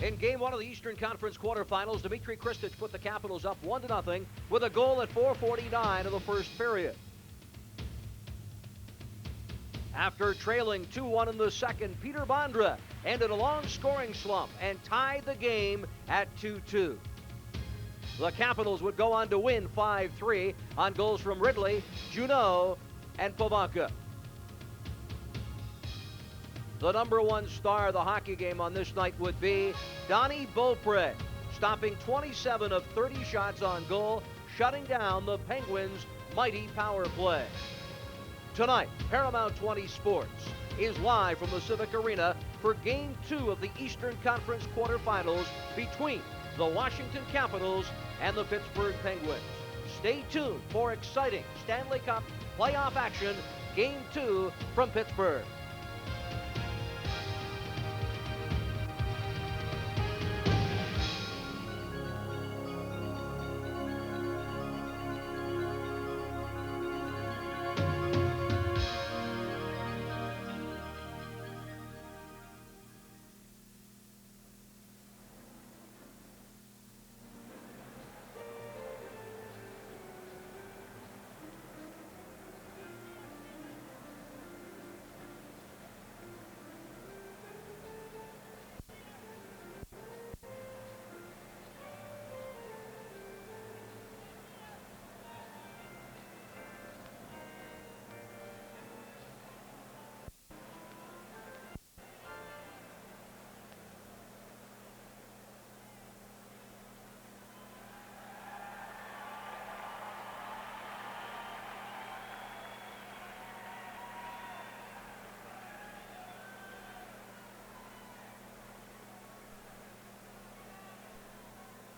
In Game 1 of the Eastern Conference quarterfinals, Dmitry Kristich put the Capitals up 1-0 with a goal at 4:49 of the first period. After trailing 2-1 in the second, Peter Bondra ended a long scoring slump and tied the game at 2-2. The Capitals would go on to win 5-3 on goals from Ridley, Junot, and Povanka. The number one star of the hockey game on this night would be Donnie Beaupre, stopping 27 of 30 shots on goal, shutting down the Penguins' mighty power play. Tonight, Paramount 20 Sports is live from the Civic Arena for Game 2 of the Eastern Conference quarterfinals between the Washington Capitals and the Pittsburgh Penguins. Stay tuned for exciting Stanley Cup playoff action, Game 2 from Pittsburgh.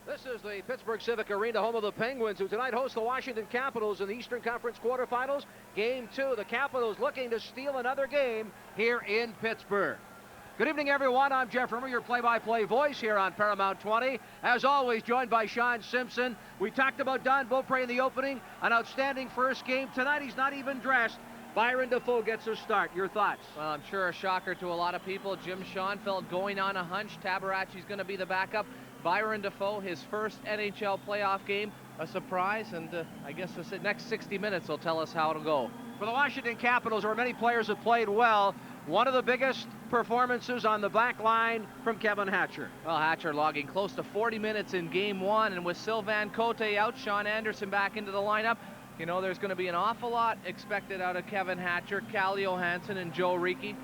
This is the Pittsburgh Civic Arena, home of the Penguins, who tonight host the Washington Capitals in the Eastern Conference quarterfinals. Game 2, the Capitals looking to steal another game here in Pittsburgh. Good evening, everyone. I'm Jeff Rimmer, your play-by-play voice here on Paramount 20. As always, joined by Sean Simpson. We talked about Don Beaupre in the opening, an outstanding first game. Tonight, he's not even dressed. Byron Dafoe gets a start. Your thoughts? Well, I'm sure a shocker to a lot of people. Jim Schoenfeld going on a hunch. Tabarachi's going to be the backup. Byron Dafoe, his first NHL playoff game, a surprise, and I guess the next 60 minutes will tell us how it'll go. For the Washington Capitals, there were many players that played well. One of the biggest performances on the back line from Kevin Hatcher. Well, Hatcher logging close to 40 minutes in Game 1, and with Sylvain Cote out, Sean Anderson back into the lineup, you know there's going to be an awful lot expected out of Kevin Hatcher, Calle Johansson, and Joe Ricci.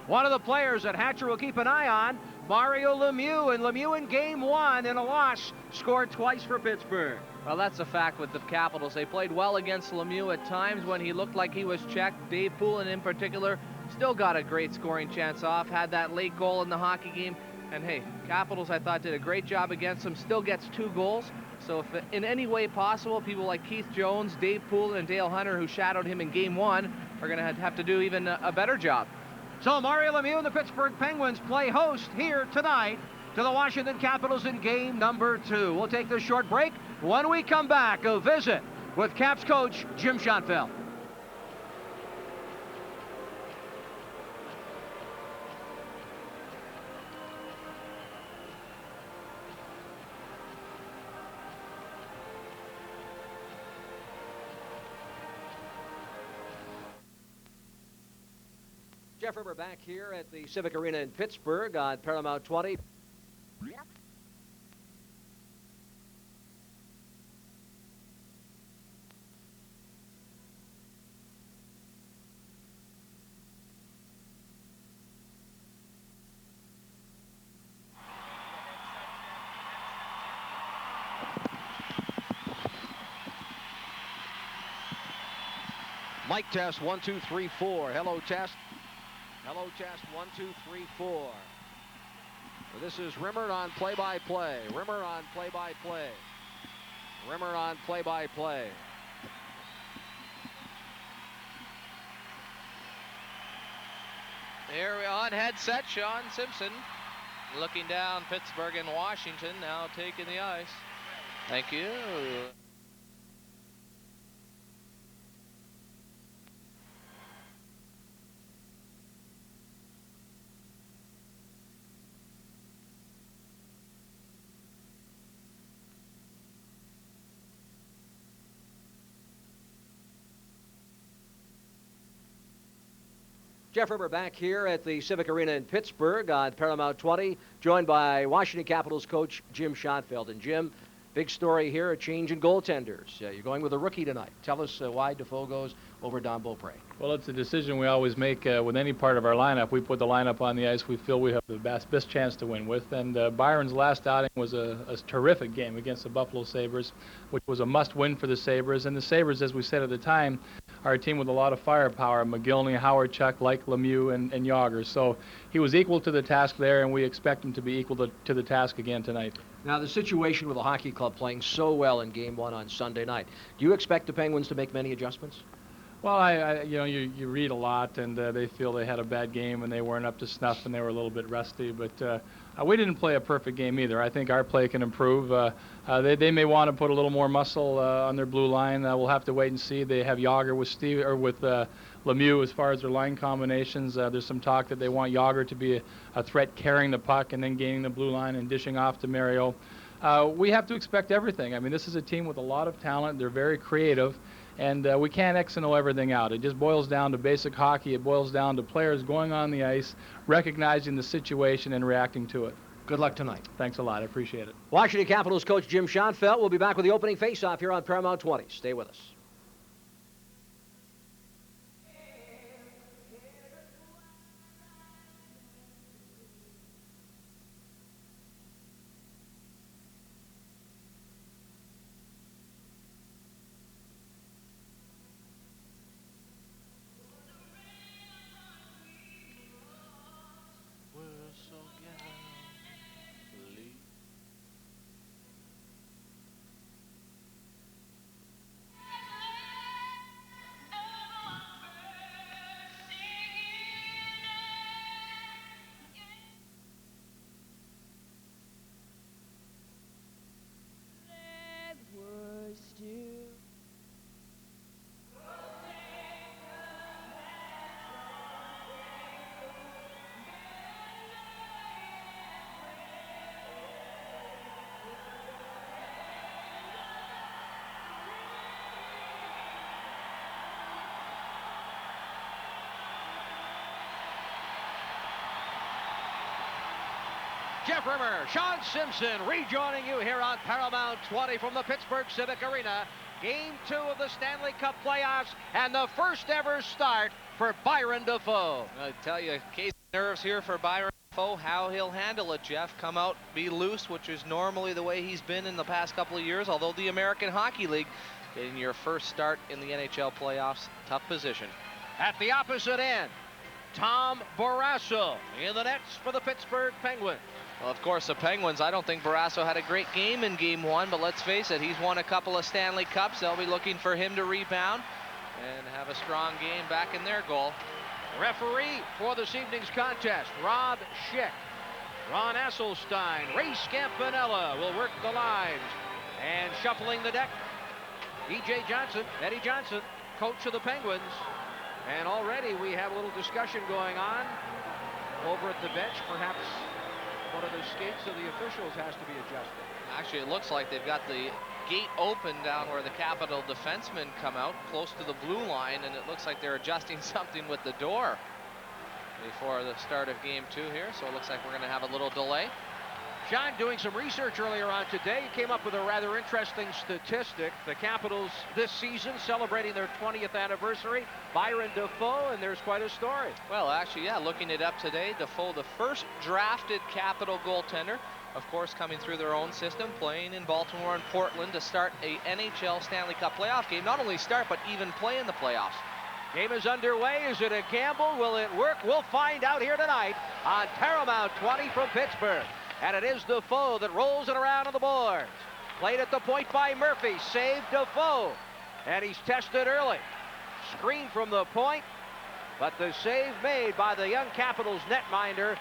One of the players that Hatcher will keep an eye on, Mario Lemieux, and Lemieux in Game 1 in a loss scored twice for Pittsburgh. Well, that's a fact with the Capitals. They played well against Lemieux at times when he looked like he was checked. Dave Poulin in particular still got a great scoring chance off, had that late goal in the hockey game. And hey, Capitals I thought did a great job against him, still gets 2 goals. So if in any way possible, people like Keith Jones, Dave Poulin, and Dale Hunter, who shadowed him in Game 1, are going to have to do even a better job. So Mario Lemieux and the Pittsburgh Penguins play host here tonight to the Washington Capitals in game number 2. We'll take this short break. When we come back, a visit with Caps coach Jim Schoenfeld. Jeff Rimmer back here at the Civic Arena in Pittsburgh on Paramount 20. Mic test, 1, 2, 3, 4. Hello, test. Hello, test, 1, 2, 3, 4. This is Rimmer on play-by-play. Rimmer on play-by-play. Rimmer on play-by-play. Here we are on headset, Sean Simpson. Looking down Pittsburgh and Washington, now taking the ice. Thank you. Jeff Rimmer back here at the Civic Arena in Pittsburgh on Paramount 20, joined by Washington Capitals coach Jim Schoenfeld. And Jim, big story here, a change in goaltenders. You're going with a rookie tonight. Tell us why Defoe goes over Don Beaupre. Well, it's a decision we always make with any part of our lineup. We put the lineup on the ice we feel we have the best chance to win with. And Byron's last outing was a terrific game against the Buffalo Sabres, which was a must-win for the Sabres. And the Sabres, as we said at the time, are a team with a lot of firepower. McGillney, Howard, Chuck, like Lemieux, and Yager. So he was equal to the task there, and we expect him to be equal to the task again tonight. Now, the situation with the hockey club playing so well in Game 1 on Sunday night, do you expect the Penguins to make many adjustments? Well, you read a lot, and they feel they had a bad game and they weren't up to snuff and they were a little bit rusty. But we didn't play a perfect game either. I think our play can improve. They may want to put a little more muscle on their blue line. We'll have to wait and see. They have Yager with Lemieux as far as their line combinations. There's some talk that they want Yager to be a threat carrying the puck and then gaining the blue line and dishing off to Mario. We have to expect everything. I mean, this is a team with a lot of talent. They're very creative. And we can't X and O everything out. It just boils down to basic hockey. It boils down to players going on the ice, recognizing the situation, and reacting to it. Good luck tonight. Thanks a lot. I appreciate it. Washington Capitals coach Jim Schoenfeld will be back with the opening faceoff here on Paramount 20. Stay with us. Jeff Rimmer, Sean Simpson rejoining you here on Paramount 20 from the Pittsburgh Civic Arena. Game 2 of the Stanley Cup playoffs and the first ever start for Byron Defoe. I tell you, case nerves here for Byron Defoe. How he'll handle it, Jeff. Come out, be loose, which is normally the way he's been in the past couple of years. Although the American Hockey League, getting your first start in the NHL playoffs, tough position. At the opposite end, Tom Barrasso in the nets for the Pittsburgh Penguins. Well, of course, the Penguins, I don't think Barrasso had a great game in Game 1, but let's face it, he's won a couple of Stanley Cups. They'll be looking for him to rebound and have a strong game back in their goal. Referee for this evening's contest, Rob Schick. Ron Asselstein, Ray Scampanella will work the lines. And shuffling the deck, E.J. Johnson, Eddie Johnson, coach of the Penguins. And already we have a little discussion going on over at the bench. Perhaps one of the skates of the officials has to be adjusted. Actually, it looks like they've got the gate open down where the Capital defensemen come out close to the blue line, and it looks like they're adjusting something with the door before the start of Game 2 here. So it looks like we're going to have a little delay. John, doing some research earlier on today, came up with a rather interesting statistic. The Capitals this season celebrating their 20th anniversary. Byron Defoe, and there's quite a story. Well, actually, yeah, looking it up today, Defoe, the first drafted Capital goaltender, of course, coming through their own system, playing in Baltimore and Portland to start a NHL Stanley Cup playoff game. Not only start, but even play in the playoffs. Game is underway. Is it a gamble? Will it work? We'll find out here tonight on Paramount 20 from Pittsburgh. And it is Defoe that rolls it around on the boards. Played at the point by Murphy. Saved Defoe. And he's tested early. Screen from the point. But the save made by the young Capitals netminder,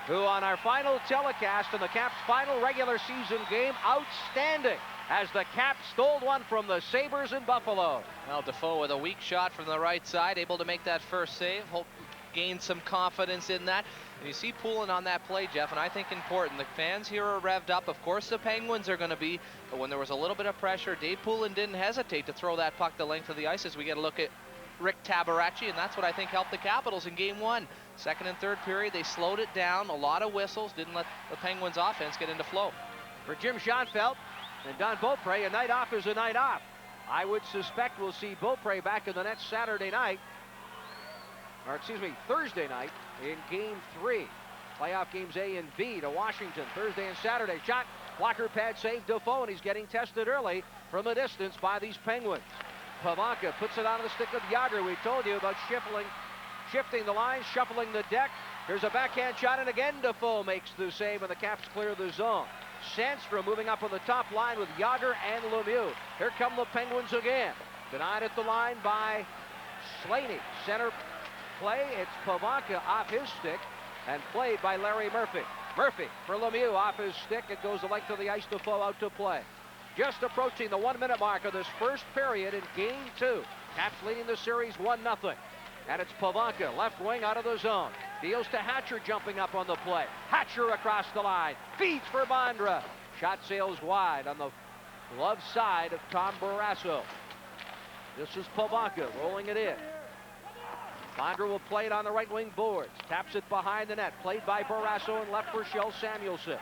who on our final telecast in the Caps' final regular season game, outstanding as the Caps stole one from the Sabres in Buffalo. Well, Defoe with a weak shot from the right side, able to make that first save. Hope gain some confidence in that. And you see Poulin on that play, Jeff, and I think important. The fans here are revved up. Of course, the Penguins are going to be, but when there was a little bit of pressure, Dave Poulin didn't hesitate to throw that puck the length of the ice as we get a look at Rick Tabaracci, and that's what I think helped the Capitals in game one. Second and third period, they slowed it down, a lot of whistles, didn't let the Penguins offense get into flow. For Jim Schoenfeld and Don Beaupre, a night off is a night off. I would suspect we'll see Beaupre back in the net Thursday night in game 3. Playoff games A and B to Washington Thursday and Saturday. Shot, blocker pad save, Defoe, and he's getting tested early from a distance by these Penguins. Pavanka puts it on the stick of Jágr. We told you about shifting the line, shuffling the deck. Here's a backhand shot, and again Defoe makes the save, and the Caps clear the zone. Sandstrom moving up on the top line with Jágr and Lemieux. Here come the Penguins again. Denied at the line by Slaney. Center play, it's Pavanka off his stick and played by Larry Murphy. Murphy for Lemieux off his stick. It goes the length of the ice. Defoe out to play. Just approaching the 1-minute mark of this first period in game 2. Caps leading the series 1-0. And it's Pavanka, left wing out of the zone. Deals to Hatcher jumping up on the play. Hatcher across the line. Feeds for Bondra. Shot sails wide on the glove side of Tom Barrasso. This is Pavanka rolling it in. Bondra will play it on the right wing boards. Taps it behind the net. Played by Barrasso and left for Kjell Samuelsson.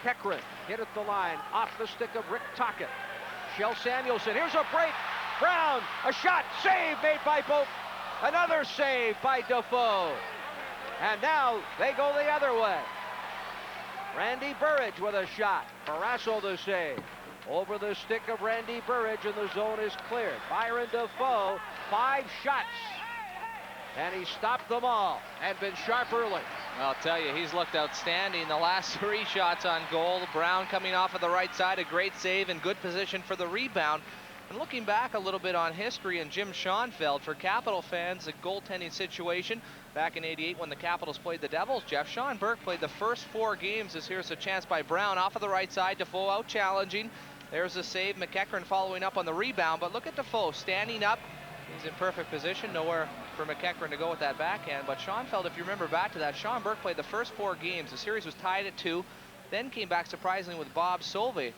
McEachran hit at the line off the stick of Rick Tocchet. Kjell Samuelsson, here's a break. Brown, a shot, save made by Boak. Another save by Defoe. And now they go the other way. Randy Burridge with a shot. Barrasso the save. Over the stick of Randy Burridge, and the zone is cleared. Byron Defoe, 5 shots. And he stopped them all and been sharp early. I'll tell you, he's looked outstanding. The last 3 shots on goal. Brown coming off of the right side, a great save and good position for the rebound. And looking back a little bit on history and Jim Schoenfeld, for Capital fans, a goaltending situation back in '88 when the Capitals played the Devils. Jeff Sean Burke played the first 4 games. As here's a chance by Brown off of the right side. Defoe out challenging. There's a save. McEachran following up on the rebound. But look at Defoe standing up. He's in perfect position. Nowhere for McEachran to go with that backhand. But Schoenfeld, if you remember back to that, Sean Burke played the first 4 games. The series was tied at 2. Then came back surprisingly with Bob Solvay.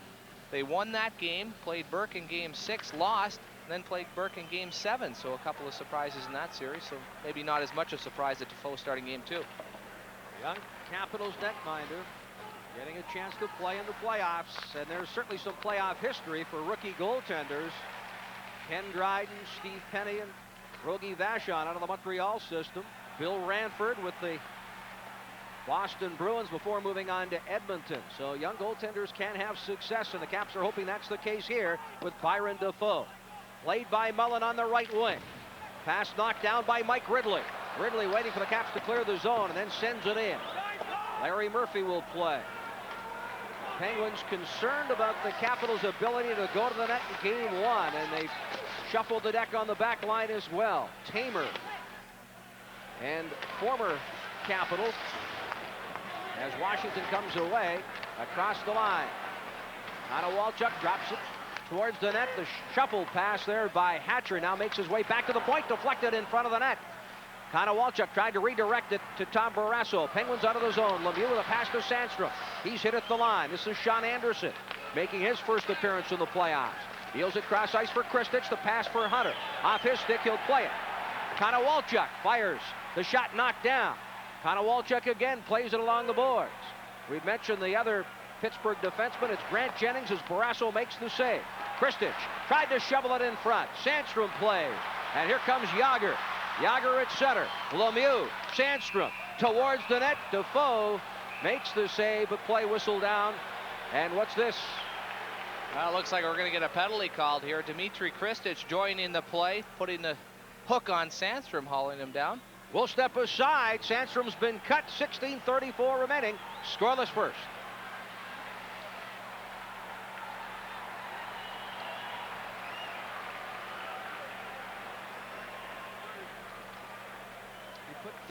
They won that game, played Burke in game 6, lost, and then played Burke in game 7. So a couple of surprises in that series. So maybe not as much a surprise that Defoe starting game 2. Young Capitals netminder getting a chance to play in the playoffs. And there's certainly some playoff history for rookie goaltenders. Ken Dryden, Steve Penny, and Rogie Vachon out of the Montreal system. Bill Ranford with the Boston Bruins before moving on to Edmonton. So young goaltenders can have success, and the Caps are hoping that's the case here with Byron Defoe. Played by Mullen on the right wing. Pass knocked down by Mike Ridley. Ridley waiting for the Caps to clear the zone and then sends it in. Larry Murphy will play. Penguins concerned about the Capitals' ability to go to the net in game 1, and they shuffled the deck on the back line as well. Tamer and former Capital, as Washington comes away across the line. Walchuk drops it towards the net. The shuffle pass there by Hatcher now makes his way back to the point, deflected in front of the net. Walchuk tried to redirect it to Tom Barrasso. Penguins out of the zone. Lemieux with a pass to Sandstrom. He's hit at the line. This is Sean Anderson making his first appearance in the playoffs. Deals it cross ice for Kristich. The pass for Hunter. Off his stick, he'll play it. Walchuk fires. The shot knocked down. Walchuk again plays it along the boards. We've mentioned the other Pittsburgh defenseman. It's Grant Jennings as Barrasso makes the save. Kristich tried to shovel it in front. Sandstrom plays. And here comes Jágr. Jágr at center. Lemieux. Sandstrom towards the net. Defoe makes the save, but play whistle down. And what's this? Well, it looks like we're going to get a penalty called here. Dmitry Kristich joining the play, putting the hook on Sandstrom, hauling him down. We'll step aside. Sandstrom's been cut. 16:34 remaining. Scoreless first.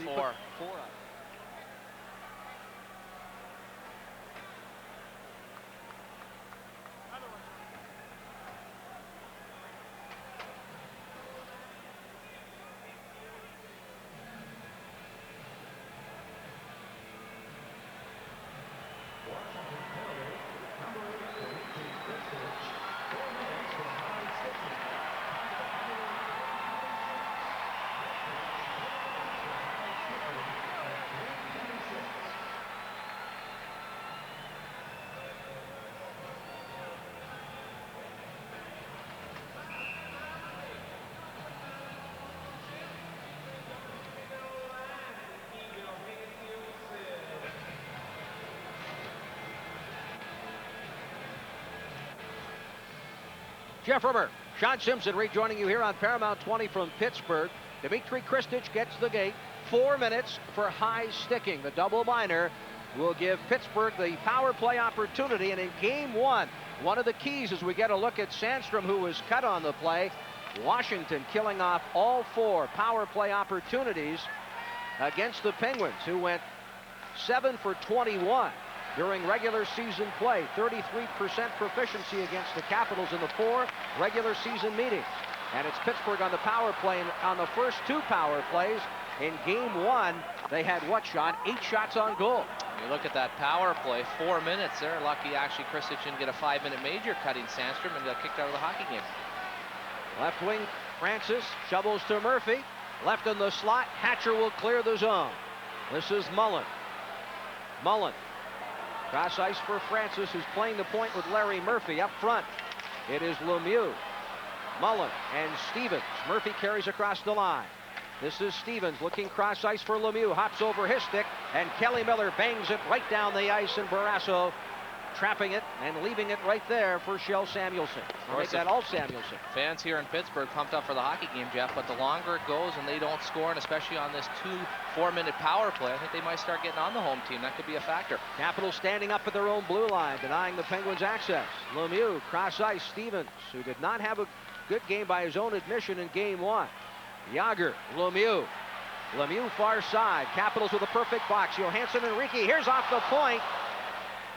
Four. Four up. Jeffermer. Sean Simpson rejoining you here on Paramount 20 from Pittsburgh. Dmitry Kristich gets the gate. 4 minutes for high sticking. The double minor will give Pittsburgh the power play opportunity. And in game one of the keys as we get a look at Sandstrom, who was cut on the play. Washington killing off all 4 power play opportunities against the Penguins, who went 7 for 21 during regular season play. 33% proficiency against the Capitals in the 4 regular season meetings. And it's Pittsburgh on the power play. And on the first 2 power plays in game 1, they had what, Sean? 8 shots on goal. You look at that power play, 4 minutes there. Lucky actually Kristich didn't get a 5-minute major cutting Sandstrom and got kicked out of the hockey game. Left wing Francis shovels to Murphy. Left in the slot. Hatcher will clear the zone. This is Mullen. Mullen. Cross ice for Francis, who's playing the point with Larry Murphy. Up front, it is Lemieux. Mullen and Stevens. Murphy carries across the line. This is Stevens looking cross ice for Lemieux. Hops over his stick, and Kelly Miller bangs it right down the ice, and Barrasso trapping it and leaving it right there for Shell Samuelson. I'll make that all Samuelson. Fans here in Pittsburgh pumped up for the hockey game, Jeff, but the longer it goes and they don't score, and especially on this 2 4-minute power play, I think they might start getting on the home team. That could be a factor. Capitals standing up at their own blue line, denying the Penguins access. Lemieux, cross ice, Stevens, who did not have a good game by his own admission in game 1. Yager, Lemieux. Lemieux far side. Capitals with a perfect box. Johansson and Ricci. Here's off the point.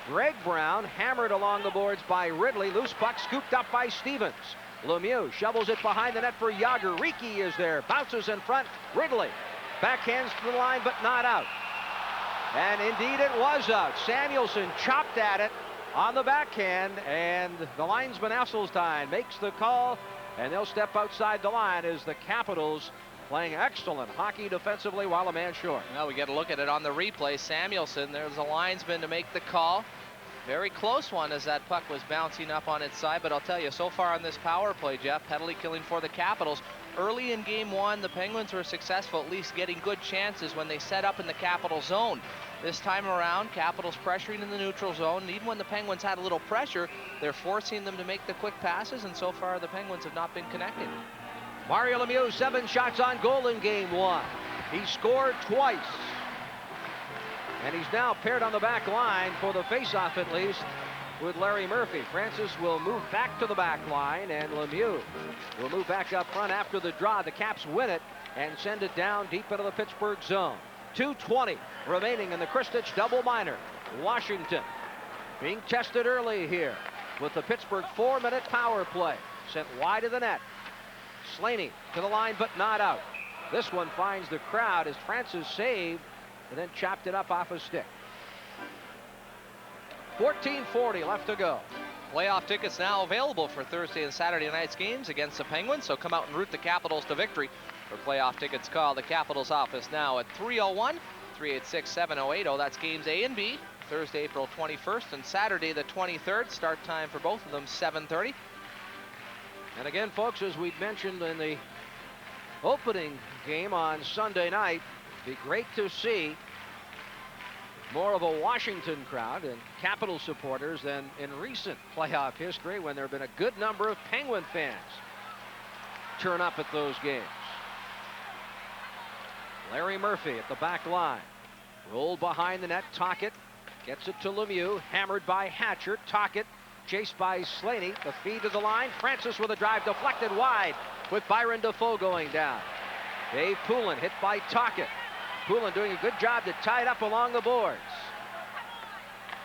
Greg Brown hammered along the boards by Ridley. Loose puck scooped up by Stevens. Lemieux shovels it behind the net for Yager. Ricci is there. Bounces in front. Ridley backhands to the line, but not out. And indeed it was out. Samuelson chopped at it on the backhand, and the linesman Esselstein makes the call, and they'll step outside the line as the Capitals playing excellent hockey defensively while a man short. Well, we get a look at it on the replay. Samuelson, there's a linesman to make the call. Very close one as that puck was bouncing up on its side, but I'll tell you, so far on this power play, Jeff, penalty killing for the Capitals. Early in game 1, the Penguins were successful at least getting good chances when they set up in the Capital zone. This time around, Capitals pressuring in the neutral zone, and even when the Penguins had a little pressure, they're forcing them to make the quick passes, and so far the Penguins have not been connecting. Mario Lemieux, 7 shots on goal in game 1. He scored twice. And he's now paired on the back line for the faceoff at least with Larry Murphy. Francis will move back to the back line, and Lemieux will move back up front after the draw. The Caps win it and send it down deep into the Pittsburgh zone. 2:20 remaining in the Kristich double minor. Washington being tested early here with the Pittsburgh 4-minute power play. Sent wide of the net. Slaney to the line, but not out. This one finds the crowd as Francis saved and then chopped it up off a stick. 14:40 left to go. Playoff tickets now available for Thursday and Saturday night's games against the Penguins, so come out and root the Capitals to victory. For playoff tickets, call the Capitals office now at 301-386-7080. That's games A and B, Thursday, April 21st, and Saturday, the 23rd. Start time for both of them, 7:30. And again, folks, as we mentioned in the opening game on Sunday night, it'd be great to see more of a Washington crowd and Capital supporters than in recent playoff history when there have been a good number of Penguin fans turn up at those games. Larry Murphy at the back line. Rolled behind the net. Tocchet gets it to Lemieux. Hammered by Hatcher. Tocchet chased by Slaney. The feed to the line. Francis with a drive deflected wide with Byron Dafoe going down. Dave Poulin hit by Tocchet. Poulin doing a good job to tie it up along the boards.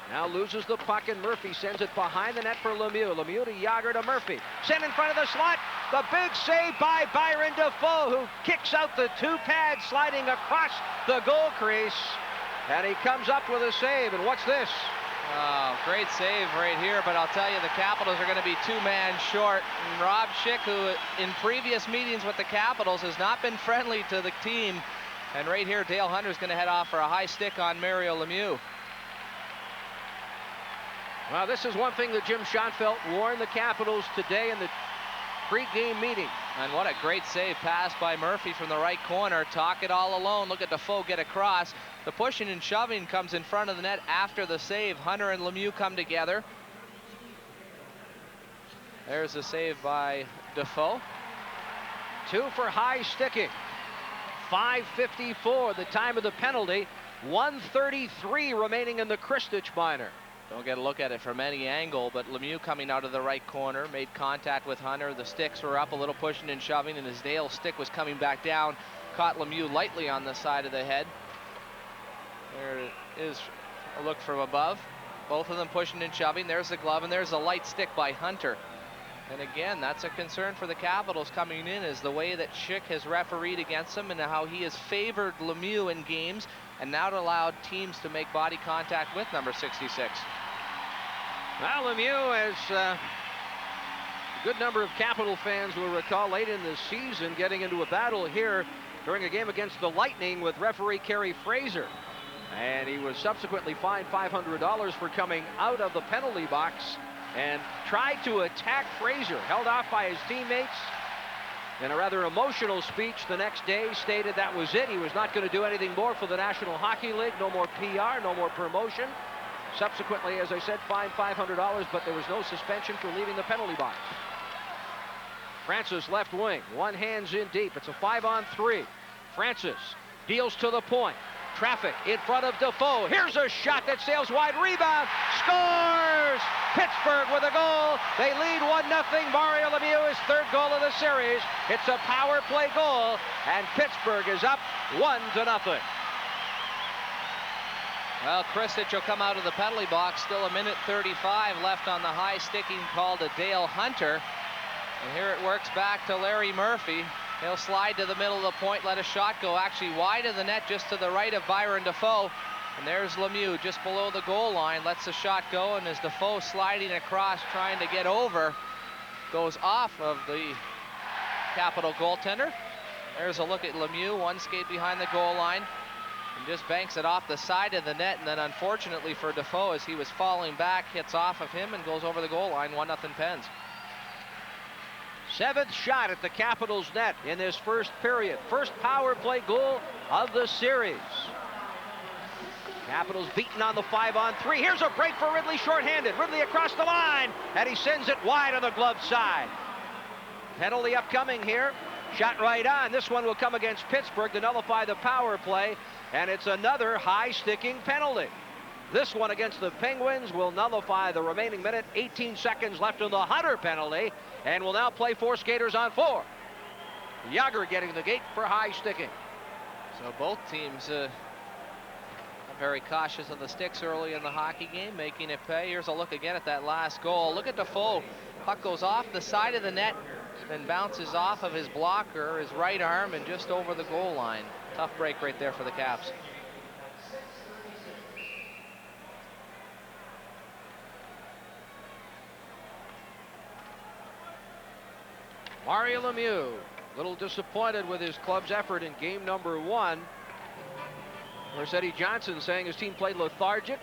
Now loses the puck, and Murphy sends it behind the net for Lemieux. Lemieux to Yager to Murphy. Sent in front of the slot. The big save by Byron Dafoe, who kicks out the 2 pads, sliding across the goal crease. And he comes up with a save. And what's this? Oh, great save right here, but I'll tell you, the Capitals are going to be 2-man short. And Rob Schick, who in previous meetings with the Capitals has not been friendly to the team. And right here, Dale Hunter's going to head off for a high stick on Mario Lemieux. Well, this is one thing that Jim Schoenfeld warned the Capitals today in the pre-game meeting. And what a great save pass by Murphy from the right corner. Tocchet all alone. Look at Dafoe get across. The pushing and shoving comes in front of the net after the save. Hunter and Lemieux come together. There's a save by Defoe. 2 for high sticking. 5:54 the time of the penalty. 1:33 remaining in the Christich minor. Don't get a look at it from any angle, but Lemieux coming out of the right corner, made contact with Hunter. The sticks were up, a little pushing and shoving, and as Dale's stick was coming back down, caught Lemieux lightly on the side of the head. There is a look from above. Both of them pushing and shoving. There's the glove, and there's a light stick by Hunter. And again, that's a concern for the Capitals coming in, is the way that Schick has refereed against them and how he has favored Lemieux in games and now allowed teams to make body contact with number 66. Well, Lemieux, as a good number of Capital fans will recall, late in the season getting into a battle here during a game against the Lightning with referee Kerry Fraser. And he was subsequently fined $500 for coming out of the penalty box and tried to attack Fraser, held off by his teammates. In a rather emotional speech the next day, stated that was it. He was not going to do anything more for the National Hockey League. No more PR, no more promotion. Subsequently, as I said, fined $500, but there was no suspension for leaving the penalty box. Francis left wing, one hands in deep. It's a 5-on-3. Francis deals to the point. Traffic in front of Defoe. Here's a shot that sails wide. Rebound. Scores! Pittsburgh with a goal. They lead 1-0. Mario Lemieux, his 3rd goal of the series. It's a power play goal, and Pittsburgh is up 1-0. Well, Kristich will come out of the penalty box. Still 1:35 left on the high sticking call to Dale Hunter. And here it works back to Larry Murphy. He'll slide to the middle of the point, let a shot go actually wide of the net, just to the right of Byron Defoe. And there's Lemieux just below the goal line, lets the shot go, and as Defoe sliding across trying to get over, goes off of the Capital goaltender. There's a look at Lemieux, one skate behind the goal line, and just banks it off the side of the net. And then unfortunately for Defoe, as he was falling back, hits off of him and goes over the goal line. 1-0 Pens. 7th shot at the Capitals net in this first period. First power play goal of the series. Capitals beaten on the 5-on-3. Here's a break for Ridley, shorthanded. Ridley across the line, and he sends it wide on the glove side. Penalty upcoming here. Shot right on. This one will come against Pittsburgh to nullify the power play, and it's another high-sticking penalty. This one against the Penguins will nullify the remaining minute. 18 seconds left on the Hunter penalty, and will now play 4 skaters on 4. Yager getting the gate for high sticking. So both teams are very cautious of the sticks early in the hockey game, making it pay. Here's a look again at that last goal. Look at Defoe. Puck goes off the side of the net, then bounces off of his blocker, his right arm, and just over the goal line. Tough break right there for the Caps. Mario Lemieux, a little disappointed with his club's effort in game number 1. Or Eddie Johnson saying his team played lethargic.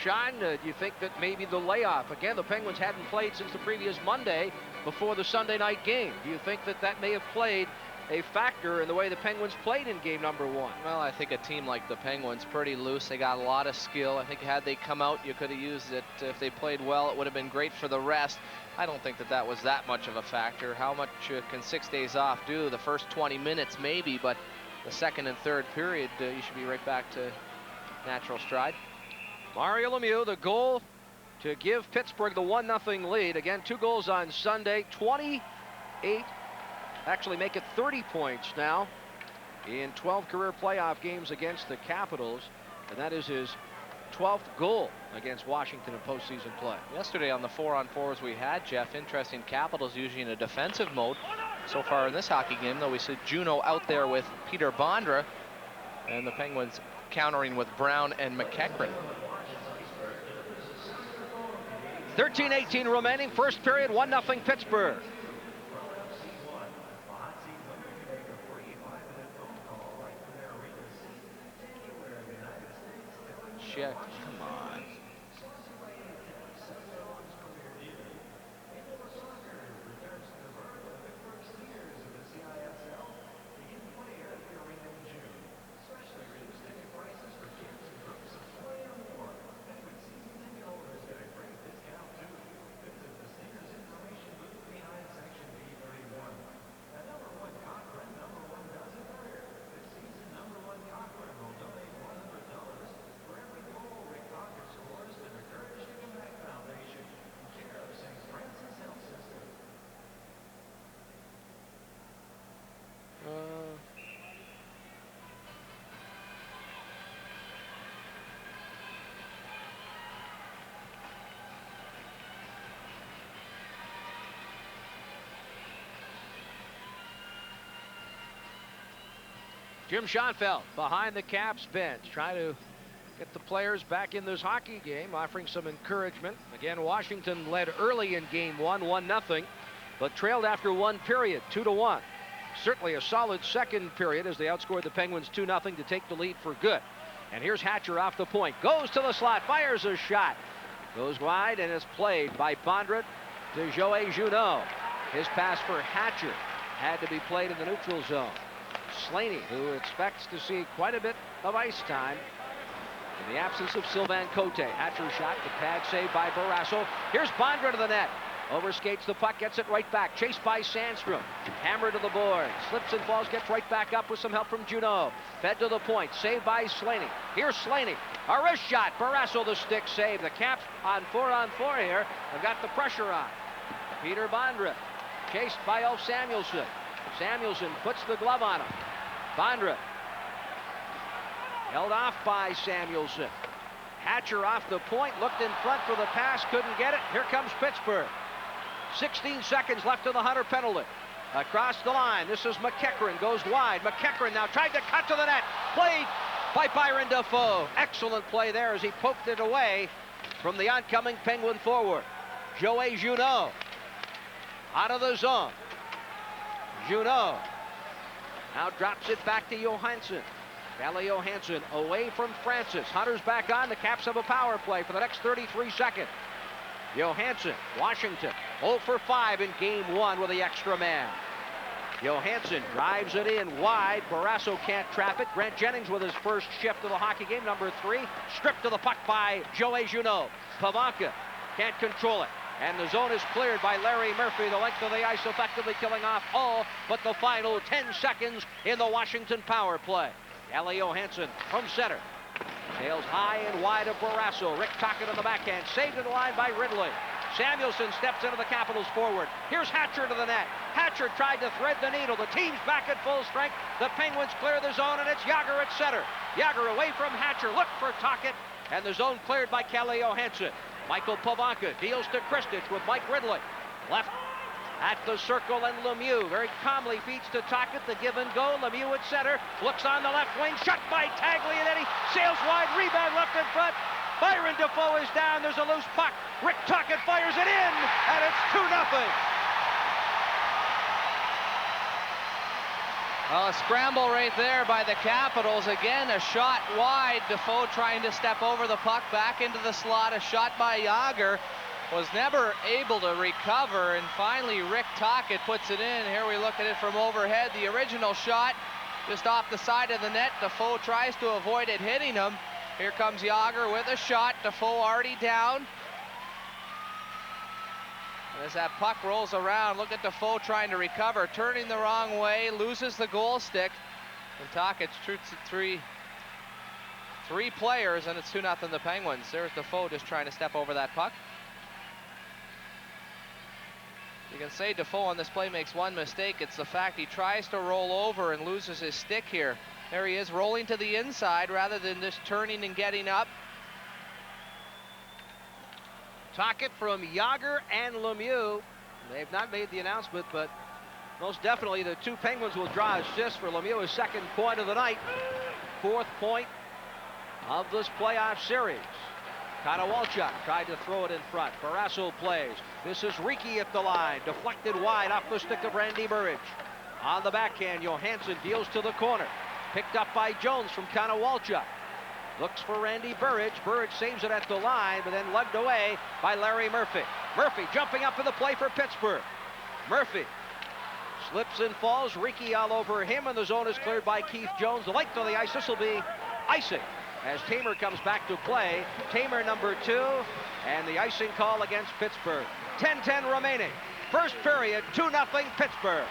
Sean, do you think that maybe the layoff, again, the Penguins hadn't played since the previous Monday before the Sunday night game. Do you think that that may have played a factor in the way the Penguins played in game number 1? Well, I think a team like the Penguins, pretty loose. They got a lot of skill. I think had they come out, you could have used it. If they played well, it would have been great for the rest. I don't think that that was that much of a factor. How much can 6 days off do? The first 20 minutes maybe, but the second and third period, you should be right back to natural stride. Mario Lemieux, the goal to give Pittsburgh the 1-0 lead. Again, 2 goals on Sunday, 28, actually make it 30 points now in 12 career playoff games against the Capitals. And that is his 12th goal against Washington in postseason play. Yesterday on the 4-on-4s we had, Jeff, interesting, Capitals usually in a defensive mode. So far in this hockey game, though, we see Juneau out there with Peter Bondra, and the Penguins countering with Brown and McEachran. 13:18 remaining, first period, 1-0 Pittsburgh. Check. Come on. Jim Schonfeld behind the Caps bench, trying to get the players back in this hockey game, offering some encouragement. Again, Washington led early in game one, 1-0, but trailed after one period, 2-1. Certainly a solid second period as they outscored the Penguins 2-0 to take the lead for good. And here's Hatcher off the point, goes to the slot, fires a shot, goes wide, and is played by Bondra to Joey Junot. His pass for Hatcher had to be played in the neutral zone. Slaney, who expects to see quite a bit of ice time in the absence of Sylvain Cote. Hatcher shot, the pad saved by Barrasso. Here's Bondra to the net. Overskates the puck, gets it right back. Chased by Sandstrom. Hammer to the board. Slips and falls, gets right back up with some help from Junot. Fed to the point, saved by Slaney. Here's Slaney. A wrist shot. Barrasso the stick save. The Caps on 4-on-4 here have got the pressure on. Peter Bondra chased by Ulf Samuelsson. Samuelsson puts the glove on him. Bondra held off by Samuelsson. Hatcher off the point, looked in front for the pass, couldn't get it. Here comes Pittsburgh. 16 seconds left of the Hunter penalty. Across the line, this is McEachran, goes wide. McEachran now tried to cut to the net. Played by Byron Dafoe. Excellent play there as he poked it away from the oncoming Penguin forward. Joey Junot out of the zone. Junot now drops it back to Johansson. Calle Johansson away from Francis. Hunter's back on. The Caps have a power play for the next 33 seconds. Johansson, Washington, 0 for 5 in game one with the extra man. Johansson drives it in wide. Barrasso can't trap it. Grant Jennings with his first shift of the hockey game, number 3. Stripped to the puck by Joey Junot. Pavanka can't control it. And the zone is cleared by Larry Murphy. The length of the ice effectively killing off all but the final 10 seconds in the Washington power play. Calle Johansson from center. Tails high and wide of Barrasso. Rick Tocchet on the backhand. Saved to the line by Ridley. Samuelsson steps into the Capitals forward. Here's Hatcher to the net. Hatcher tried to thread the needle. The team's back at full strength. The Penguins clear the zone, and it's Jagr at center. Jagr away from Hatcher. Look for Tocchet. And the zone cleared by Calle Johansson. Michael Pavanka deals to Kristich with Mike Ridley. Left at the circle, and Lemieux very calmly feeds to Tocchet. The give and go. Lemieux at center. Looks on the left wing. Shot by Taglianetti. Sails wide. Rebound left in front. Byron Dafoe is down. There's a loose puck. Rick Tocchet fires it in, and it's 2-0. A scramble right there by the Capitals. Again, a shot wide. Dafoe trying to step over the puck back into the slot. A shot by Jagr. Was never able to recover, and finally Rick Tocchet puts it in. Here we look at it from overhead. The original shot just off the side of the net. Dafoe tries to avoid it hitting him. Here comes Jagr with a shot. Dafoe already down. And as that puck rolls around, look at Dafoe trying to recover, turning the wrong way, loses the goal stick. And Tocchet shoots it three players, and it's 2-0 the Penguins. There's Dafoe just trying to step over that puck. You can say Dafoe on this play makes one mistake. It's the fact he tries to roll over and loses his stick here. There he is, rolling to the inside rather than just turning and getting up. Tocchet from Jagr and Lemieux. They've not made the announcement, but most definitely the two Penguins will draw assists for Lemieux, his second point of the night. 4th point of this playoff series. Konowalchuk tried to throw it in front. Barrasso plays. This is Riki at the line. Deflected wide off the stick of Randy Burridge. On the backhand, Johansson deals to the corner. Picked up by Jones from Konowalchuk. Looks for Randy Burridge. Burridge saves it at the line, but then lugged away by Larry Murphy. Murphy jumping up in the play for Pittsburgh. Murphy slips and falls. Riki all over him, and the zone is cleared by Keith Jones. The length of the ice. This will be icing as Tamer comes back to play. Tamer number 2, and the icing call against Pittsburgh. 10-10 remaining. First period, 2-0 Pittsburgh.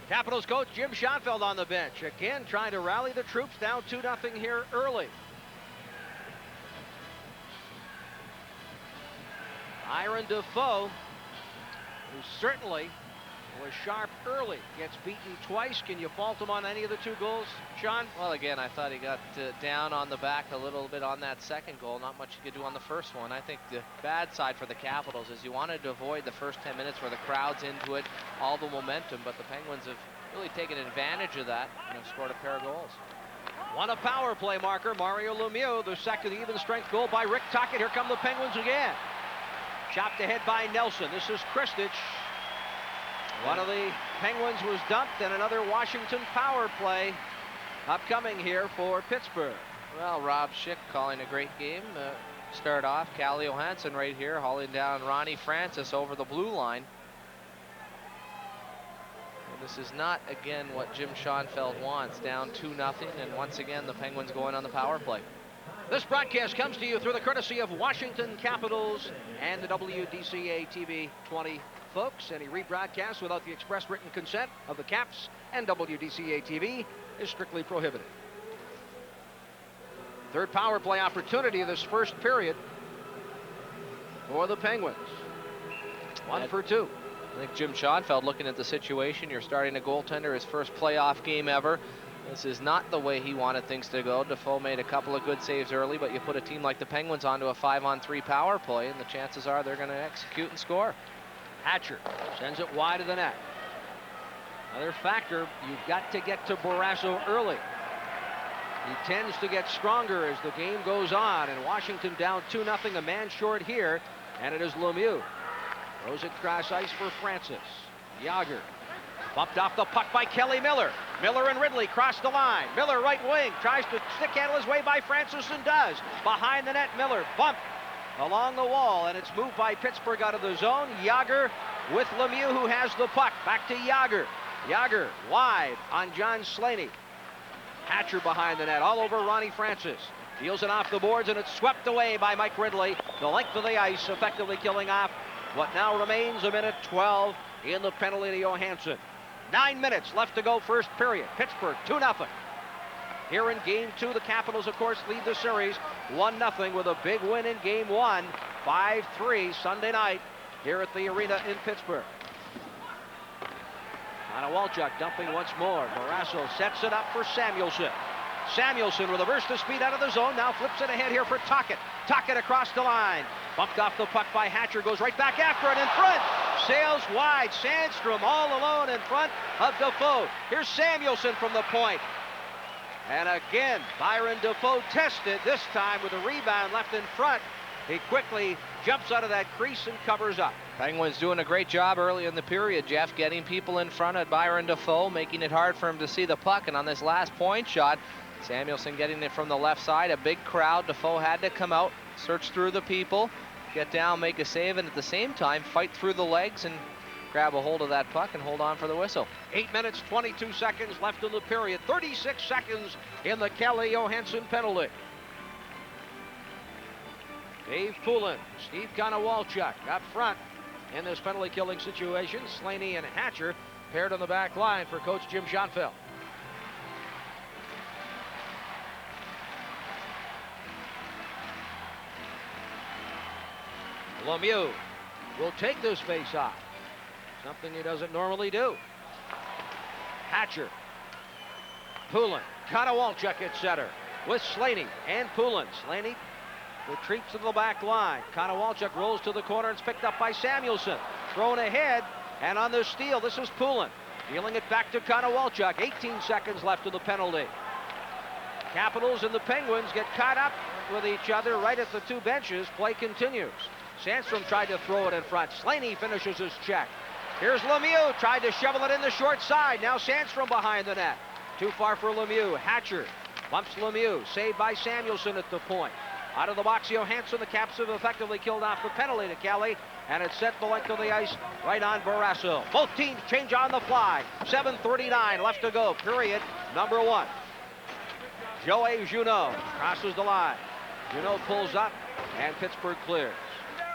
Capitals coach Jim Schonfeld on the bench. Again, trying to rally the troops, down 2-0 here early. Byron Defoe, who certainly was sharp early, gets beaten twice. Can you fault him on any of the two goals, Sean? Well, again, I thought he got down on the back a little bit on that second goal. Not much you could do on the first one. I think the bad side for the Capitals is you wanted to avoid the first 10 minutes where the crowd's into it, all the momentum, but the Penguins have really taken advantage of that and have scored a pair of goals. On a power play marker, Mario Lemieux, the second even strength goal by Rick Tocchet. Here come the Penguins again. Chopped ahead by Nelson. This is Kristich. One of the Penguins was dumped, and another Washington power play upcoming here for Pittsburgh. Well, Rob Schick calling a great game. Start off, Calle Johansson right here hauling down Ronnie Francis over the blue line. And this is not, again, what Jim Schonfeld wants. Down 2-0, and once again, the Penguins going on the power play. This broadcast comes to you through the courtesy of Washington Capitals and the WDCA TV 20 folks. Any rebroadcast without the express written consent of the Caps and WDCA TV is strictly prohibited. Third power play opportunity of this first period for the Penguins. 1 for 2. I think Jim Schonfeld looking at the situation. You're starting a goaltender, his first playoff game ever. This is not the way he wanted things to go. Defoe made a couple of good saves early, but you put a team like the Penguins onto a 5-on-3 power play, and the chances are they're going to execute and score. Hatcher sends it wide of the net. Another factor, you've got to get to Barrasso early. He tends to get stronger as the game goes on, and Washington down 2-0, a man short here, and it is Lemieux. Throws it cross ice for Francis. Yager bumped off the puck by Kelly Miller. Miller and Ridley cross the line. Miller right wing tries to stick handle his way by Francis and does. Behind the net, Miller bumped along the wall, and it's moved by Pittsburgh out of the zone. Yager with Lemieux, who has the puck. Back to Yager. Yager wide on John Slaney. Hatcher behind the net, all over Ronnie Francis. Deals it off the boards, and it's swept away by Mike Ridley. The length of the ice, effectively killing off what now remains a minute 12 in the penalty to Johansson. 9 minutes left to go, first period. Pittsburgh 2-0. Here in game 2, the Capitals, of course, lead the series 1-0 with a big win in game 1, 5-3 Sunday night here at the arena in Pittsburgh. Walchuk dumping once more. Barrasso sets it up for Samuelson. Samuelson with a burst of speed out of the zone. Now flips it ahead here for Tocchet. Tocchet across the line. Bumped off the puck by Hatcher. Goes right back after it in front. Sails wide. Sandstrom all alone in front of Defoe. Here's Samuelson from the point. And again, Byron Defoe tested, this time with a rebound left in front. He quickly jumps out of that crease and covers up. Penguins doing a great job early in the period, Jeff, getting people in front of Byron Defoe, making it hard for him to see the puck. And on this last point shot, Samuelson getting it from the left side, a big crowd. Defoe had to come out, search through the people, get down, make a save, and at the same time fight through the legs and grab a hold of that puck and hold on for the whistle. 8 minutes, 22 seconds left in the period. 36 seconds in the Calle Johansson penalty. Dave Poulin, Steve Konowalchuk up front in this penalty killing situation. Slaney and Hatcher paired on the back line for Coach Jim Schonfeld. Lemieux will take this face-off. Something he doesn't normally do. Hatcher. Poulin. Konowalchuk at center with Slaney and Poulin. Slaney retreats to the back line. Konowalchuk rolls to the corner and it's picked up by Samuelson. Thrown ahead, and on the steal, this is Poulin. Dealing it back to Konowalchuk. 18 seconds left of the penalty. Capitals and the Penguins get caught up with each other right at the two benches. Play continues. Sandstrom tried to throw it in front. Slaney finishes his check. Here's Lemieux, tried to shovel it in the short side. Now Sandstrom behind the net. Too far for Lemieux. Hatcher bumps Lemieux. Saved by Samuelson at the point. Out of the box, Johansson. The Caps have effectively killed off the penalty to Calle, and it set the length of the ice right on Barrasso. Both teams change on the fly. 7:39 left to go. Period number 1. Joey Junot crosses the line. Junot pulls up, and Pittsburgh clears.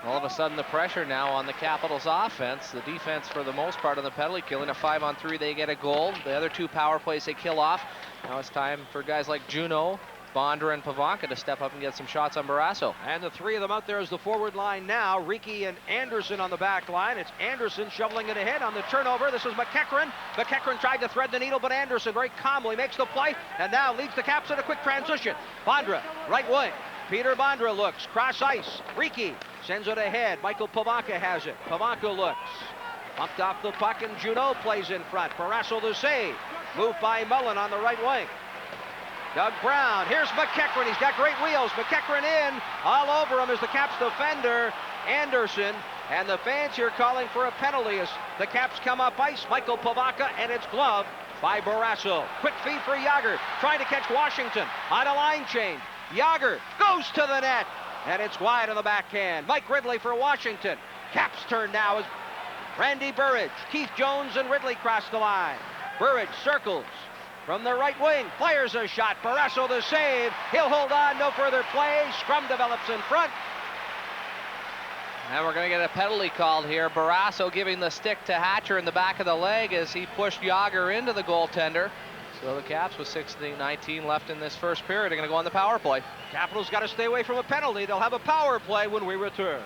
All of a sudden, the pressure now on the Capitals offense. The defense, for the most part, on the penalty kill. In a 5-on-3, they get a goal. The other 2 power plays they kill off. Now it's time for guys like Juneau, Bondra, and Pavanka to step up and get some shots on Barrasso. And the 3 of them out there is the forward line now. Riki and Anderson on the back line. It's Anderson shoveling it ahead on the turnover. This is McEachran. McEachran tried to thread the needle, but Anderson very calmly makes the play and now leads the Caps in a quick transition. Bondra, right wing. Peter Bondra looks, cross ice. Riki sends it ahead. Michael Pavanka has it. Pavanka looks. Bumped off the puck and Juneau plays in front. Barrasso the save. Moved by Mullen on the right wing. Doug Brown, here's McEachran. He's got great wheels. McEachran in, all over him is the Caps defender, Anderson. And the fans here calling for a penalty as the Caps come up ice. Michael Pavanka, and it's gloved by Barrasso. Quick feed for Yager, trying to catch Washington on a line change. Yager goes to the net, and it's wide on the backhand. Mike Ridley for Washington. Caps turn now as Randy Burridge, Keith Jones, and Ridley cross the line. Burridge circles from the right wing, fires a shot. Barrasso the save. He'll hold on, no further play. Scrum develops in front. And we're going to get a penalty called here. Barrasso giving the stick to Hatcher in the back of the leg as he pushed Yager into the goaltender. So the Caps with 6:19 left in this first period are going to go on the power play. Capitals got to stay away from a penalty. They'll have a power play when we return.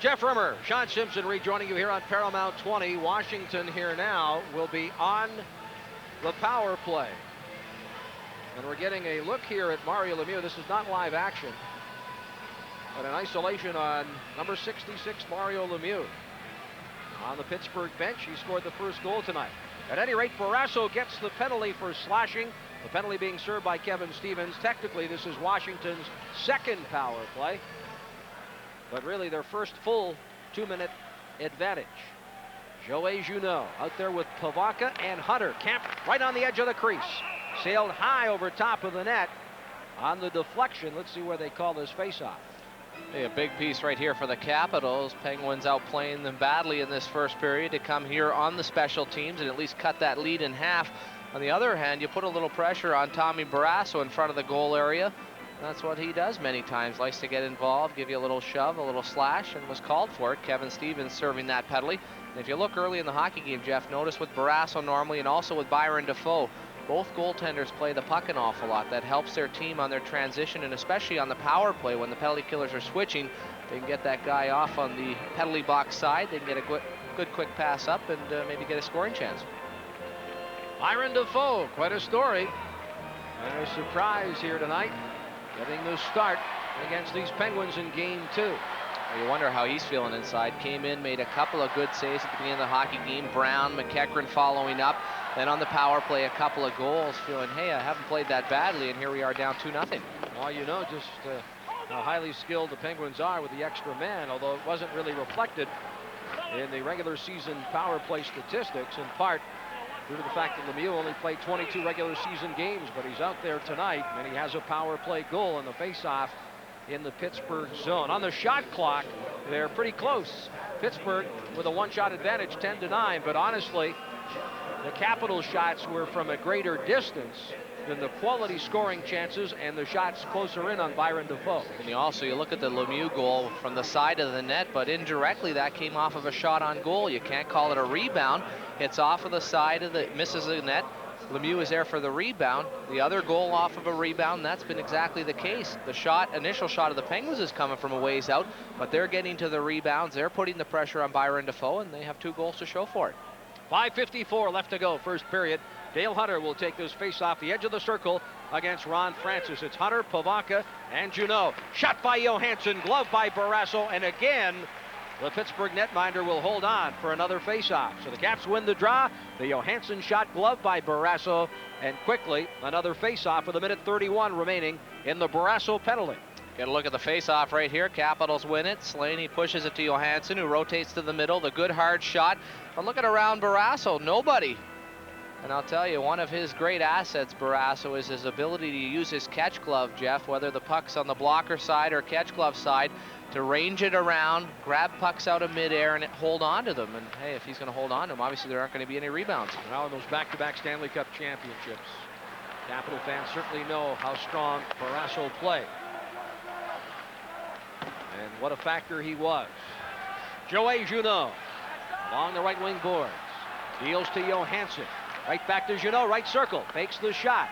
Jeff Rimmer, Sean Simpson rejoining you here on Paramount 20. Washington here now will be on the power play. And we're getting a look here at Mario Lemieux. This is not live action, but an isolation on number 66, Mario Lemieux. On the Pittsburgh bench, he scored the first goal tonight. At any rate, Barrasso gets the penalty for slashing. The penalty being served by Kevin Stevens. Technically, this is Washington's second power play, but really their first full 2-minute advantage. Joey Juneau out there with Pavanka and Hunter. Camped right on the edge of the crease. Sailed high over top of the net on the deflection. Let's see where they call this faceoff. Hey, a big piece right here for the Capitals. Penguins outplaying them badly in this first period to come here on the special teams and at least cut that lead in half. On the other hand, you put a little pressure on Tommy Barrasso in front of the goal area. That's what he does many times. Likes to get involved, give you a little shove, a little slash, and was called for it. Kevin Stevens serving that penalty. And if you look early in the hockey game, Jeff, notice with Barrasso normally and also with Byron Defoe, both goaltenders play the puck an awful lot. That helps their team on their transition, and especially on the power play when the penalty killers are switching. They can get that guy off on the penalty box side. They can get a good quick pass up and maybe get a scoring chance. Byron Defoe, quite a story. And a surprise here tonight, getting the start against these Penguins in Game 2. You wonder how he's feeling inside. Came in, made a couple of good saves at the beginning of the hockey game. Brown, McEachran following up. Then on the power play, a couple of goals, feeling, hey, I haven't played that badly, and here we are down 2-0. Well, you know just how highly skilled the Penguins are with the extra man, although it wasn't really reflected in the regular season power play statistics, in part due to the fact that Lemieux only played 22 regular season games, but he's out there tonight, and he has a power play goal in the faceoff in the Pittsburgh zone. On the shot clock, they're pretty close. Pittsburgh with a one-shot advantage, 10-9, but honestly, the Capitals shots were from a greater distance than the quality scoring chances and the shots closer in on Byron Defoe. And you look at the Lemieux goal from the side of the net, but indirectly that came off of a shot on goal. You can't call it a rebound. It's off of the side of the, misses the net, Lemieux is there for the rebound. The other goal off of a rebound, that's been exactly the case. The initial shot of the Penguins is coming from a ways out, but they're getting to the rebounds. They're putting the pressure on Byron Defoe, and they have 2 goals to show for it. 5:54 left to go, first period. Dale Hunter will take this face off the edge of the circle against Ron Francis. It's Hunter, Pavanka, and Junot. Shot by Johansson, glove by Barrasso, and again, the Pittsburgh netminder will hold on for another face-off. So the Caps win the draw. The Johansson shot, glove by Barrasso, and quickly another face-off with 1:31 remaining in the Barrasso penalty. Get a look at the face-off right here. Capitals win it. Slaney pushes it to Johansson, who rotates to the middle. The good hard shot. But look at around Barrasso. Nobody. And I'll tell you, one of his great assets, Barrasso, is his ability to use his catch glove, Jeff, whether the puck's on the blocker side or catch glove side, to range it around, grab pucks out of midair, and hold on to them. And hey, if he's going to hold on to them, obviously there aren't going to be any rebounds. Well, in those back-to-back Stanley Cup championships, Capital fans certainly know how strong Barrasso played. And what a factor he was. Joey Junot along the right wing boards. Deals to Johansson. Right back to Junot, right circle. Fakes the shot.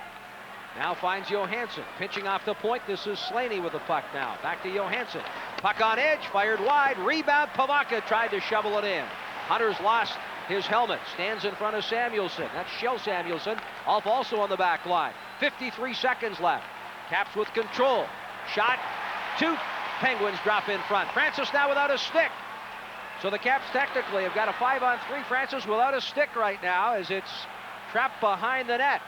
Now finds Johansson. Pinching off the point. This is Slaney with the puck now. Back to Johansson. Puck on edge. Fired wide. Rebound. Pavanka tried to shovel it in. Hunter's lost his helmet. Stands in front of Samuelsson. That's Shell Samuelsson. Off also on the back line. 53 seconds left. Caps with control. Shot. 2 Penguins drop in front. Francis now without a stick. So the Caps technically have got a 5-on-3. Francis without a stick right now as it's trapped behind the net.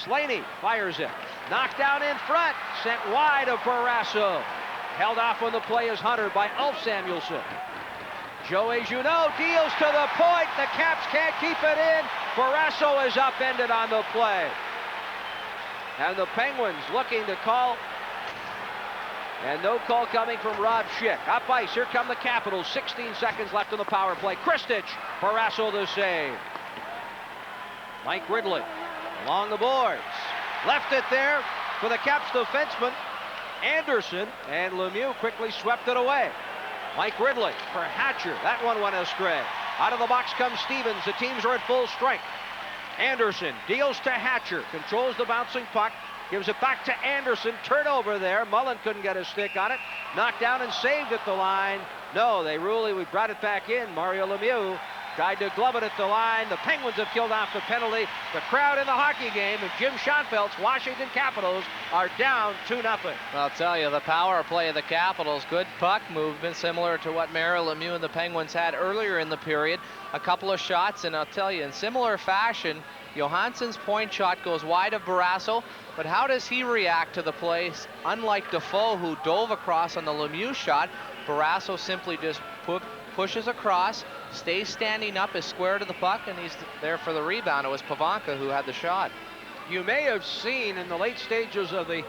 Slaney fires it. Knocked down in front. Sent wide of Barrasso. Held off on the play is Hunter by Ulf Samuelsson. Joey Junot deals to the point. The Caps can't keep it in. Barrasso is upended on the play. And the Penguins looking to call. And no call coming from Rob Schick. Up ice, here come the Capitals. 16 seconds left in the power play. Kristich, Barrasso the save. Mike Ridley along the boards. Left it there for the Caps defenseman, Anderson, and Lemieux quickly swept it away. Mike Ridley for Hatcher. That one went astray. Out of the box comes Stevens. The teams are at full strength. Anderson deals to Hatcher. Controls the bouncing puck. Gives it back to Anderson. Turnover there. Mullen couldn't get a stick on it. Knocked down and saved at the line. No, we brought it back in. Mario Lemieux tried to glove it at the line. The Penguins have killed off the penalty. The crowd in the hockey game of Jim Schoenfeld's Washington Capitals are down 2-0. I'll tell you, the power play of the Capitals, good puck movement, similar to what Mario Lemieux and the Penguins had earlier in the period. A couple of shots, and I'll tell you, in similar fashion, Johansson's point shot goes wide of Barrasso, but how does he react to the play? Unlike Defoe, who dove across on the Lemieux shot, Barrasso simply just pushes across, stays standing up, is square to the puck, and he's there for the rebound. It was Pavanka who had the shot. You may have seen in the late stages of the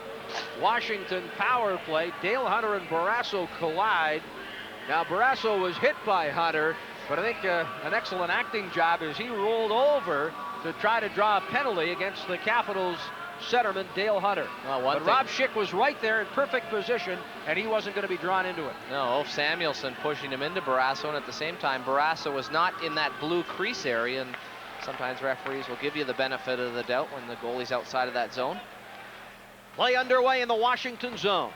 Washington power play, Dale Hunter and Barrasso collide. Now Barrasso was hit by Hunter, but I think an excellent acting job as he rolled over to try to draw a penalty against the Capitals centerman Dale Hunter. Well, but Rob Schick was right there in perfect position, and he wasn't going to be drawn into it. No, Ulf Samuelsson pushing him into Barrasso, and at the same time, Barrasso was not in that blue crease area, and sometimes referees will give you the benefit of the doubt when the goalie's outside of that zone. Play underway in the Washington zone.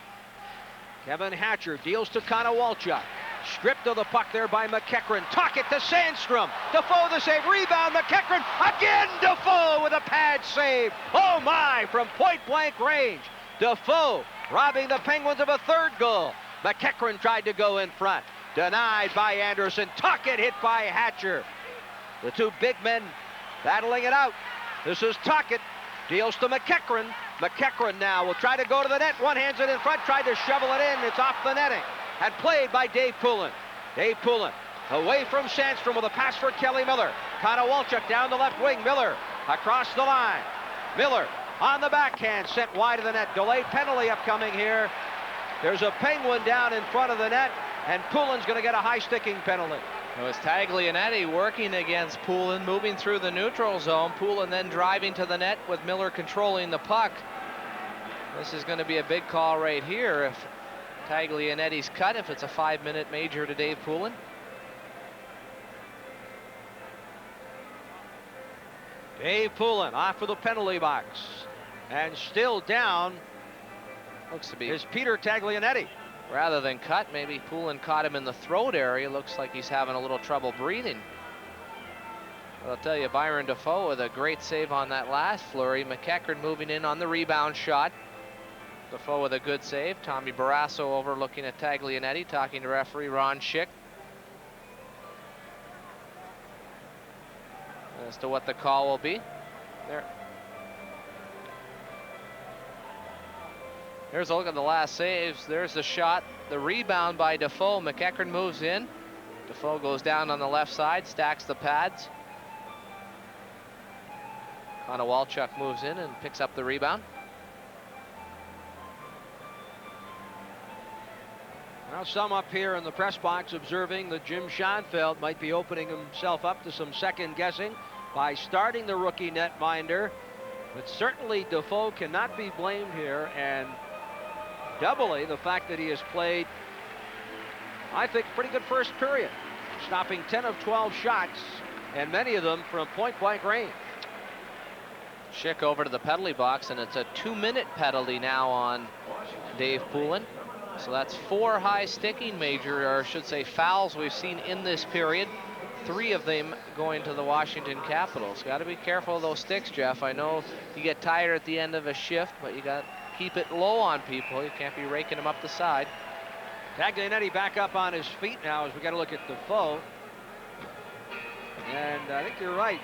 Kevin Hatcher deals to Konowalchuk. Stripped of the puck there by McEachran. Tuckett to Sandstrom. Defoe the save. Rebound. McEachran. Again Defoe with a pad save. Oh my, from point blank range. Defoe robbing the Penguins of a third goal. McEachran tried to go in front. Denied by Anderson. Tuckett hit by Hatcher. The two big men battling it out. This is Tuckett. Deals to McEachran. McEachran now will try to go to the net. One hands it in front. Tried to shovel it in. It's off the netting. And played by Dave Poulin. Dave Poulin away from Sandstrom with a pass for Kelly Miller. Konowalchuk down the left wing. Miller across the line. Miller on the backhand, sent wide of the net. Delayed penalty upcoming here. There's a Penguin down in front of the net, and Poulin's going to get a high sticking penalty. It was Taglianetti working against Poulin, moving through the neutral zone. Poulin then driving to the net with Miller controlling the puck. This is going to be a big call right here if Taglianetti's cut, if it's a 5-minute major to Dave Poulin. Dave Poulin off for the penalty box. And still down Looks to be is Peter Taglianetti. rather than cut. Maybe Poulin caught him in the throat area. Looks like he's having a little trouble breathing. But I'll tell you, Byron Defoe with a great save on that last flurry. McEachern moving in on the rebound shot. Defoe with a good save. Tommy Barrasso over looking at Taglianetti, talking to referee Ron Schick as to what the call will be. There's a look at the last saves. There's the shot, the rebound by Defoe. McEachern moves in. Defoe goes down on the left side, stacks the pads. Konowalchuk moves in and picks up the rebound. Now some up here in the press box observing that Jim Schoenfeld might be opening himself up to some second guessing by starting the rookie netminder. But certainly Defoe cannot be blamed here, and doubly the fact that he has played, I think, pretty good first period, stopping 10 of 12 shots, and many of them from point-blank range. Schick over to the penalty box, and it's a 2-minute penalty now on Dave Poulin. So that's 4 high sticking major, or I should say fouls we've seen in this period. 3 of them going to the Washington Capitals. Got to be careful of those sticks, Jeff. I know you get tired at the end of a shift, but you got to keep it low on people. You can't be raking them up the side. Taglianetti back up on his feet now as we got to look at Defoe. And I think you're right,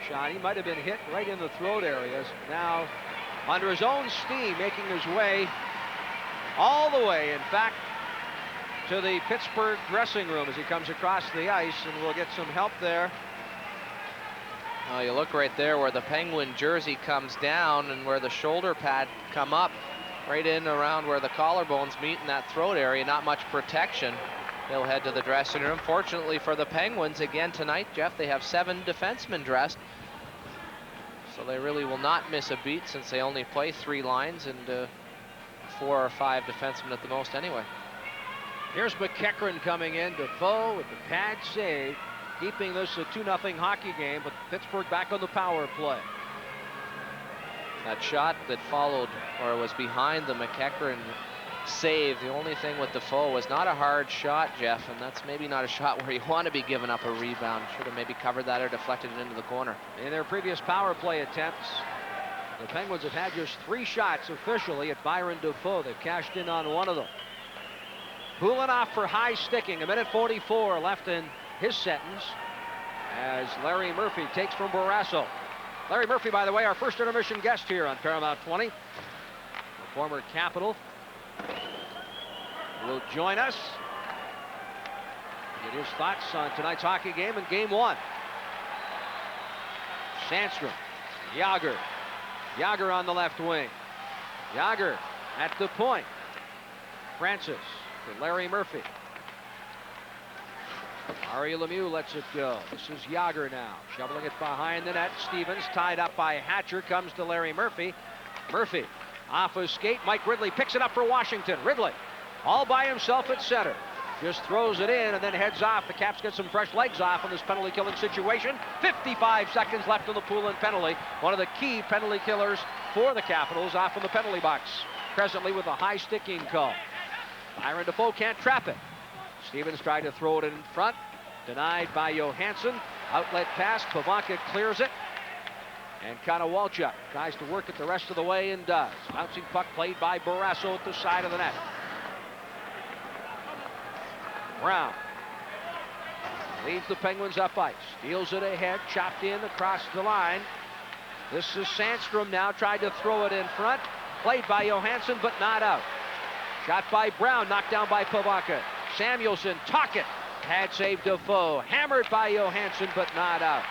Sean. He might have been hit right in the throat areas. Now, under his own steam, making his way all the way, in fact, to the Pittsburgh dressing room as he comes across the ice, and we'll get some help there. Oh, you look right there where the Penguin jersey comes down and where the shoulder pad come up, right in around where the collarbones meet in that throat area. Not much protection. They'll head to the dressing room. Fortunately for the Penguins, again tonight, Jeff, they have 7 defensemen dressed. So they really will not miss a beat since they only play 3 lines and 4 or 5 defensemen at the most anyway. Here's McEachern coming in. Defoe with the pad save, keeping this a 2-0 hockey game, but Pittsburgh back on the power play. That shot that followed, or was behind the McEachern save, the only thing with Defoe was not a hard shot, Jeff, and that's maybe not a shot where you want to be giving up a rebound. Should have maybe covered that or deflected it into the corner. In their previous power play attempts, the Penguins have had just 3 shots officially at Byron Defoe. They've cashed in on 1 of them. Poulin off for high sticking. 1:44 left in his sentence as Larry Murphy takes from Barrasso. Larry Murphy, by the way, our first intermission guest here on Paramount 20. The former Capital will join us. Get his thoughts on tonight's hockey game and game 1. Sandstrom, Yager on the left wing. Yager at the point. Francis for Larry Murphy. Ari Lemieux lets it go. This is Yager now, shoveling it behind the net. Stevens tied up by Hatcher, comes to Larry Murphy. Murphy off a skate. Mike Ridley picks it up for Washington. Ridley all by himself at center. Just throws it in and then heads off. The Caps get some fresh legs off in this penalty killing situation. 55 seconds left on the Poulin penalty. One of the key penalty killers for the Capitals off in the penalty box. Presently with a high sticking call. Byron Defoe can't trap it. Stevens tried to throw it in front. Denied by Johansson. Outlet pass. Pivonka clears it. And Konowalchuk tries to work it the rest of the way and does. Bouncing puck played by Barrasso at the side of the net. Brown leads the Penguins up ice. Steals it ahead. Chopped in across the line. This is Sandstrom now. Tried to throw it in front. Played by Johansson, but not out. Shot by Brown. Knocked down by Pivonka. Samuelsson. Tocchet. Pad save Defoe. Hammered by Johansson, but not out.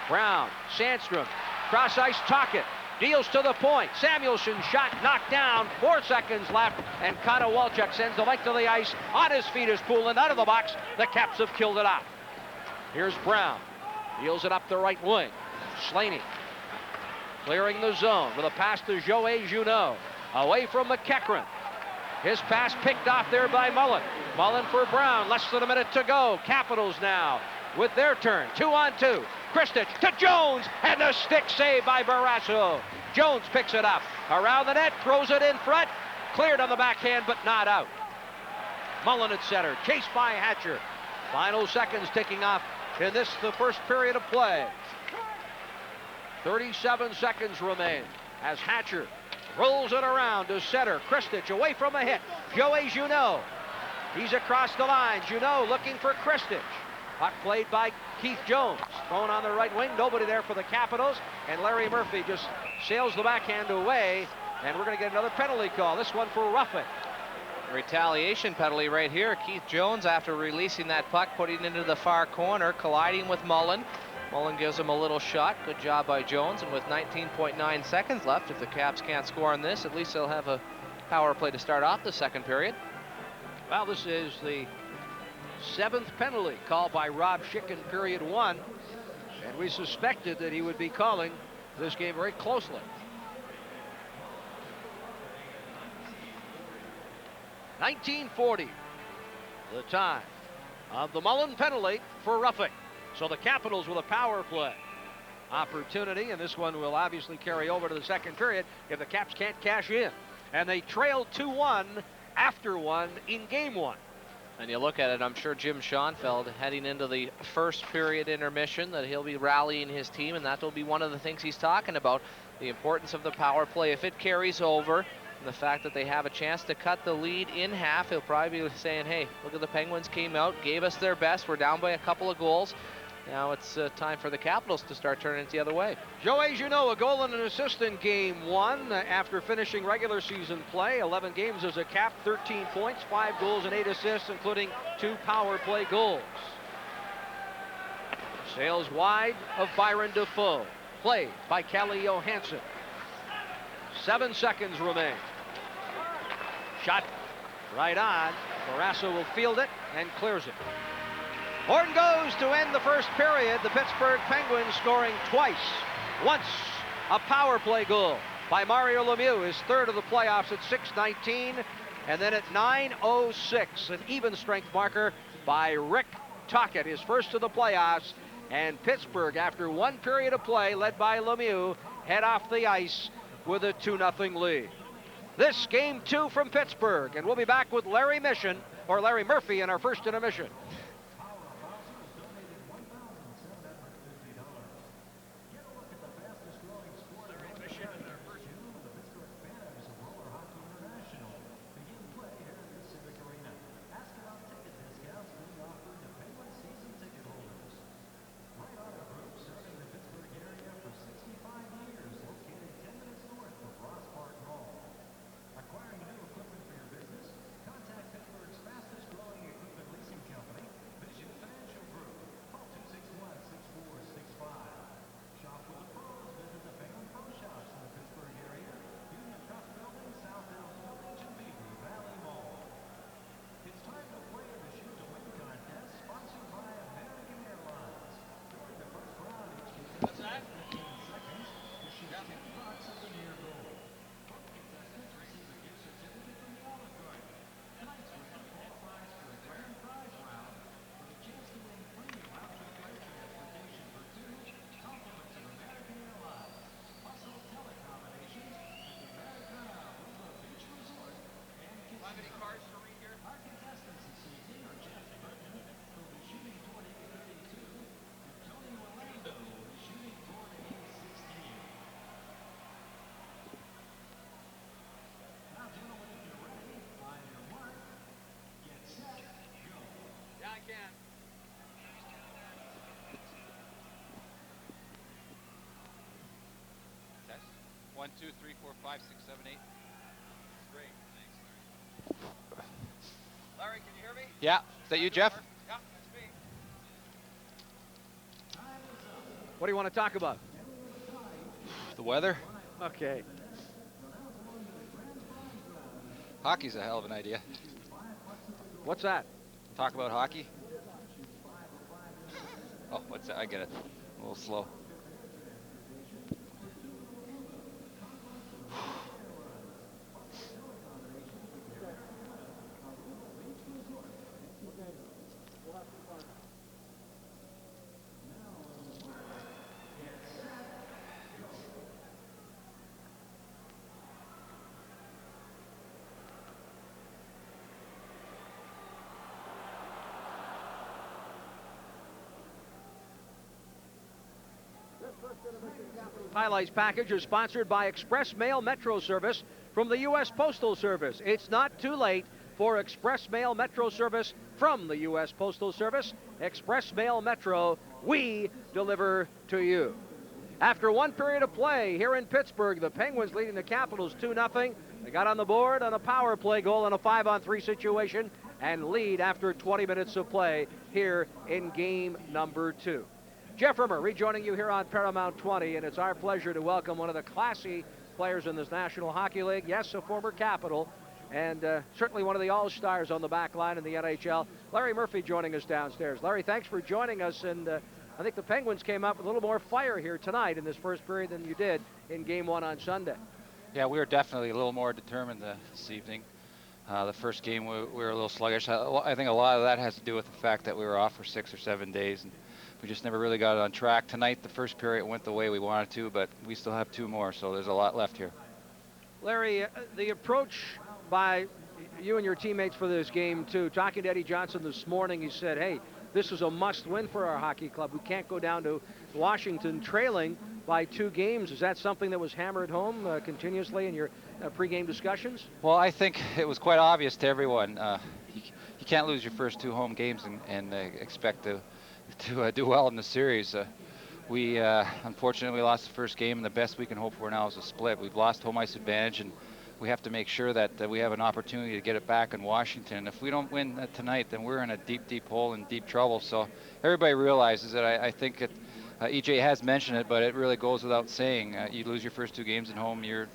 Brown. Sandstrom. Cross ice. Tocchet. Deals to the point. Samuelsson shot knocked down. 4 seconds left. And Konowalchuk sends the length of the ice. On his feet is Poulin out of the box. The Caps have killed it off. Here's Brown. Deals it up the right wing. Slaney clearing the zone with a pass to Joey Junot. Away from McEachern. His pass picked off there by Mullen. Mullen for Brown. Less than a minute to go. Capitals now with their turn. 2-on-2. Kristich to Jones, and the stick saved by Barrasso. Jones picks it up around the net, throws it in front, cleared on the backhand, but not out. Mullen at center, chased by Hatcher. Final seconds ticking off in this, the first period of play. 37 seconds remain as Hatcher rolls it around to center. Kristich away from a hit. Joey Junot. He's across the line. Junot looking for Kristich. Puck played by Keith Jones. Thrown on the right wing. Nobody there for the Capitals. And Larry Murphy just sails the backhand away. And we're going to get another penalty call. This one for roughing. Retaliation penalty right here. Keith Jones, after releasing that puck, putting it into the far corner, colliding with Mullen. Mullen gives him a little shot. Good job by Jones. And with 19.9 seconds left, if the Caps can't score on this, at least they'll have a power play to start off the second period. Well, this is the 7th penalty called by Rob Schick in period 1. And we suspected that he would be calling this game very closely. 19:40, the time of the Mullen penalty for roughing. So the Capitals with a power play opportunity, and this one will obviously carry over to the second period if the Caps can't cash in. And they trailed 2-1 after one in game 1. And you look at it, I'm sure Jim Schoenfeld heading into the first period intermission that he'll be rallying his team, and that will be one of the things he's talking about, the importance of the power play. If it carries over, and the fact that they have a chance to cut the lead in half, he'll probably be saying, hey, look at the Penguins came out, gave us their best, we're down by a couple of goals. Now it's time for the Capitals to start turning it the other way. Joey Junot, a goal and an assist in game 1 after finishing regular season play. 11 games as a Cap, 13 points, 5 goals and 8 assists, including 2 power play goals. Sails wide of Byron Defoe. Played by Calle Johansson. 7 seconds remain. Shot right on. Barrasso will field it and clears it. Horton goes to end the first period. The Pittsburgh Penguins scoring twice. Once a power play goal by Mario Lemieux, his third of the playoffs at 6:19. And then at 9:06, an even strength marker by Rick Tocchet, his first of the playoffs. And Pittsburgh, after one period of play led by Lemieux, head off the ice with a 2-0 lead. This game 2 from Pittsburgh, and we'll be back with Larry Murphy in our first intermission. Test. 1, 2, 3, 4, 5, 6, 7, 8. Great, thanks, Larry. Larry, can you hear me? Yeah, is that you, Jeff? Yeah, that's me. What do you want to talk about? The weather? Okay. Hockey's a hell of an idea. What's that? Talk about hockey? Oh, what's that? I get it. A little slow. Highlights package is sponsored by Express Mail Metro Service from the U.S. Postal Service. It's not too late for Express Mail Metro Service from the U.S. Postal Service. Express Mail Metro, we deliver to you. After one period of play here in Pittsburgh, the Penguins leading the Capitals 2-0. They got on the board on a power play goal in a 5-on-3 situation and lead after 20 minutes of play here in game number 2. Jeff Rimmer rejoining you here on Paramount 20, and it's our pleasure to welcome one of the classy players in this National Hockey League. Yes, a former Capital, and certainly one of the all-stars on the back line in the NHL. Larry Murphy joining us downstairs. Larry, thanks for joining us, and I think the Penguins came up with a little more fire here tonight in this first period than you did in Game 1 on Sunday. Yeah, we were definitely a little more determined this evening. The first game we were a little sluggish. I think a lot of that has to do with the fact that we were off for 6 or 7 days, and we just never really got it on track. Tonight, the first period went the way we wanted to, but we still have 2 more, so there's a lot left here. Larry, the approach by you and your teammates for this game, too. Talking to Eddie Johnson this morning, he said, hey, this is a must-win for our hockey club. We can't go down to Washington trailing by 2 games. Is that something that was hammered home continuously in your pregame discussions? Well, I think it was quite obvious to everyone. You can't lose your first 2 home games and expect to do well in the series. We unfortunately lost the first game, and the best we can hope for now is a split. We've lost home ice advantage, and we have to make sure that we have an opportunity to get it back in Washington. If we don't win tonight, then we're in a deep, deep hole and deep trouble. So everybody realizes that. I think EJ has mentioned it, but it really goes without saying. You lose your first 2 games at home, you're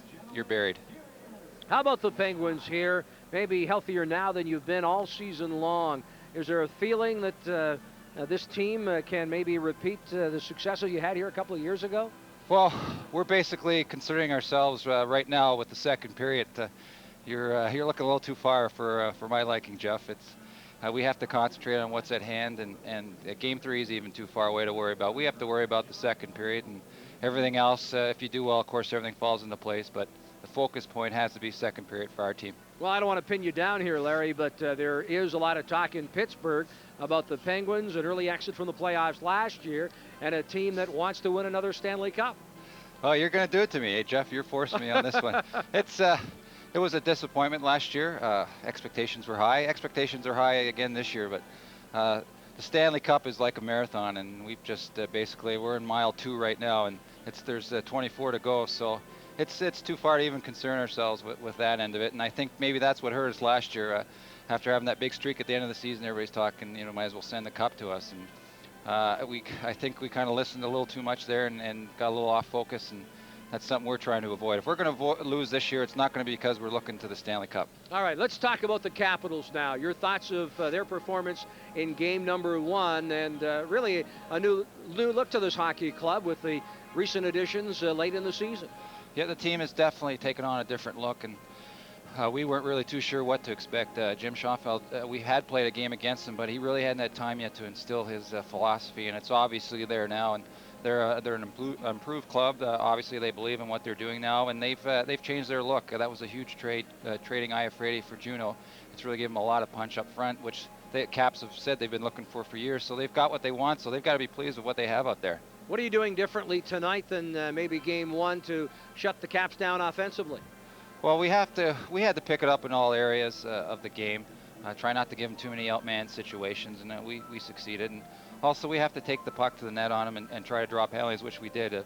buried. How about the Penguins here? Maybe healthier now than you've been all season long. Is there a feeling that this team can maybe repeat the successes you had here a couple of years ago? Well, we're basically considering ourselves right now with the second period. You're looking a little too far for my liking, Jeff. We have to concentrate on what's at hand, and Game 3 is even too far away to worry about. We have to worry about the second period, and everything else, if you do well, of course, everything falls into place, but the focus point has to be second period for our team. Well, I don't want to pin you down here, Larry, but there is a lot of talk in Pittsburgh about the Penguins, an early exit from the playoffs last year, and a team that wants to win another Stanley Cup. Oh, you're going to do it to me, hey, Jeff. You're forcing me on this one. It was a disappointment last year. Expectations were high. Expectations are high again this year, but the Stanley Cup is like a marathon, and we've just basically, we're in mile 2 right now, and there's 24 to go, so it's too far to even concern ourselves with that end of it. And I think maybe that's what hurt us last year. After having that big streak at the end of the season, everybody's talking, might as well send the cup to us. And I think we kind of listened a little too much there and got a little off focus, and that's something we're trying to avoid. If we're going to lose this year, it's not going to be because we're looking to the Stanley Cup. All right, let's talk about the Capitals now. Your thoughts of their performance in game number 1, and really a new look to this hockey club with the recent additions late in the season. Yeah, the team has definitely taken on a different look, and we weren't really too sure what to expect. Jim Schoenfeld, we had played a game against him, but he really hadn't had time yet to instill his philosophy, and it's obviously there now. And they're an improved club. Obviously, they believe in what they're doing now, and they've changed their look. That was a huge trade, trading Iafrate for Juno. It's really given them a lot of punch up front, which the Caps have said they've been looking for years. So they've got what they want. So they've got to be pleased with what they have out there. What are you doing differently tonight than maybe game 1 to shut the Caps down offensively? Well, we had to pick it up in all areas of the game. Try not to give them too many outman situations, and we succeeded. And also, we have to take the puck to the net on them and try to draw penalties, which we did.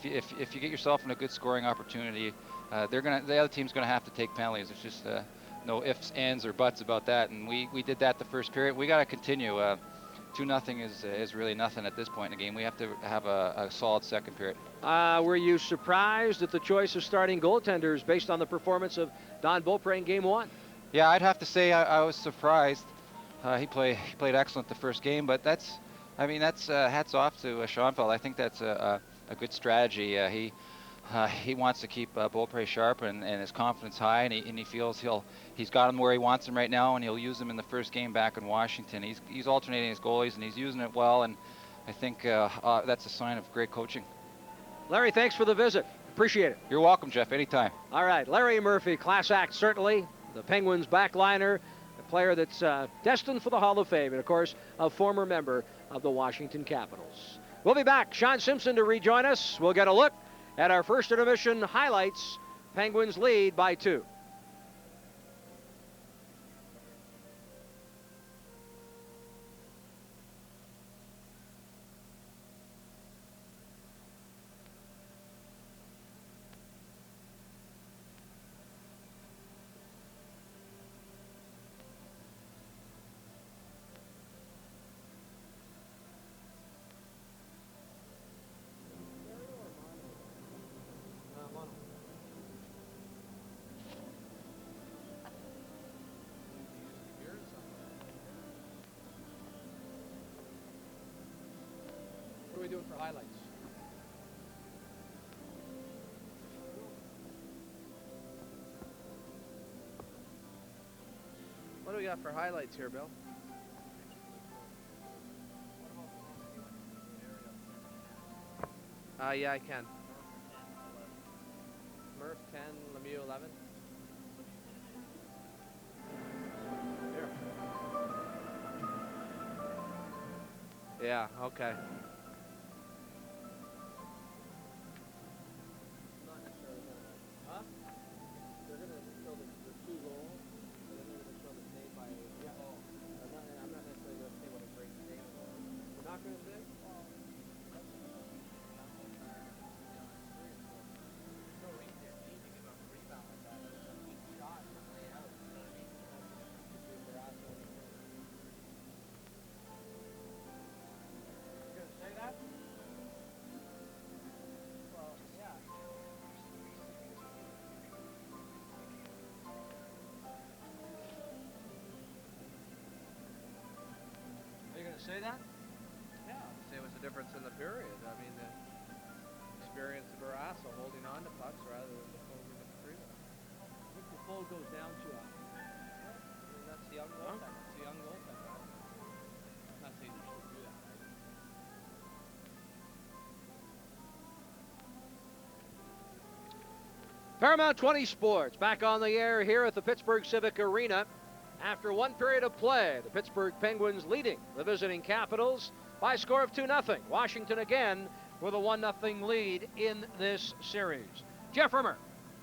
If you get yourself in a good scoring opportunity, the other team's going to have to take penalties. It's just no ifs, ands, or buts about that. And we did that the first period. We got to continue. 2-0 is really nothing at this point in the game. We have to have a solid second period. Were you surprised at the choice of starting goaltenders based on the performance of Don Beaupre in game 1? Yeah, I'd have to say I was surprised. He played excellent the first game, but that's hats off to Schoenfeld. I think that's a good strategy. He wants to keep Beaupre sharp and his confidence high, and he feels he's got him where he wants him right now, and he'll use him in the first game back in Washington. He's alternating his goalies, and he's using it well, and I think that's a sign of great coaching. Larry, thanks for the visit. Appreciate it. You're welcome, Jeff. Anytime. All right, Larry Murphy, class act certainly. The Penguins backliner, a player that's destined for the Hall of Fame, and of course, a former member of the Washington Capitals. We'll be back. Sean Simpson to rejoin us. We'll get a look at our first intermission highlights. Penguins lead by 2. What are we doing for highlights? What do we got for highlights here, Bill? Yeah, I can. Murph 10, Lemieux 11. Here. Yeah, okay. Huh? They're going to show the 2 goals, and then they're going to show the save by. Yeah. Oh. I'm not necessarily going to say what a great save was. We're not going to say? Say that? Yeah, say it was a difference in the period. I mean, the experience of Barrasso holding on to pucks rather than Defoe giving the free one. I think Defoe goes down too often. Yeah, I mean, that's the young goaltender. It's the young goaltender. I'm not saying you should do that, right? Paramount 20 Sports back on the air here at the Pittsburgh Civic Arena. After one period of play, the Pittsburgh Penguins leading the visiting Capitals by a score of 2-0. Washington again with a 1-0 lead in this series. Jeff Rimmer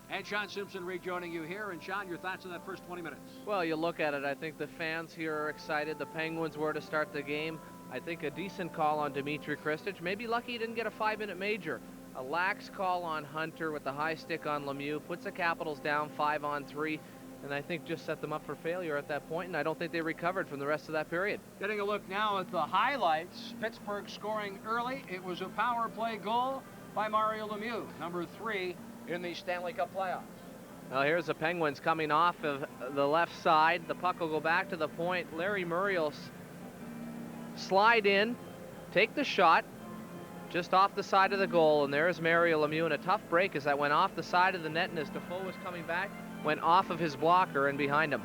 and Sean Simpson rejoining you here. And Sean, your thoughts on that first 20 minutes? Well, you look at it, I think the fans here are excited. The Penguins were to start the game. I think a decent call on Dmitry Kristich. Maybe lucky he didn't get a 5-minute major. A lax call on Hunter with the high stick on Lemieux. Puts the Capitals down 5-on-3. And I think just set them up for failure at that point, and I don't think they recovered from the rest of that period. Getting a look now at the highlights. Pittsburgh scoring early. It was a power play goal by Mario Lemieux, number 3 in the Stanley Cup playoffs. Now here's the Penguins coming off of the left side. The puck will go back to the point. Larry Murray will slide in, take the shot, just off the side of the goal, and there's Mario Lemieux in a tough break as that went off the side of the net, and as Defoe was coming back, went off of his blocker and behind him.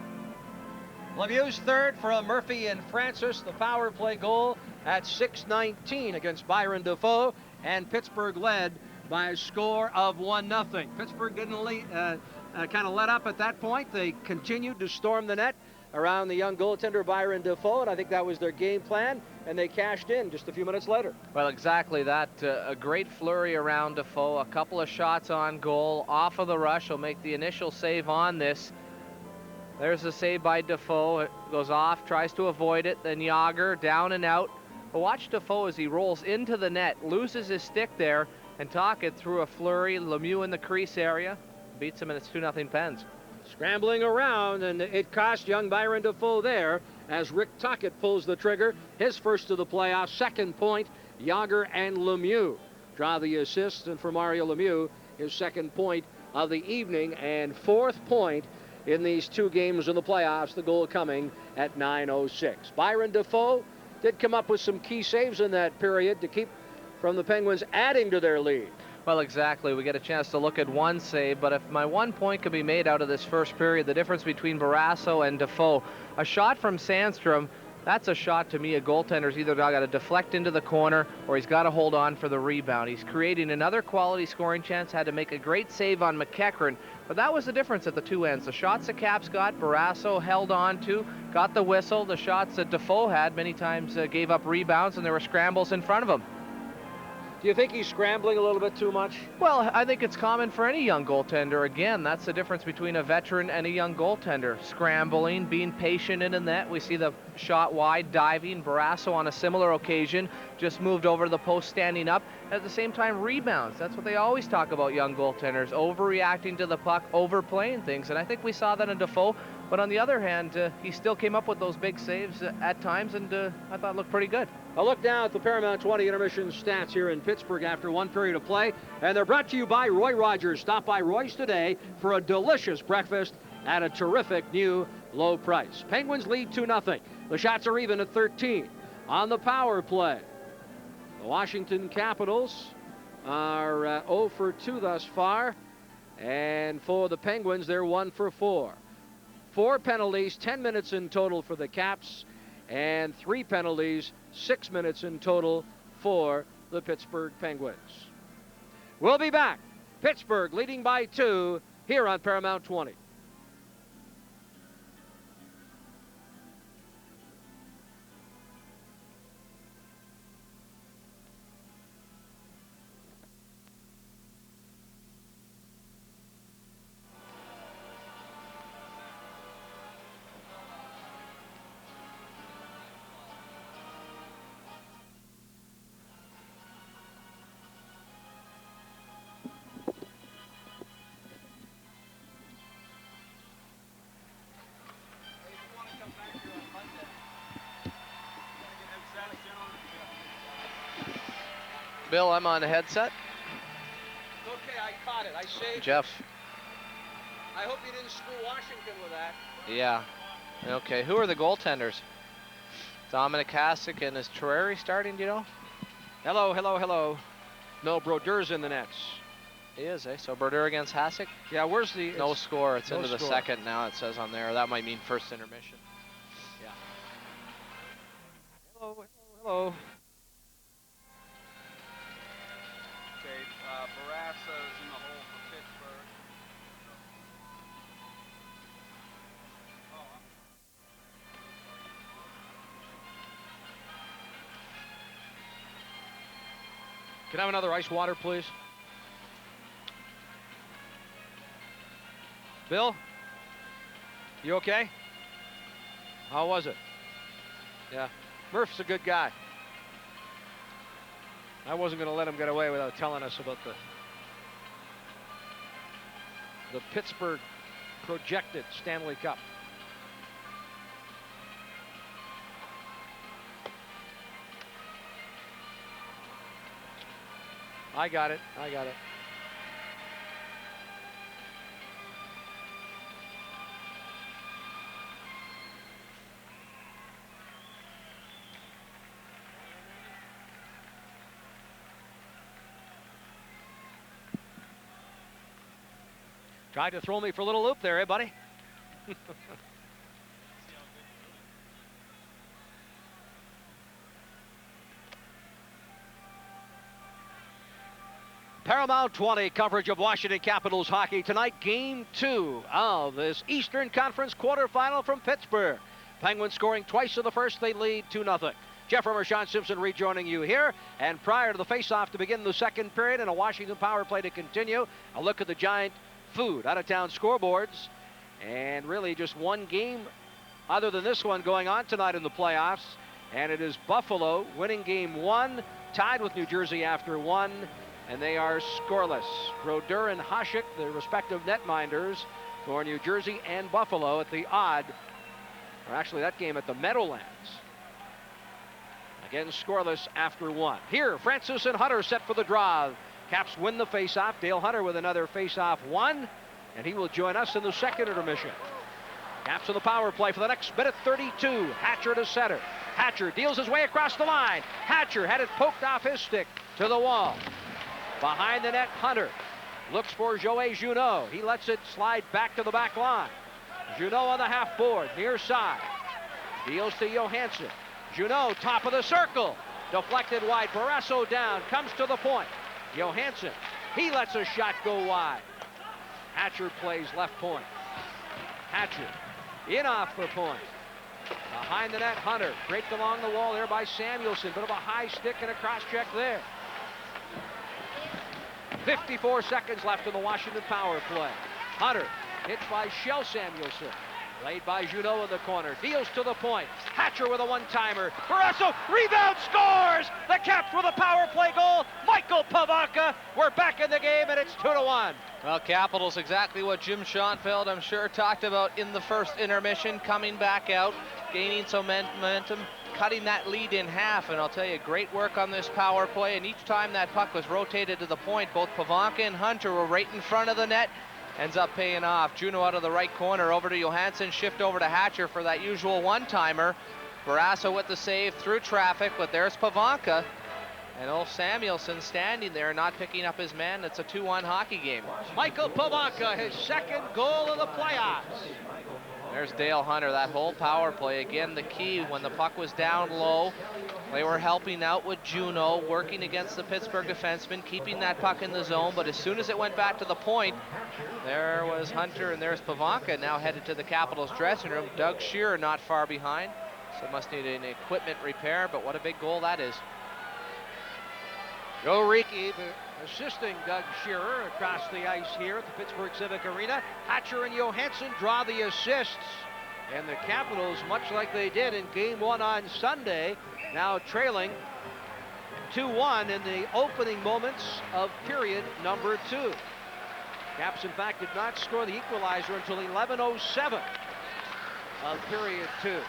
Lemieux's third from Murphy and Francis. The power play goal at 6:19 against Byron Defoe, and Pittsburgh led by a score of 1-0. Pittsburgh didn't kind of let up at that point. They continued to storm the net around the young goaltender Byron Defoe, and I think that was their game plan, and they cashed in just a few minutes later. Well, exactly that. A great flurry around Defoe, a couple of shots on goal, off of the rush. He'll make the initial save on this. There's the save by Defoe. It goes off, tries to avoid it, then Yager down and out. But watch Defoe as he rolls into the net, loses his stick there, and Tocchet through a flurry. Lemieux in the crease area, beats him, and it's 2-0 Pens. Scrambling around, and it cost young Byron Defoe there as Rick Tocchet pulls the trigger. His first of the playoffs, second point. Yager and Lemieux draw the assists, and for Mario Lemieux, his second point of the evening and fourth point in these 2 games in the playoffs, the goal coming at 9:06. Byron Defoe did come up with some key saves in that period to keep from the Penguins adding to their lead. Well, exactly. We get a chance to look at one save, but if my 1 point could be made out of this first period, the difference between Barrasso and Defoe, a shot from Sandstrom, that's a shot to me a goaltender's either got to deflect into the corner or he's got to hold on for the rebound. He's creating another quality scoring chance, had to make a great save on McEachran, but that was the difference at the 2 ends. The shots the Caps got, Barrasso held on to, got the whistle. The shots that Defoe had many times gave up rebounds, and there were scrambles in front of him. Do you think he's scrambling a little bit too much? Well, I think it's common for any young goaltender. Again, that's the difference between a veteran and a young goaltender. Scrambling, being patient in the net. We see the shot wide, diving. Barrasso on a similar occasion just moved over to the post, standing up. At the same time, rebounds. That's what they always talk about, young goaltenders. Overreacting to the puck, overplaying things. And I think we saw that in Defoe. But on the other hand, he still came up with those big saves at times, and I thought looked pretty good. A look now at the Paramount 20 intermission stats here in Pittsburgh after one period of play. And they're brought to you by Roy Rogers. Stop by Roy's today for a delicious breakfast at a terrific new low price. Penguins lead 2-0. The shots are even at 13. On the power play, the Washington Capitals are 0 for 2 thus far. And for the Penguins, they're 1 for 4. 4 penalties, 10 minutes in total for the Caps, and 3 penalties, 6 minutes in total for the Pittsburgh Penguins. We'll be back. Pittsburgh leading by 2 here on Paramount 20. Bill, I'm on the headset. Okay, I caught it. I saved Jeff. I hope you didn't screw Washington with that. Yeah. Okay, who are the goaltenders? Dominic Hasek, and is Terreri starting, do you know? Hello, hello, hello. No, Brodeur's in the nets. He is, eh? So Brodeur against Hasek? Yeah, where's the... No score. It's no into the score. second now, it says on there. That might mean first intermission. Yeah. Hello, hello, hello. Okay, Barrasso's in the hole for Pittsburgh. Can I have another ice water, please? Bill? You okay? How was it? Yeah. Murph's a good guy. I wasn't going to let him get away without telling us about the Pittsburgh projected Stanley Cup. I got it. I got it. Tried to throw me for a little loop there, eh, buddy? Paramount 20 coverage of Washington Capitals hockey tonight. Game 2 of this Eastern Conference quarterfinal from Pittsburgh. Penguins scoring twice in the first. They lead 2-0. Jeff Rimmer, Sean Simpson rejoining you here. And prior to the faceoff to begin the second period and a Washington power play to continue, a look at the giant food out-of-town scoreboards. And really just one game other than this one going on tonight in the playoffs. And it is Buffalo winning game 1, tied with New Jersey after 1. And they are scoreless. Brodeur and Hasek, the respective netminders for New Jersey and Buffalo at the odd, or actually that game at the Meadowlands. Again, scoreless after 1. Here, Francis and Hunter set for the draw. Caps win the faceoff. Dale Hunter with another faceoff 1, and he will join us in the second intermission. Caps on the power play for the next minute 32. Hatcher to center. Hatcher deals his way across the line. Hatcher had it poked off his stick to the wall. Behind the net, Hunter looks for Joey Junot. He lets it slide back to the back line. Junot on the half board, near side. Deals to Johansson. Junot, top of the circle. Deflected wide. Barrasso down, comes to the point. Johansson, he lets a shot go wide. Hatcher plays left point. Hatcher in off the point. Behind the net, Hunter draped along the wall there by Samuelson. Bit of a high stick and a cross check there. 54 seconds left in the Washington power play. Hunter hit by Shell Samuelson. Played by Junot in the corner. Deals to the point. Hatcher with a one-timer. Barrasso, rebound, scores! The Caps with a power play goal. Michael Pavanka. We're back in the game, and it's 2-1. Well, Capitals, exactly what Jim Schoenfeld, I'm sure, talked about in the first intermission, coming back out, gaining some momentum, cutting that lead in half. And I'll tell you, great work on this power play. And each time that puck was rotated to the point, both Pavanka and Hunter were right in front of the net. Ends up paying off. Juno out of the right corner, over to Johansson, shift over to Hatcher for that usual one-timer. Barrasso with the save through traffic, but there's Pavanka. And old Samuelson standing there, not picking up his man. It's a 2-1 hockey game. Michael Pavanka, his second goal of the playoffs. There's Dale Hunter, that whole power play. Again, the key, when the puck was down low, they were helping out with Juno, working against the Pittsburgh defenseman, keeping that puck in the zone. But as soon as it went back to the point, there was Hunter and there's Pavanka, now headed to the Capitals dressing room. Doug Shearer not far behind, so must need an equipment repair, but what a big goal that is. Joe Reekie assisting Doug Shearer across the ice here at the Pittsburgh Civic Arena. Hatcher and Johansson draw the assists. And the Capitals, much like they did in Game 1 on Sunday, now trailing 2-1 in the opening moments of period number 2. Caps, in fact, did not score the equalizer until 11:07 of period 2. And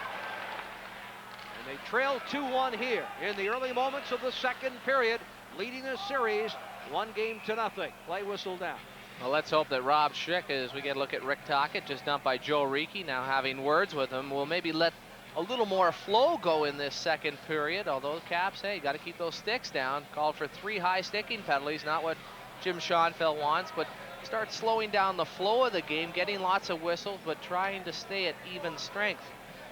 they trail 2-1 here in the early moments of the second period, leading the series 1-0. Play whistle down. Well, let's hope that Rob Schick, as we get a look at Rick Tocchet, just dumped by Joe Reekie, now having words with him, will maybe let a little more flow go in this second period. Although the Caps, hey, got to keep those sticks down. Called for 3 high sticking penalties, not what Jim Schoenfeld wants, but start slowing down the flow of the game, getting lots of whistles, but trying to stay at even strength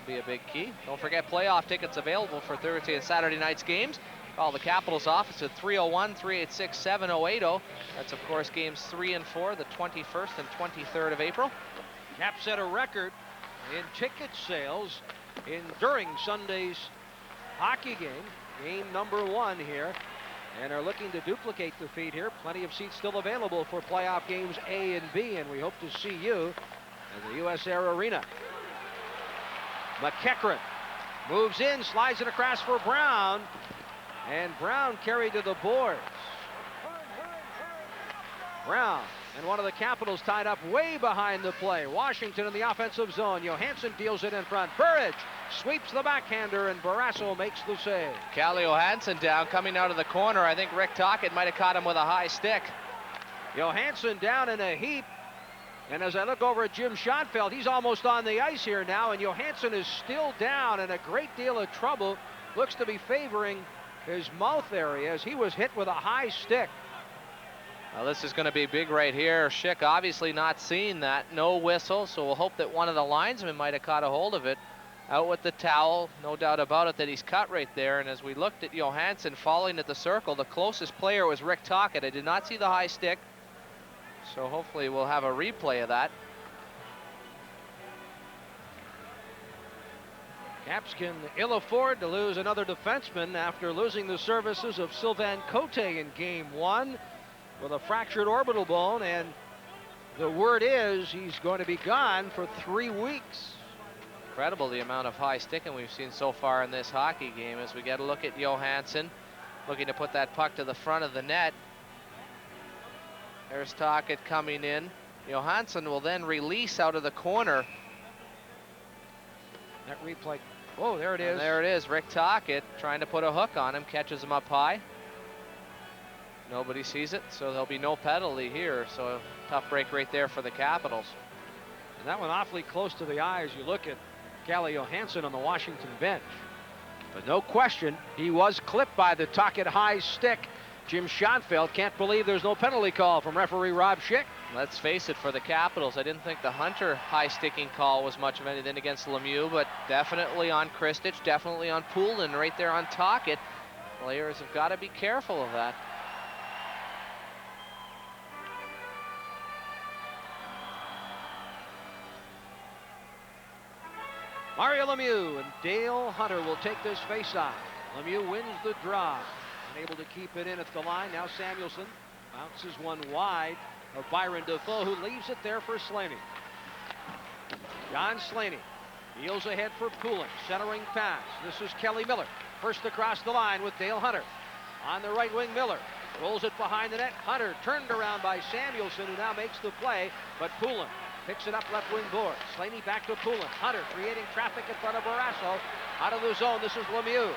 will be a big key. Don't forget, playoff tickets available for Thursday and Saturday night's games. Call the Capitals office at 301-386-7080. That's, of course, games 3 and 4, the 21st and 23rd of April. Caps set a record in ticket sales during Sunday's hockey game, game number 1 here, and are looking to duplicate the feat here. Plenty of seats still available for playoff games A and B, and we hope to see you in the US Air Arena. McEachran moves in, slides it across for Brown, and Brown carried to the boards. Brown and one of the Capitals tied up way behind the play. Washington in the offensive zone. Johansson deals it in front. Burridge sweeps the backhander, and Barrasso makes the save. Calle Johansson down, coming out of the corner. I think Rick Tocchet might have caught him with a high stick. Johansson down in a heap. And as I look over at Jim Schoenfeld, he's almost on the ice here now, and Johansson is still down in a great deal of trouble. Looks to be favoring his mouth area as he was hit with a high stick. Well, this is going to be big right here. Schick obviously not seeing that. No whistle, so we'll hope that one of the linesmen might have caught a hold of it. Out with the towel, no doubt about it that he's cut right there. And as we looked at Johansson falling at the circle, the closest player was Rick Tocchet. I did not see the high stick, so hopefully we'll have a replay of that. Caps can ill afford to lose another defenseman after losing the services of Sylvain Cote in game 1 with a fractured orbital bone, and the word is he's going to be gone for 3 weeks. Incredible the amount of high sticking we've seen so far in this hockey game. As we get a look at Johansson looking to put that puck to the front of the net. There's Tocchet coming in. Johansson will then release out of the corner. That replay. Oh, there it is. And there it is. Rick Tocchet trying to put a hook on him, catches him up high. Nobody sees it, so there'll be no penalty here. So tough break right there for the Capitals. And that one awfully close to the eye as you look at Calle Johansson on the Washington bench. But no question, he was clipped by the Tocchet high stick. Jim Schoenfeld can't believe there's no penalty call from referee Rob Schick. Let's face it, for the Capitals, I didn't think the Hunter high sticking call was much of anything against Lemieux, but definitely on Kristich, definitely on Poulin, right there on Tocchet. Players have got to be careful of that. Mario Lemieux and Dale Hunter will take this face-off. Lemieux wins the draw. Unable to keep it in at the line. Now Samuelson Bounces one wide of Byron Defoe, who leaves it there for Slaney. John Slaney deals ahead for Poulin. Centering pass. This is Kelly Miller. First across the line with Dale Hunter. On the right wing, Miller rolls it behind the net. Hunter turned around by Samuelson, who now makes the play, but Poulin picks it up left wing board. Slaney back to Poulin. Hunter creating traffic in front of Barrasso. Out of the zone, this is Lemieux.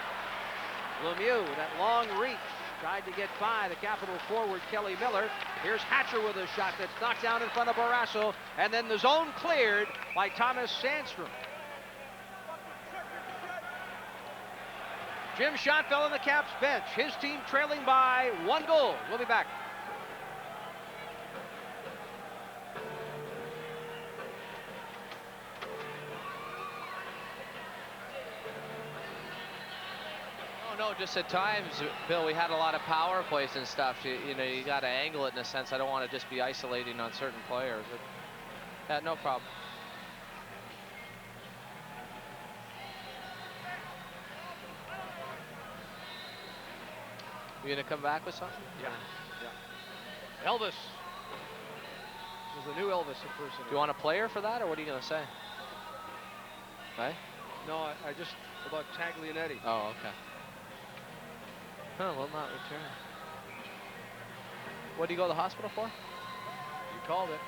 Lemieux, that long reach, tried to get by the Capital forward, Kelly Miller. Here's Hatcher with a shot that's knocked down in front of Barrasso, and then the zone cleared by Thomas Sandstrom. Jim Schonfeld on the Caps bench. His team trailing by 1 goal. We'll be back. No, just at times, Bill, we had a lot of power plays and stuff. You know, you got to angle it in a sense. I don't want to just be isolating on certain players. Yeah, no problem. You gonna come back with something? Yeah. Elvis. This is the new Elvis impersonator. Do you want a player for that, or what are you gonna say? Right? No, I just about Taglianetti. Oh, okay. Huh, will not return. What did you go to the hospital for? You called it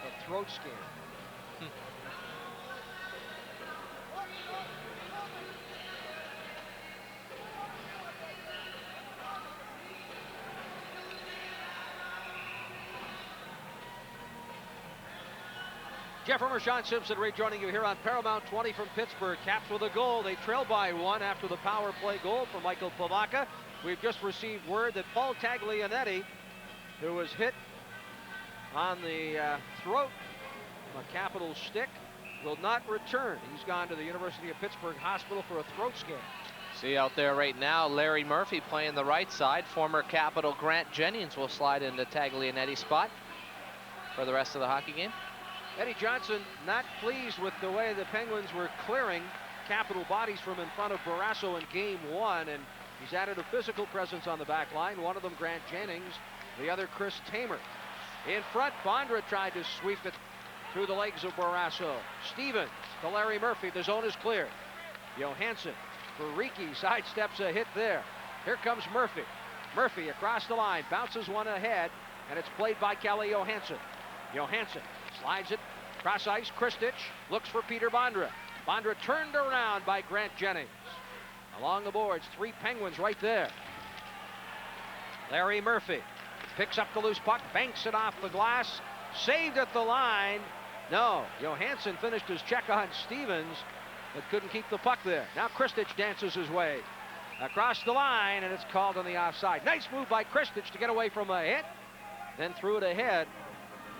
a throat scan. Jeff Rummer, Sean Simpson rejoining you here on Paramount 20 from Pittsburgh. Caps with a goal. They trail by 1 after the power play goal from Michael Pavaka. We've just received word that Paul Taglianetti, who was hit on the throat, a capital stick, will not return. He's gone to the University of Pittsburgh Hospital for a throat scan. See out there right now, Larry Murphy playing the right side. Former Capital Grant Jennings will slide into Taglianetti's spot for the rest of the hockey game. Eddie Johnson not pleased with the way the Penguins were clearing Capital bodies from in front of Barrasso in game 1, and he's added a physical presence on the back line. One of them, Grant Jennings, the other, Chris Tamer. In front, Bondra tried to sweep it through the legs of Barrasso. Stevens to Larry Murphy. The zone is clear. Johansson for Riki, sidesteps a hit there. Here comes Murphy. Murphy across the line, bounces one ahead, and it's played by Calle Johansson. Johansson slides it cross ice. Kristich looks for Peter Bondra. Bondra turned around by Grant Jennings. Along the boards, 3 Penguins right there. Larry Murphy picks up the loose puck, banks it off the glass, saved at the line. No, Johansson finished his check on Stevens, but couldn't keep the puck there. Now Kristich dances his way across the line, and it's called on the offside. Nice move by Kristich to get away from a hit, then threw it ahead.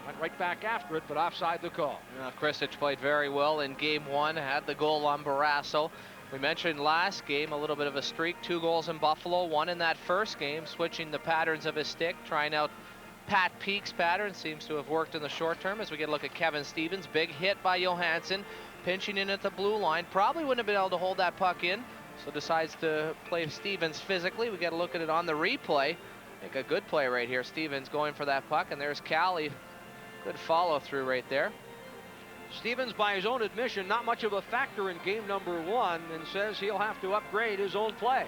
Went right back after it, but offside the call. Kristich played very well in game 1, had the goal on Barrasso. We mentioned last game a little bit of a streak, 2 goals in Buffalo, 1 in that first game, switching the patterns of his stick, trying out Pat Peake's pattern. Seems to have worked in the short term as we get a look at Kevin Stevens. Big hit by Johansson, pinching in at the blue line. Probably wouldn't have been able to hold that puck in, so decides to play Stevens physically. We get a look at it on the replay. I think a good play right here. Stevens going for that puck, and there's Calle. Good follow through right there. Stevens, by his own admission, not much of a factor in game number 1, and says he'll have to upgrade his own play.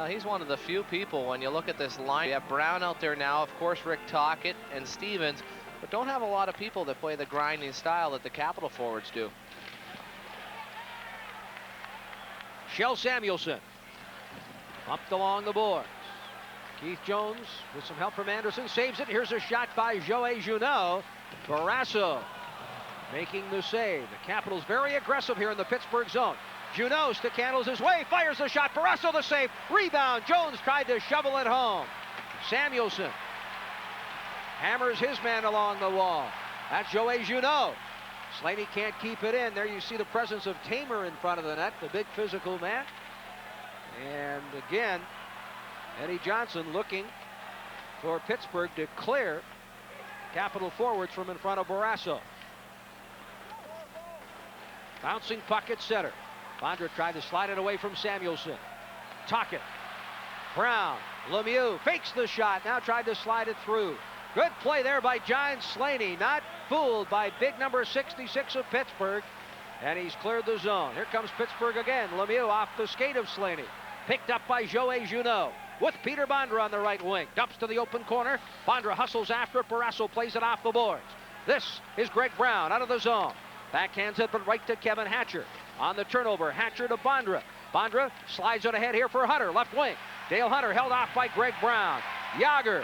He's one of the few people, when you look at this line, you have Brown out there now, of course Rick Tocchet and Stevens, but don't have a lot of people that play the grinding style that the Capital forwards do. Shell Samuelson up along the boards. Keith Jones with some help from Anderson saves it. Here's a shot by Joey Junot. Barrasso making the save. The Capitals very aggressive here in the Pittsburgh zone. Junot stick handles his way, fires the shot. Barrasso the save. Rebound. Jones tried to shovel it home. Samuelson hammers his man along the wall. That's Joey Junot. Slaney can't keep it in. There you see the presence of Tamer in front of the net, the big physical man. And again, Eddie Johnson looking for Pittsburgh to clear Capital forwards from in front of Barrasso. Bouncing puck at center. Bondra tried to slide it away from Samuelson. Tocchet Brown, Lemieux fakes the shot, now tried to slide it through. Good play there by John Slaney, not fooled by big number 66 of Pittsburgh, and he's cleared the zone. Here comes Pittsburgh again. Lemieux off the skate of Slaney, picked up by Joey Junot with Peter Bondra on the right wing. Dumps to the open corner. Bondra hustles after it. Barrasso plays it off the boards. This is Greg Brown out of the zone. Backhands it, but right to Kevin Hatcher. On the turnover, Hatcher to Bondra. Bondra slides it ahead here for Hunter, left wing. Dale Hunter held off by Greg Brown. Yager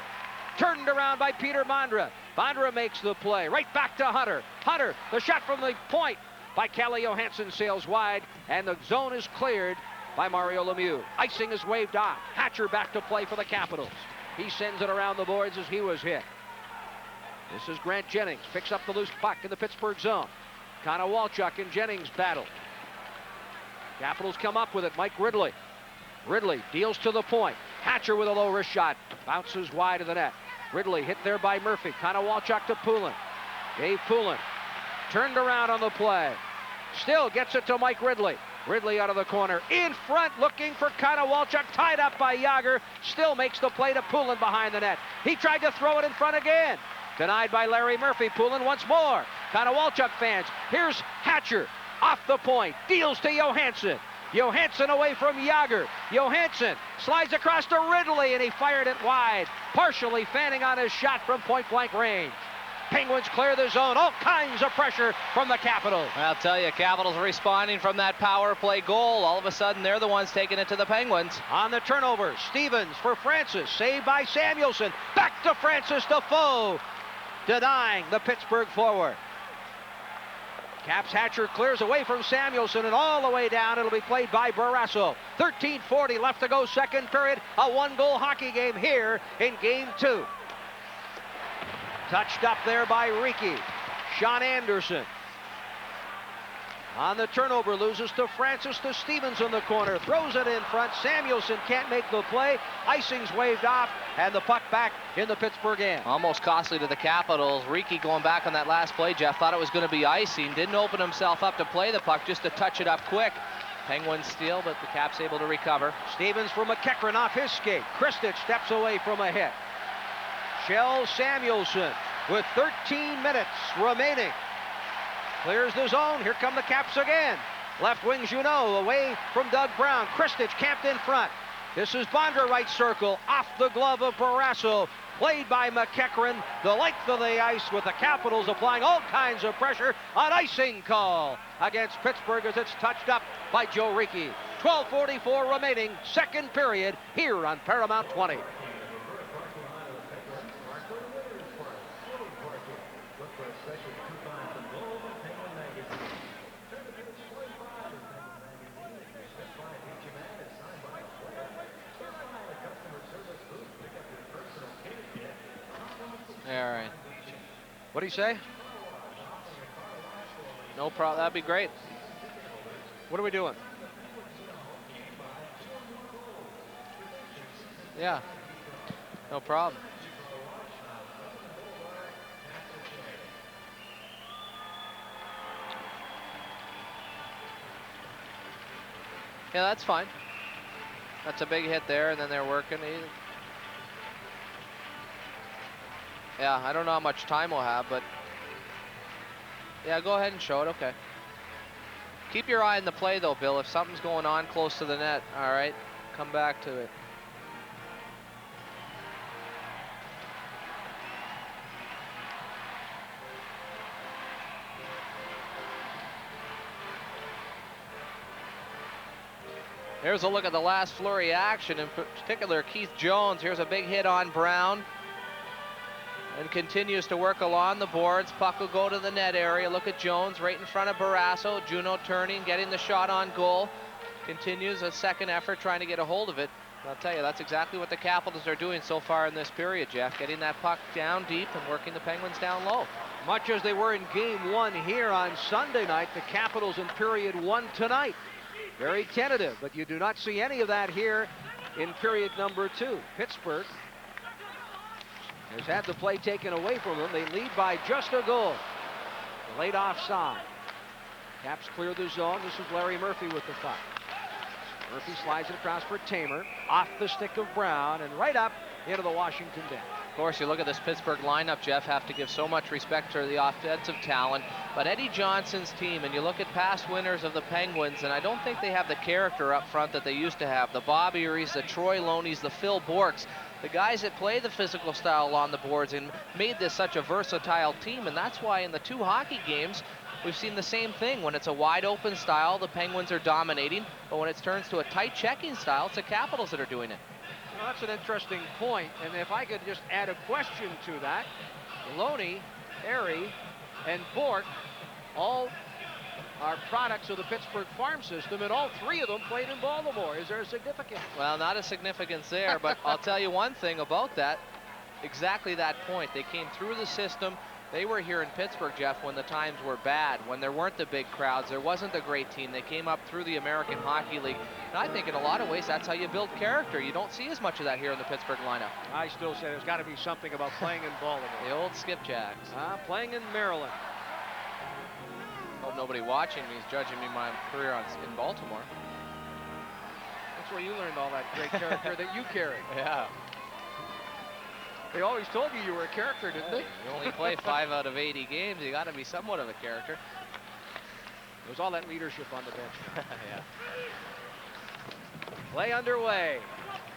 turned around by Peter Bondra. Bondra makes the play. Right back to Hunter. Hunter, the shot from the point by Kalle Johansson sails wide, and the zone is cleared by Mario Lemieux. Icing is waved off. Hatcher back to play for the Capitals. He sends it around the boards as he was hit. This is Grant Jennings. Picks up the loose puck in the Pittsburgh zone. Connor Walchuk and Jennings battle. Capitals come up with it. Mike Ridley. Ridley deals to the point. Hatcher with a low wrist shot. Bounces wide of the net. Ridley hit there by Murphy. Connor Walchuk to Poulin. Dave Poulin turned around on the play. Still gets it to Mike Ridley. Ridley out of the corner. In front looking for Connor Walchuk. Tied up by Yager. Still makes the play to Poulin behind the net. He tried to throw it in front again. Denied by Larry Murphy. Poulin once more. Connor Walchuk fans. Here's Hatcher off the point. Deals to Johansson. Johansson away from Yager. Johansson slides across to Ridley, and he fired it wide, partially fanning on his shot from point-blank range. Penguins clear the zone. All kinds of pressure from the Capitals. I'll tell you, Capitals responding from that power play goal. All of a sudden, they're the ones taking it to the Penguins. On the turnover, Stevens for Francis. Saved by Samuelson. Back to Francis Defoe. Denying the Pittsburgh forward. Caps Hatcher clears away from Samuelson, and all the way down it'll be played by Barrasso. 13:40 left to go, second period. A one-goal hockey game here in Game 2. Touched up there by Ricci. Sean Anderson. On the turnover, loses to Francis to Stevens in the corner. Throws it in front. Samuelson can't make the play. Icing's waved off, and the puck back in the Pittsburgh end. Almost costly to the Capitals. Ricci going back on that last play, Jeff, thought it was going to be icing. Didn't open himself up to play the puck, just to touch it up quick. Penguins steal, but the Caps able to recover. Stevens from McEachran off his skate. Kristich steps away from a hit. Shell Samuelson with 13 minutes remaining. Clears the zone. Here come the Caps again. Left wing Junot away from Doug Brown. Kristich camped in front. This is Bondra, right circle, off the glove of Barrasso. Played by McEachran, the length of the ice, with the Capitals applying all kinds of pressure. An icing call against Pittsburgh as it's touched up by Joe Ricci. 12:44 remaining, second period here on Paramount 20. All right. What do you say? No problem. That'd be great. What are we doing? Yeah. No problem. Yeah, that's fine. That's a big hit there, and then they're working. Yeah, I don't know how much time we'll have, but yeah, go ahead and show it. Okay. Keep your eye on the play, though, Bill. If something's going on close to the net, all right, come back to it. Here's a look at the last flurry action, in particular Keith Jones. Here's a big hit on Brown. And continues to work along the boards. Puck will go to the net area. Look at Jones right in front of Barrasso. Juno turning, getting the shot on goal. Continues a second effort trying to get a hold of it. I'll tell you, that's exactly what the Capitals are doing so far in this period, Jeff. Getting that puck down deep and working the Penguins down low. Much as they were in Game 1 here on Sunday night, the Capitals in period 1 tonight. Very tentative, but you do not see any of that here in period number 2. Pittsburgh has had the play taken away from them. They lead by just a goal. Late offside. Caps clear the zone. This is Larry Murphy with the puck. Murphy slides it across for Tamer, off the stick of Brown, and right up into the Washington bench. Of course, you look at this Pittsburgh lineup, Jeff, have to give so much respect to the offensive talent. But Eddie Johnson's team, and you look at past winners of the Penguins, and I don't think they have the character up front that they used to have. The Bob Erie's, the Troy Loney's, the Phil Borks, the guys that play the physical style on the boards and made this such a versatile team. And that's why in the 2 hockey games, we've seen the same thing. When it's a wide open style, the Penguins are dominating. But when it turns to a tight checking style, it's the Capitals that are doing it. Well, that's an interesting point, and if I could just add a question to that, Loney, Erie, and Bork all are products of the Pittsburgh farm system, and all 3 of them played in Baltimore. Is there a significance? Well, not a significance there, but I'll tell you one thing about that, exactly that point. They came through the system. They were here in Pittsburgh, Jeff, when the times were bad, when there weren't the big crowds, there wasn't a great team. They came up through the American Hockey League. And I think in a lot of ways, that's how you build character. You don't see as much of that here in the Pittsburgh lineup. I still say there's got to be something about playing in Baltimore. The old skipjacks. Playing in Maryland. Hope nobody watching me is judging me my career in Baltimore. That's where you learned all that great character that you carry. Yeah. They always told you were a character, didn't they? You only play 5 out of 80 games. You got to be somewhat of a character. There's all that leadership on the bench. Yeah. Play underway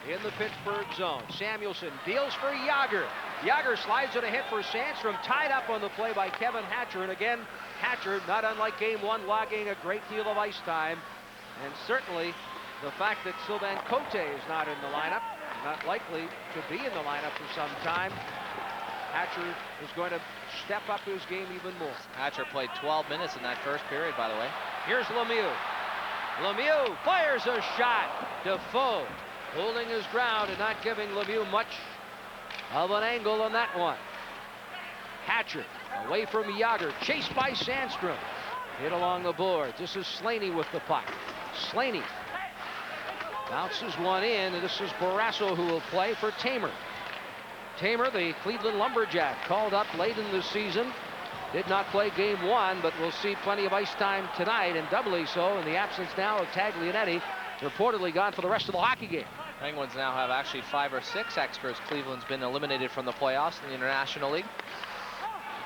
in the Pittsburgh zone. Samuelson deals for Yager. Yager slides it ahead for Sandstrom, tied up on the play by Kevin Hatcher. And again, Hatcher, not unlike game 1, logging a great deal of ice time. And certainly the fact that Sylvain Cote is not in the lineup, not likely to be in the lineup for some time. Hatcher is going to step up his game even more. Hatcher played 12 minutes in that first period, by the way. Here's Lemieux. Lemieux fires a shot. Defoe holding his ground and not giving Lemieux much of an angle on that one. Hatcher away from Yager, chased by Sandstrom. Hit along the board. This is Slaney with the puck. Slaney bounces one in, and this is Barrasso who will play for Tamer. Tamer, the Cleveland Lumberjack, called up late in the season. Did not play game 1, but will see plenty of ice time tonight, and doubly so in the absence now of Taglianetti, reportedly gone for the rest of the hockey game. Penguins now have actually 5 or 6 extras. Cleveland's been eliminated from the playoffs in the International League.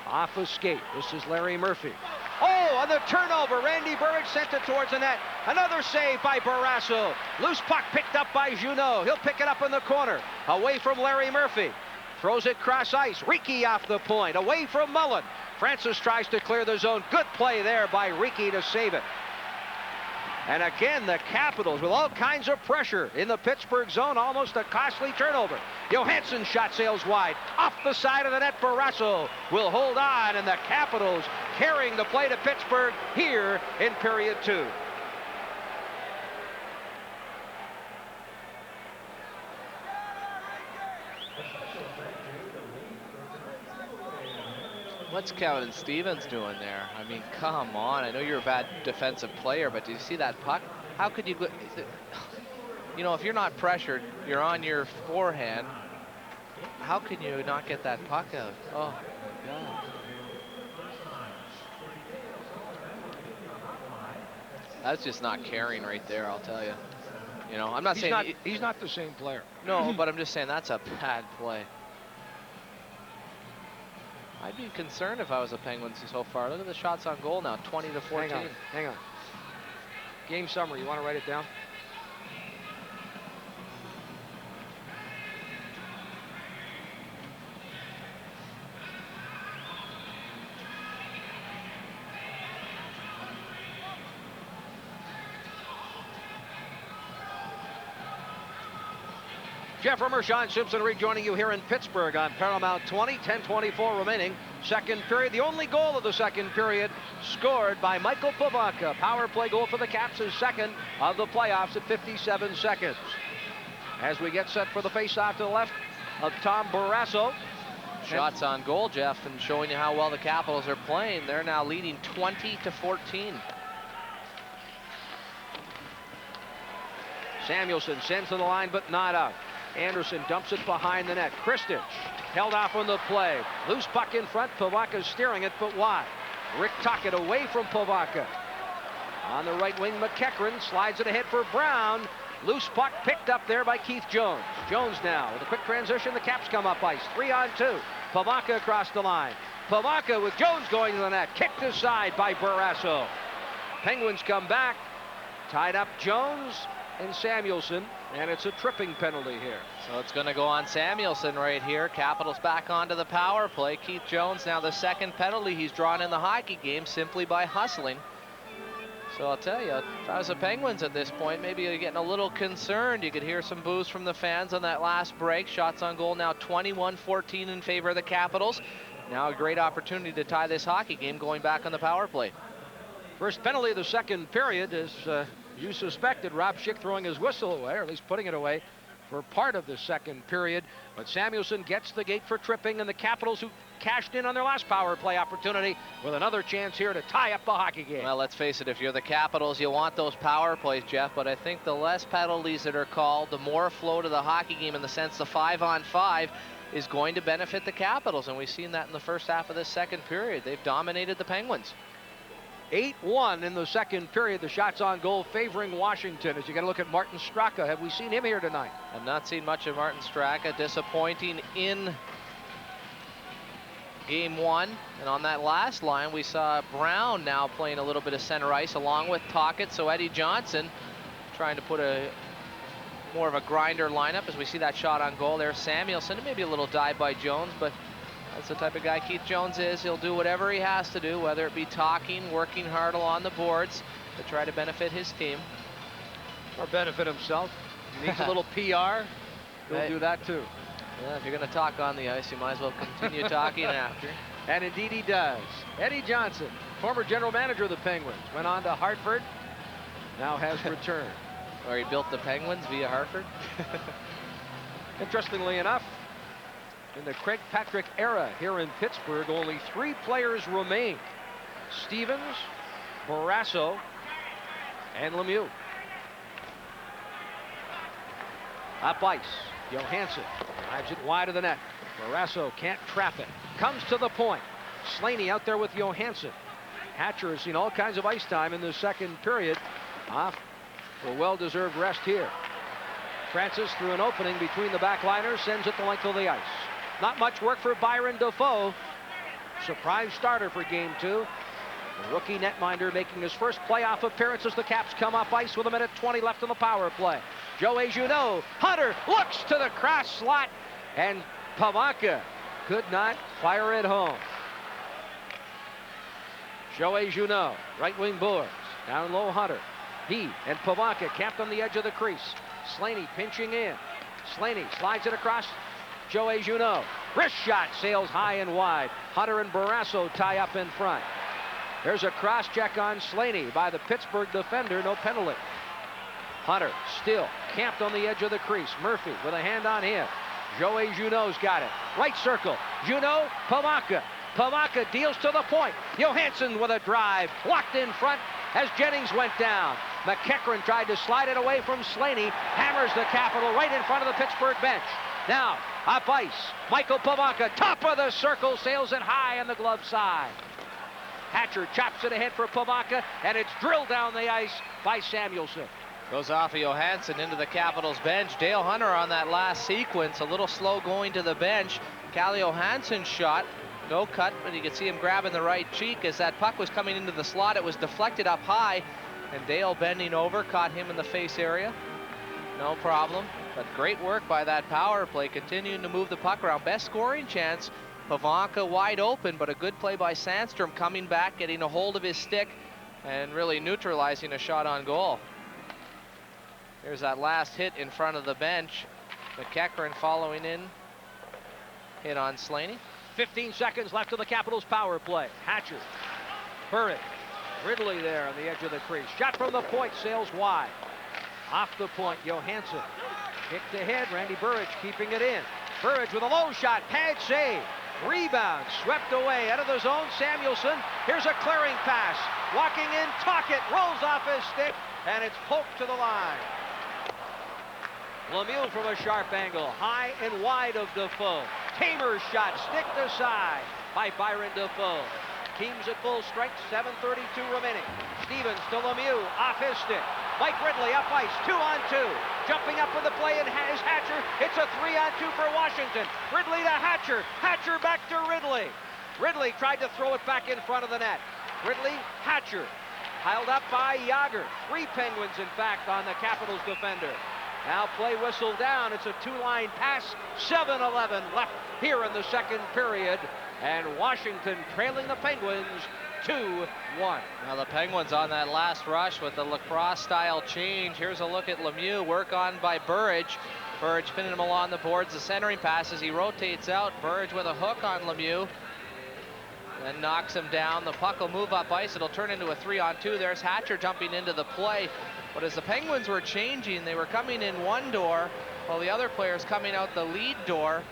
Off a skate. This is Larry Murphy. Oh, on the turnover, Randy Burridge sent it towards the net. Another save by Barrasso. Loose puck picked up by Junot. He'll pick it up in the corner. Away from Larry Murphy. Throws it cross ice. Ricci off the point. Away from Mullen. Francis tries to clear the zone. Good play there by Ricci to save it. And again, the Capitals with all kinds of pressure in the Pittsburgh zone. Almost a costly turnover. Johansson shot sails wide. Off the side of the net, Barrasso will hold on. And the Capitals carrying the play to Pittsburgh here in period 2. What's Kevin Stevens doing there? I mean, come on. I know you're a bad defensive player, but do you see that puck? How could you go? You know, if you're not pressured, you're on your forehand. How can you not get that puck out? Oh, my God. That's just not caring right there, I'll tell you. You know, I'm not saying he's not the same player. No, but I'm just saying that's a bad play. I'd be concerned if I was a Penguins so far. Look at the shots on goal now, 20-14. Hang on. Game summary, you want to write it down? Jeff Rimmer, Sean Simpson rejoining you here in Pittsburgh on Paramount 20, 10:24 remaining. Second period, the only goal of the second period scored by Michael Pivonka. Power play goal for the Caps, his second of the playoffs at 57 seconds. As we get set for the face-off to the left of Tom Barrasso. Shots on goal, Jeff, and showing you how well the Capitals are playing. They're now leading 20-14. Samuelson sends to the line, but not out. Anderson dumps it behind the net. Kristich held off on the play. Loose puck in front. Pivonka steering it, but wide. Rick Tocchet away from Pivonka. On the right wing, McEachran slides it ahead for Brown. Loose puck picked up there by Keith Jones. Jones now with a quick transition. The Caps come up ice. 3-on-2. Pavonka across the line. Pavonka with Jones going to the net. Kicked aside by Barrasso. Penguins come back. Tied up Jones and Samuelson. And it's a tripping penalty here. So it's going to go on Samuelson right here. Capitals back onto the power play. Keith Jones now the second penalty he's drawn in the hockey game simply by hustling. So I'll tell you, if I was the Penguins at this point, maybe you're getting a little concerned. You could hear some boos from the fans on that last break. Shots on goal now 21-14 in favor of the Capitals. Now a great opportunity to tie this hockey game going back on the power play. First penalty of the second period is, you suspected, Rob Schick throwing his whistle away, or at least putting it away for part of the second period. But Samuelson gets the gate for tripping, and the Capitals, who cashed in on their last power play opportunity, with another chance here to tie up the hockey game. Well, let's face it, if you're the Capitals, you want those power plays, Jeff, but I think the less penalties that are called, the more flow to the hockey game, in the sense the 5-on-5 is going to benefit the Capitals, and we've seen that in the first half of this second period. They've dominated the Penguins. 8-1 in the second period. The shots on goal favoring Washington. As you got to look at Martin Straka. Have we seen him here tonight? I've not seen much of Martin Straka. Disappointing in game one. And on that last line, we saw Brown now playing a little bit of center ice along with Tocchet. So Eddie Johnson trying to put a more of a grinder lineup as we see that shot on goal there. Samuelson, and maybe a little dive by Jones, but that's the type of guy Keith Jones is. He'll do whatever he has to do, whether it be talking, working hard along the boards to try to benefit his team. Or benefit himself. He needs a little PR. He'll do that too. Yeah, if you're going to talk on the ice, you might as well continue talking after. And indeed he does. Eddie Johnson, former general manager of the Penguins, went on to Hartford, now has returned. Or he built the Penguins via Hartford. Interestingly enough, in the Craig Patrick era here in Pittsburgh, only 3 players remain: Stevens, Barrasso, and Lemieux. Up ice, Johansson drives it wide of the net. Barrasso can't trap it. Comes to the point. Slaney out there with Johansson. Hatcher has seen all kinds of ice time in the second period. Off for well-deserved rest here. Francis, through an opening between the backliners, sends it the length of the ice. Not much work for Byron Dafoe. Surprise starter for game 2. The rookie netminder making his first playoff appearance as the Caps come up ice with 1:20 left on the power play. Joey Junot, Hunter looks to the cross slot, and Pavonka could not fire it home. Joey Junot, right wing boards, down low Hunter. He and Pavonka camped on the edge of the crease. Slaney pinching in. Slaney slides it across. Joey Junot. Wrist shot sails high and wide. Hunter and Barrasso tie up in front. There's a cross check on Slaney by the Pittsburgh defender. No penalty. Hunter still camped on the edge of the crease. Murphy with a hand on him. Joey Junot's got it. Right circle. Junot, Pavonka. Pavonka deals to the point. Johansson with a drive. Locked in front as Jennings went down. McEachran tried to slide it away from Slaney. Hammers the Capital right in front of the Pittsburgh bench. Now, up ice. Michael Pavonka, top of the circle, sails it high on the glove side. Hatcher chops it ahead for Pavonka, and it's drilled down the ice by Samuelson. Goes off of Johansson into the Capitals bench. Dale Hunter on that last sequence, a little slow going to the bench. Calle Johansson's shot, no cut, but you can see him grabbing the right cheek as that puck was coming into the slot. It was deflected up high, and Dale bending over caught him in the face area. No problem, but great work by that power play, continuing to move the puck around. Best scoring chance, Pavonka wide open, but a good play by Sandstrom coming back, getting a hold of his stick, and really neutralizing a shot on goal. There's that last hit in front of the bench. McEachran following in. Hit on Slaney. 15 seconds left of the Capitals power play. Hatcher, Burritt, Ridley there on the edge of the crease. Shot from the point, sails wide. Off the point, Johansson. Kicked ahead, Randy Burridge keeping it in. Burridge with a low shot, pad save. Rebound, swept away out of the zone, Samuelson. Here's a clearing pass. Walking in, Tocchet rolls off his stick, and it's poked to the line. Lemieux from a sharp angle, high and wide of Dafoe. Tamer's shot sticked aside by Byron Dafoe. Keems at full strength, 7:32 remaining. Stevens to Lemieux, off his stick. Mike Ridley up ice, 2-on-2. Jumping up with the play and is Hatcher. It's a 3-on-2 for Washington. Ridley to Hatcher. Hatcher back to Ridley. Ridley tried to throw it back in front of the net. Ridley, Hatcher. Piled up by Yager. 3 Penguins, in fact, on the Capitals defender. Now play whistle down. It's a 2-line pass. 7:11 left here in the second period. And Washington trailing the Penguins 2-1. Now the Penguins on that last rush with the lacrosse-style change. Here's a look at Lemieux. Work on by Burridge. Burridge pinning him along the boards. The centering passes. He rotates out. Burridge with a hook on Lemieux. Then knocks him down. The puck will move up ice. It'll turn into a 3-on-2. There's Hatcher jumping into the play. But as the Penguins were changing, they were coming in one door while the other players coming out the lead door.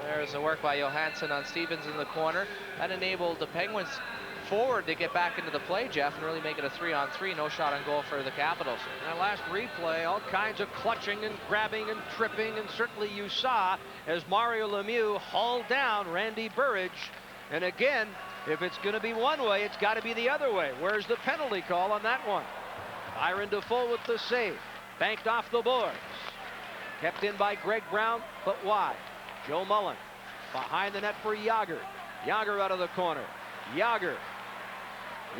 There's a work by Johansson on Stevens in the corner. That enabled the Penguins forward to get back into the play, Jeff, and really make it a 3-on-3. No shot on goal for the Capitals. That last replay, all kinds of clutching and grabbing and tripping, and certainly you saw as Mario Lemieux hauled down Randy Burridge. And again, if it's going to be one way, it's got to be the other way. Where's the penalty call on that one? Byron Defoe with the save. Banked off the boards. Kept in by Greg Brown, but wide. Joe Mullen behind the net for Yager. Yager out of the corner. Yager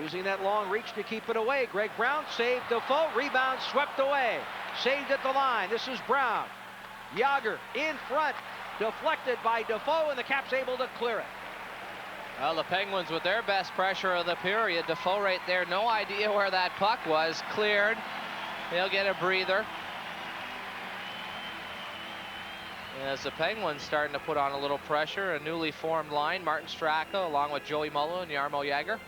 using that long reach to keep it away. Greg Brown saved Defoe. Rebound swept away. Saved at the line. This is Brown. Yager in front. Deflected by Defoe, and the Caps able to clear it. Well, the Penguins with their best pressure of the period. Defoe right there. No idea where that puck was. Cleared. He'll get a breather. As the Penguins starting to put on a little pressure, a newly formed line. Martin Straka along with Joey Mullen and Jarmo Jagr.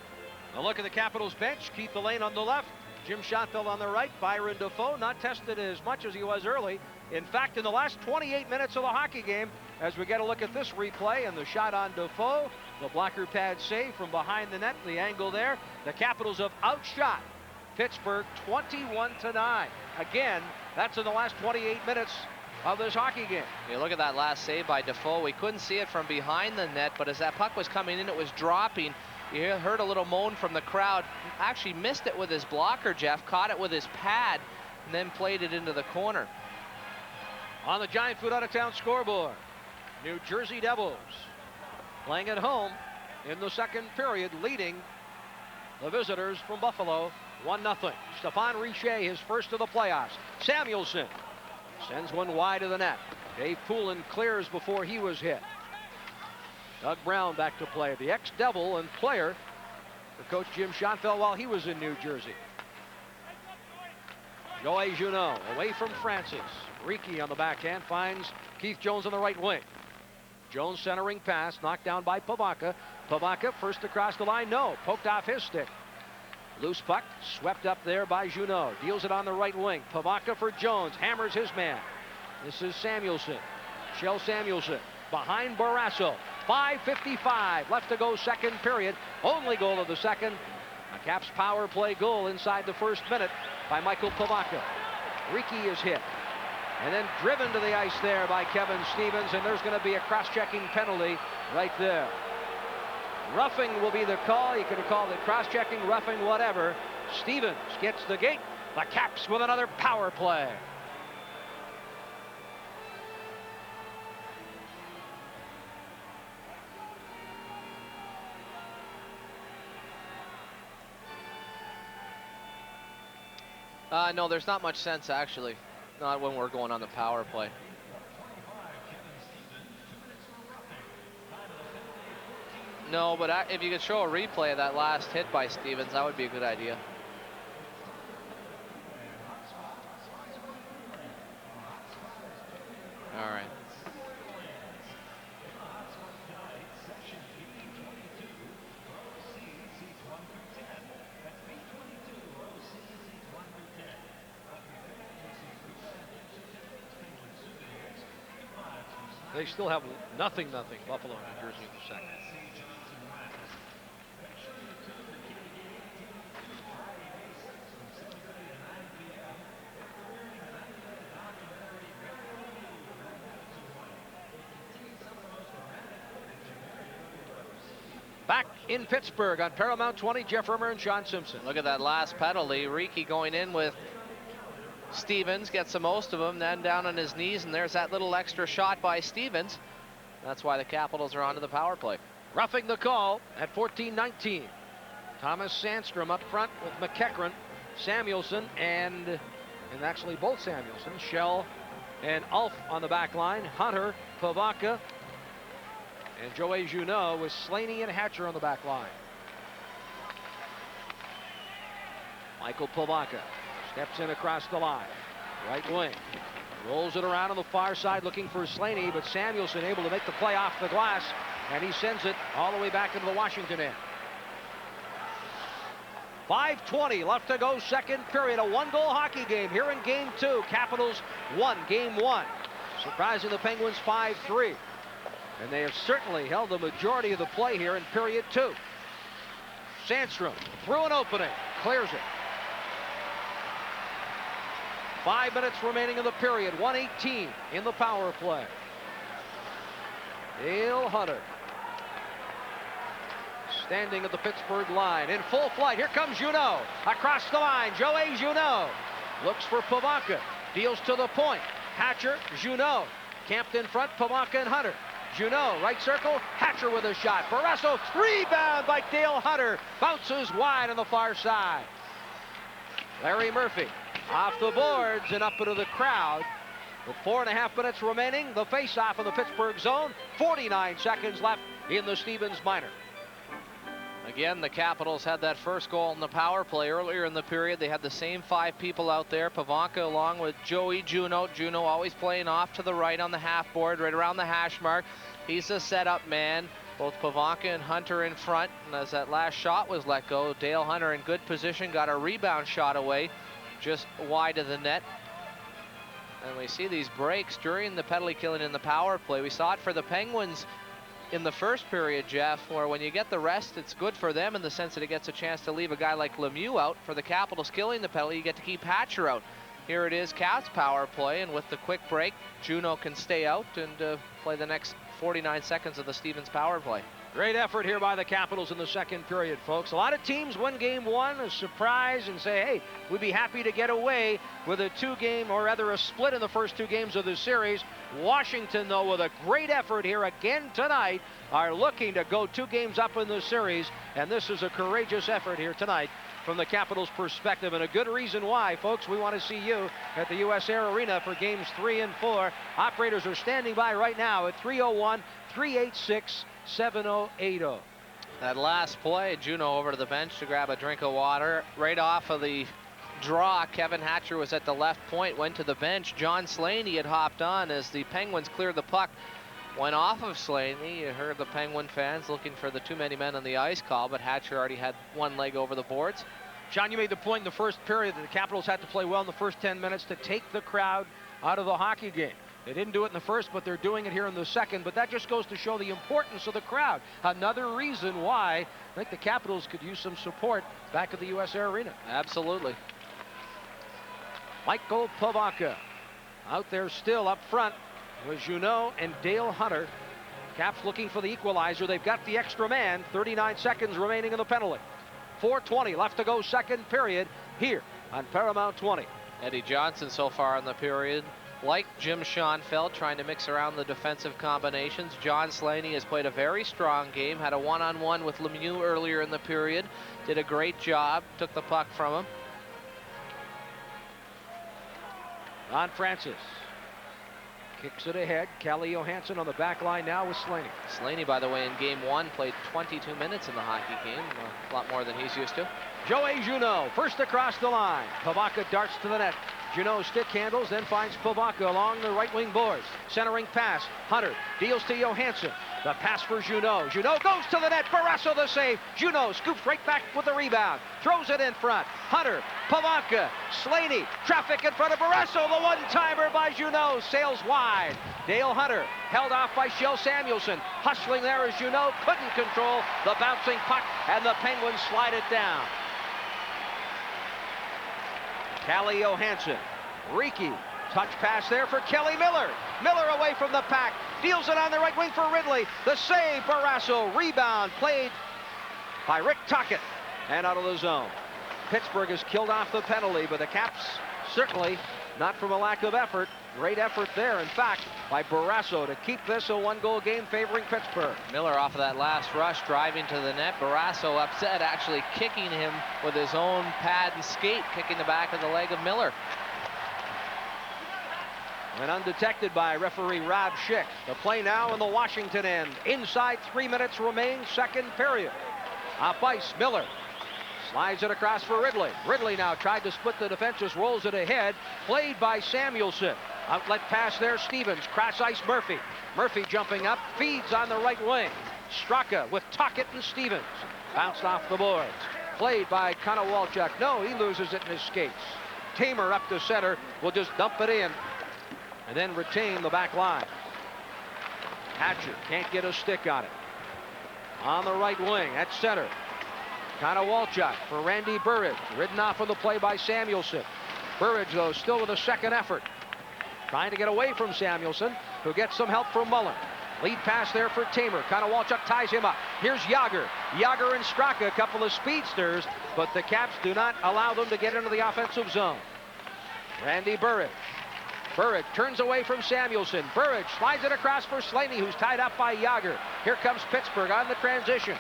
A look at the Capitals bench. Keith Delaney on the left. Jim Schonfeld on the right. Byron Defoe not tested as much as he was early. In fact, in the last 28 minutes of the hockey game, as we get a look at this replay and the shot on Defoe, the blocker pad save from behind the net, the angle there. The Capitals have outshot Pittsburgh 21-9. Again, that's in the last 28 minutes of this hockey game. You look at that last save by Defoe. We couldn't see it from behind the net, but as that puck was coming in, it was dropping. You heard a little moan from the crowd. Actually missed it with his blocker, Jeff. Caught it with his pad and then played it into the corner. On the Giant Food Out-of-Town scoreboard, New Jersey Devils playing at home in the second period, leading the visitors from Buffalo 1-0. Stephane Richer, his first of the playoffs. Samuelson sends one wide of the net. Dave Poulin clears before he was hit. Doug Brown back to play, the ex-Devil and player for Coach Jim Schonfeld while he was in New Jersey. Joey Junot away from Francis. Riki on the backhand finds Keith Jones on the right wing. Jones centering pass, knocked down by Pivonka. Pivonka first across the line, no, poked off his stick. Loose puck, swept up there by Junot. Deals it on the right wing. Pivonka for Jones, hammers his man. This is Samuelson. Shell Samuelson behind Barrasso. 5:55 left to go, second period. Only goal of the second. A Caps power play goal inside the first minute by Michael Pivonka. Riki is hit. And then driven to the ice there by Kevin Stevens, and there's going to be a cross-checking penalty right there. Roughing will be the call. You could have called it cross-checking, roughing, whatever. Stevens gets the gate. The Caps with another power play. No, there's not much sense, actually. Not when we're going on the power play. No, but if you could show a replay of that last hit by Stevens, that would be a good idea. All right. They still have nothing, Buffalo and New Jersey in the second. in Pittsburgh on Paramount 20. Jeff Rimmer and Sean Simpson. Look at that last penalty. Riki going in with Stevens, gets the most of them, then down on his knees, and there's that little extra shot by Stevens. That's why the Capitals are onto the power play. Roughing the call at 14-19. Thomas Sandstrom up front with McEachran, Samuelson, and actually both Samuelson, Schell and Ulf on the back line. Hunter, Pivonka, and Joey Junot with Slaney and Hatcher on the back line. Michael Pivonka steps in across the line. Right wing. Rolls it around on the far side looking for Slaney, but Samuelson able to make the play off the glass, and he sends it all the way back into the Washington end. 5:20 left to go, second period. A one-goal hockey game here in game 2. Capitals won game 1. Surprising the Penguins 5-3. And they have certainly held the majority of the play here in period 2. Sandstrom through an opening, clears it. 5 minutes remaining in the period. 1:18 in the power play. Dale Hunter standing at the Pittsburgh line in full flight. Here comes Junot across the line. Joey Junot looks for Pivonka, deals to the point. Hatcher, Junot camped in front. Pivonka and Hunter. Junot right circle. Hatcher with a shot. Barrasso rebound by Dale Hunter, bounces wide on the far side. Larry Murphy off the boards and up into the crowd. With 4.5 minutes remaining, the face-off in the Pittsburgh zone. 49 seconds left in the Stevens minor. Again, the Capitals had that first goal in the power play earlier in the period. They had the same 5 people out there. Pivonka along with Joey Junot. Junot always playing off to the right on the half board, right around the hash mark. He's a setup man. Both Pivonka and Hunter in front. And as that last shot was let go, Dale Hunter in good position, got a rebound shot away, just wide of the net. And we see these breaks during the penalty killing in the power play. We saw it for the Penguins in the first period, Jeff, where when you get the rest, it's good for them in the sense that it gets a chance to leave a guy like Lemieux out. For the Capitals killing the penalty, you get to keep Hatcher out. Here it is, Caps power play, and with the quick break, Junot can stay out and play the next 49 seconds of the Stevens power play. Great effort here by the Capitals in the second period, folks. A lot of teams win game 1, a surprise, and say, hey, we'd be happy to get away with a 2-game, or rather a split in the first 2 games of the series. Washington, though, with a great effort here again tonight, are looking to go 2 games up in the series, and this is a courageous effort here tonight from the Capitals' perspective, and a good reason why, folks. We want to see you at the US Air Arena for games 3 and 4. Operators are standing by right now at 301-386-7080. That last play, Junot over to the bench to grab a drink of water. Right off of the draw, Kevin Hatcher was at the left point, went to the bench. John Slaney had hopped on as the Penguins cleared the puck. Went off of Slaney. You heard the Penguin fans looking for the too many men on the ice call, but Hatcher already had one leg over the boards. John, you made the point in the first period that the Capitals had to play well in the first 10 minutes to take the crowd out of the hockey game. They didn't do it in the first, but they're doing it here in the second. But that just goes to show the importance of the crowd. Another reason why I think the Capitals could use some support back at the US Air Arena. Absolutely. Michael Pivonka out there still up front with Junot and Dale Hunter. Caps looking for the equalizer. They've got the extra man. 39 seconds remaining in the penalty. 4:20 left to go, second period here on Paramount 20. Eddie Johnson so far in the period, like Jim Schoenfeld, trying to mix around the defensive combinations. John Slaney has played a very strong game, had a one-on-one with Lemieux earlier in the period, did a great job, took the puck from him. Ron Francis kicks it ahead. Calle Johansson on the back line now with Slaney. Slaney, by the way, in game 1 played 22 minutes in the hockey game, a lot more than he's used to. Joey Junot first across the line. Pivonka darts to the net. Junot stick handles, then finds Pivonka along the right wing boards. Centering pass. Hunter deals to Johansson. The pass for Junot. Junot goes to the net. Barrasso the save. Junot scoops right back with the rebound. Throws it in front. Hunter, Pivonka, Slaney. Traffic in front of Barrasso. The one-timer by Junot sails wide. Dale Hunter held off by Shell Samuelson. Hustling there as Junot couldn't control the bouncing puck, and the Penguins slide it down. Calle Johansson. Riki. Touch pass there for Kelly Miller. Miller away from the pack. Deals it on the right wing for Ridley. The save, Barrasso. Rebound played by Rick Tocchet and out of the zone. Pittsburgh has killed off the penalty, but the Caps certainly not from a lack of effort. Great effort there, in fact, by Barrasso to keep this a one-goal game favoring Pittsburgh. Miller off of that last rush, driving to the net. Barrasso upset, actually kicking him with his own pad and skate, kicking the back of the leg of Miller. And undetected by referee Rob Schick. The play now in the Washington end. Inside 3 minutes remain, second period. Off ice, Miller slides it across for Ridley. Ridley now tried to split the defense, just rolls it ahead. Played by Samuelson. Outlet pass there, Stevens. Cross ice, Murphy. Murphy jumping up, feeds on the right wing. Straka with Tocchet and Stevens. Bounced off the boards. Played by Konowalchuk. No, he loses it in his skates. Tamer up to center, will just dump it in and then retain the back line. Hatcher can't get a stick on it. On the right wing at center. Konowalchuk for Randy Burridge. Ridden off of the play by Samuelson. Burridge, though, still with a second effort. Trying to get away from Samuelson, who gets some help from Mullen. Lead pass there for Tamer. Konowalchuk ties him up. Here's Jágr. Jágr and Straka, a couple of speedsters, but the Caps do not allow them to get into the offensive zone. Randy Burridge. Burridge turns away from Samuelson. Burridge slides it across for Slaney, who's tied up by Jágr. Here comes Pittsburgh on the transition.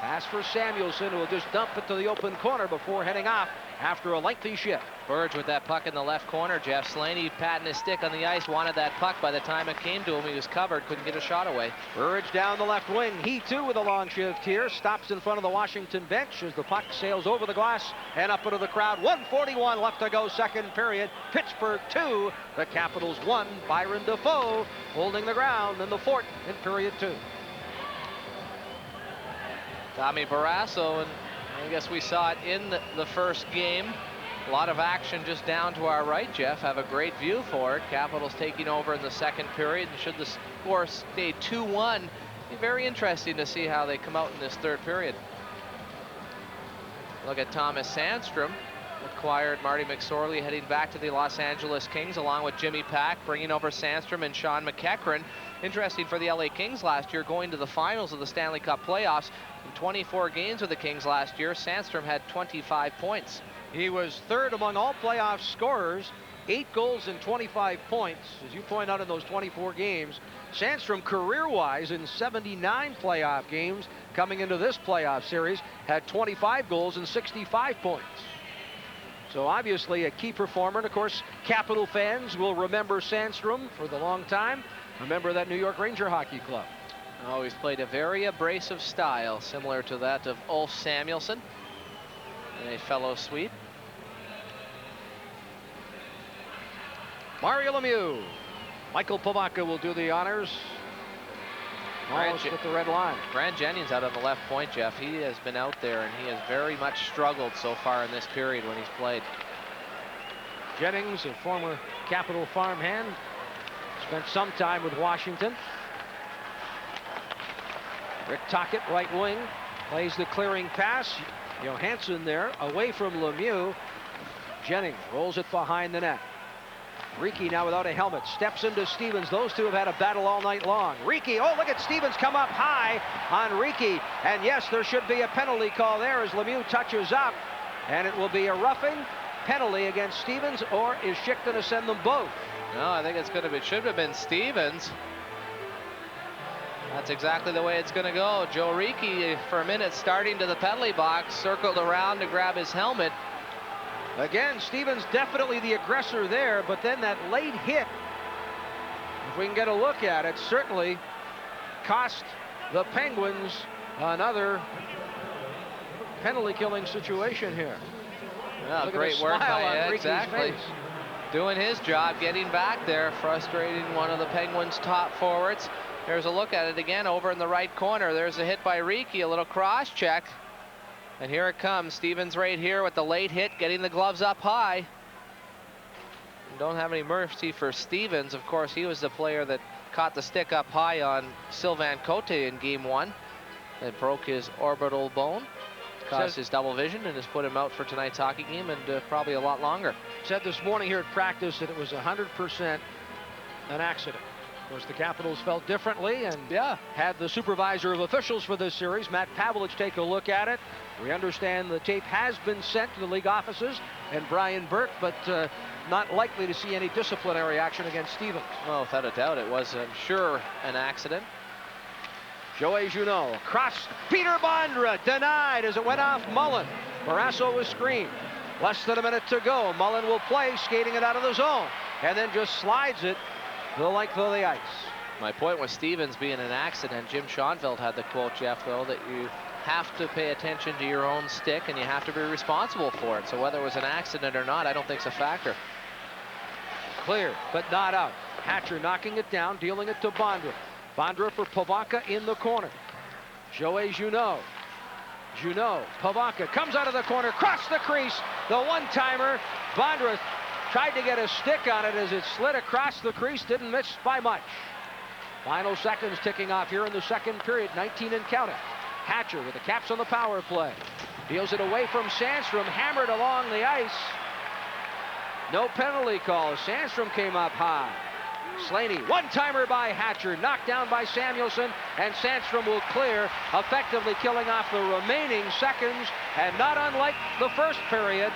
Pass for Samuelson, who will just dump it to the open corner before heading off after a lengthy shift. Burridge with that puck in the left corner. Jeff Slaney patting his stick on the ice, wanted that puck. By the time it came to him, he was covered, couldn't get a shot away. Burridge down the left wing. He too with a long shift here. Stops in front of the Washington bench as the puck sails over the glass and up into the crowd. 1:41 left to go, second period. Pittsburgh 2, the Capitals 1. Byron Defoe holding the ground in the fort in period 2. Tommy Barrasso, and I guess we saw it in the first game. A lot of action just down to our right, Jeff. Have a great view for it. Capitals taking over in the second period. And should the score stay 2-1, be very interesting to see how they come out in this third period. Look at Thomas Sandstrom. Acquired Marty McSorley, heading back to the Los Angeles Kings along with Jimmy Pack, bringing over Sandstrom and Sean McEachran. Interesting for the LA Kings last year, going to the finals of the Stanley Cup playoffs. In 24 games with the Kings last year, Sandstrom had 25 points. He was third among all playoff scorers, 8 goals and 25 points. As you point out in those 24 games, Sandstrom career-wise in 79 playoff games coming into this playoff series had 25 goals and 65 points. So obviously a key performer. And of course, Capital fans will remember Sandstrom for the long time. Remember that New York Ranger Hockey Club. Oh, he's played a very abrasive style, similar to that of Ulf Samuelsson in a fellow sweep. Mario Lemieux. Michael Pivonka will do the honors. Almost at the red line. Brad Jennings out on the left point, Jeff. He has been out there, and he has very much struggled so far in this period when he's played. Jennings, a former Capital farmhand, spent some time with Washington. Rick Tocchet, right wing, plays the clearing pass. Johansson there, away from Lemieux. Jennings rolls it behind the net. Ricci now without a helmet, steps into Stevens. Those two have had a battle all night long. Ricci, oh, look at Stevens come up high on Ricci. And yes, there should be a penalty call there as Lemieux touches up. And it will be a roughing penalty against Stevens, or is Schick going to send them both? No, I think it should have been Stevens. That's exactly the way it's going to go. Joe Ricci, for a minute, starting to the penalty box, circled around to grab his helmet. Again, Stevens definitely the aggressor there, but then that late hit, if we can get a look at it, certainly cost the Penguins another penalty-killing situation here. Yeah, great work by exactly. Doing his job, getting back there, frustrating one of the Penguins' top forwards. Here's a look at it again over in the right corner. There's a hit by Ricci, a little cross check. And here it comes. Stevens right here with the late hit, getting the gloves up high. Don't have any mercy for Stevens. Of course, he was the player that caught the stick up high on Sylvain Cote in game 1. That broke his orbital bone, caused his double vision, and has put him out for tonight's hockey game and probably a lot longer. Said this morning here at practice that it was 100% an accident. course, the Capitals felt differently and had the supervisor of officials for this series, Matt Pavlich, take a look at it. We understand the tape has been sent to the league offices and Brian Burke, but not likely to see any disciplinary action against Stevens. Well, without a doubt, it was, I'm sure, an accident. Joey Junot across. Peter Bondra denied as it went off Mullen. Barrasso was screened. Less than a minute to go. Mullen will play, skating it out of the zone, and then just slides it the length of the ice. My point with Stevens being an accident, Jim Schoenfeld had the quote, Jeff, though, that you have to pay attention to your own stick and you have to be responsible for it. So whether it was an accident or not, I don't think it's a factor. Clear, but not out. Hatcher knocking it down, dealing it to Bondra. Bondra for Pavanka in the corner. Joey Junot. Junot, Pavanka comes out of the corner, cross the crease, the one-timer. Bondra tried to get a stick on it as it slid across the crease, didn't miss by much. Final seconds ticking off here in the second period, 19 and counting. Hatcher with the Caps on the power play. Deals it away from Sandstrom, hammered along the ice. No penalty call. Sandstrom came up high. Slaney, one-timer by Hatcher, knocked down by Samuelson, and Sandstrom will clear, effectively killing off the remaining seconds. And not unlike the first period,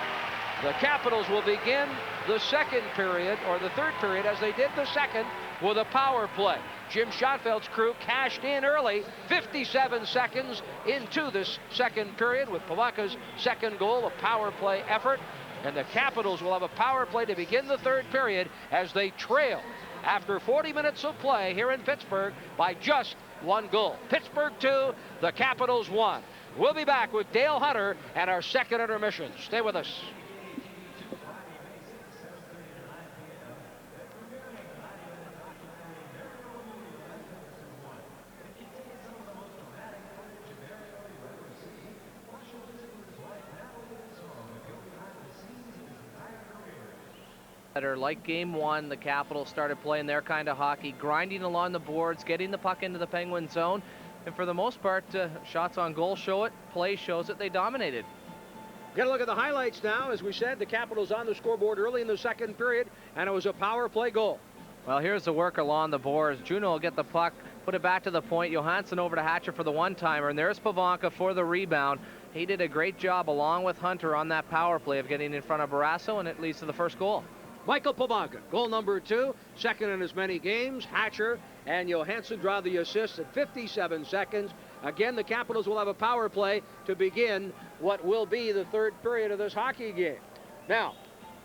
the Capitals will begin the second period, or the third period, as they did the second, with a power play. Jim Schoenfeld's crew cashed in early, 57 seconds into this second period with Pavanka's second goal, a power play effort. And the Capitals will have a power play to begin the third period as they trail after 40 minutes of play here in Pittsburgh by just one goal. Pittsburgh 2, the Capitals 1. We'll be back with Dale Hunter and our second intermission. Stay with us. Like game one, the Capitals started playing their kind of hockey, grinding along the boards, getting the puck into the Penguin zone, and for the most part, shots on goal show it, play shows it, they dominated. Get a look at the highlights now. As we said, the Capitals on the scoreboard early in the second period, and it was a power play goal. Well, here's the work along the boards. Juno will get the puck, put it back to the point. Johansson over to Hatcher for the one-timer, and there's Pavanka for the rebound. He did a great job along with Hunter on that power play of getting in front of Barrasso, and it leads to the first goal. Michael Pavanka, goal number 2, second in as many games. Hatcher and Johansson draw the assists at 57 seconds. Again, the Capitals will have a power play to begin what will be the third period of this hockey game. Now,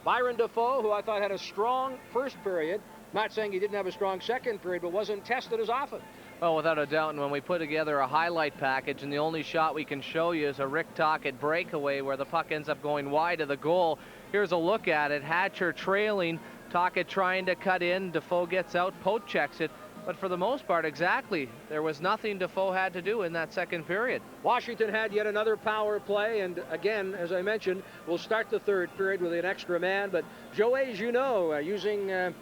Byron Dafoe, who I thought had a strong first period, not saying he didn't have a strong second period, but wasn't tested as often. Well, without a doubt, and when we put together a highlight package, and the only shot we can show you is a Rick Tocchet breakaway where the puck ends up going wide of the goal. Here's a look at it. Hatcher trailing, Tocchet trying to cut in. Dafoe gets out, Pote checks it. But for the most part, exactly, there was nothing Dafoe had to do in that second period. Washington had yet another power play, and again, as I mentioned, we'll start the third period with an extra man, but Joey Junot using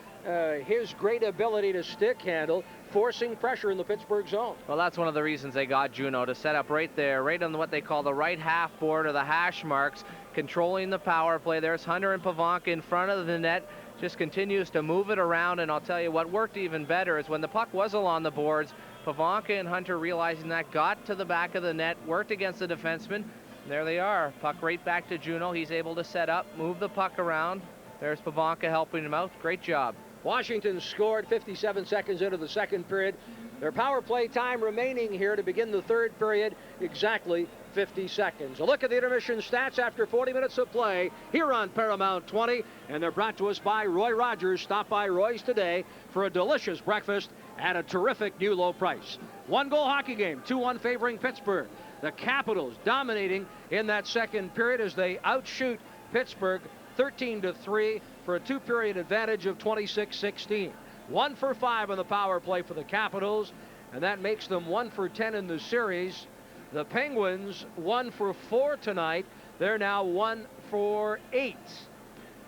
his great ability to stick handle, forcing pressure in the Pittsburgh zone. Well, that's one of the reasons they got Juno, to set up right there, right on what they call the right half board or the hash marks, controlling the power play. There's Hunter and Pavanka in front of the net, just continues to move it around. And I'll tell you what worked even better is when the puck was along the boards, Pavanka and Hunter, realizing that, got to the back of the net, worked against the defenseman. There they are, puck right back to Juno. He's able to set up, move the puck around. There's Pavanka helping him out. Great job. Washington scored 57 seconds into the second period. Their power play time remaining here to begin the third period, exactly 50 seconds. A look at the intermission stats after 40 minutes of play here on Paramount 20, and they're brought to us by Roy Rogers. Stop by Roy's today for a delicious breakfast at a terrific new low price. One-goal hockey game, 2-1 favoring Pittsburgh. The Capitals dominating in that second period as they outshoot Pittsburgh 13-3 for a two-period advantage of 26-16. 1 for 5 on the power play for the Capitals, and that makes them 1 for 10 in the series. The Penguins 1 for 4 tonight. They're now 1 for 8.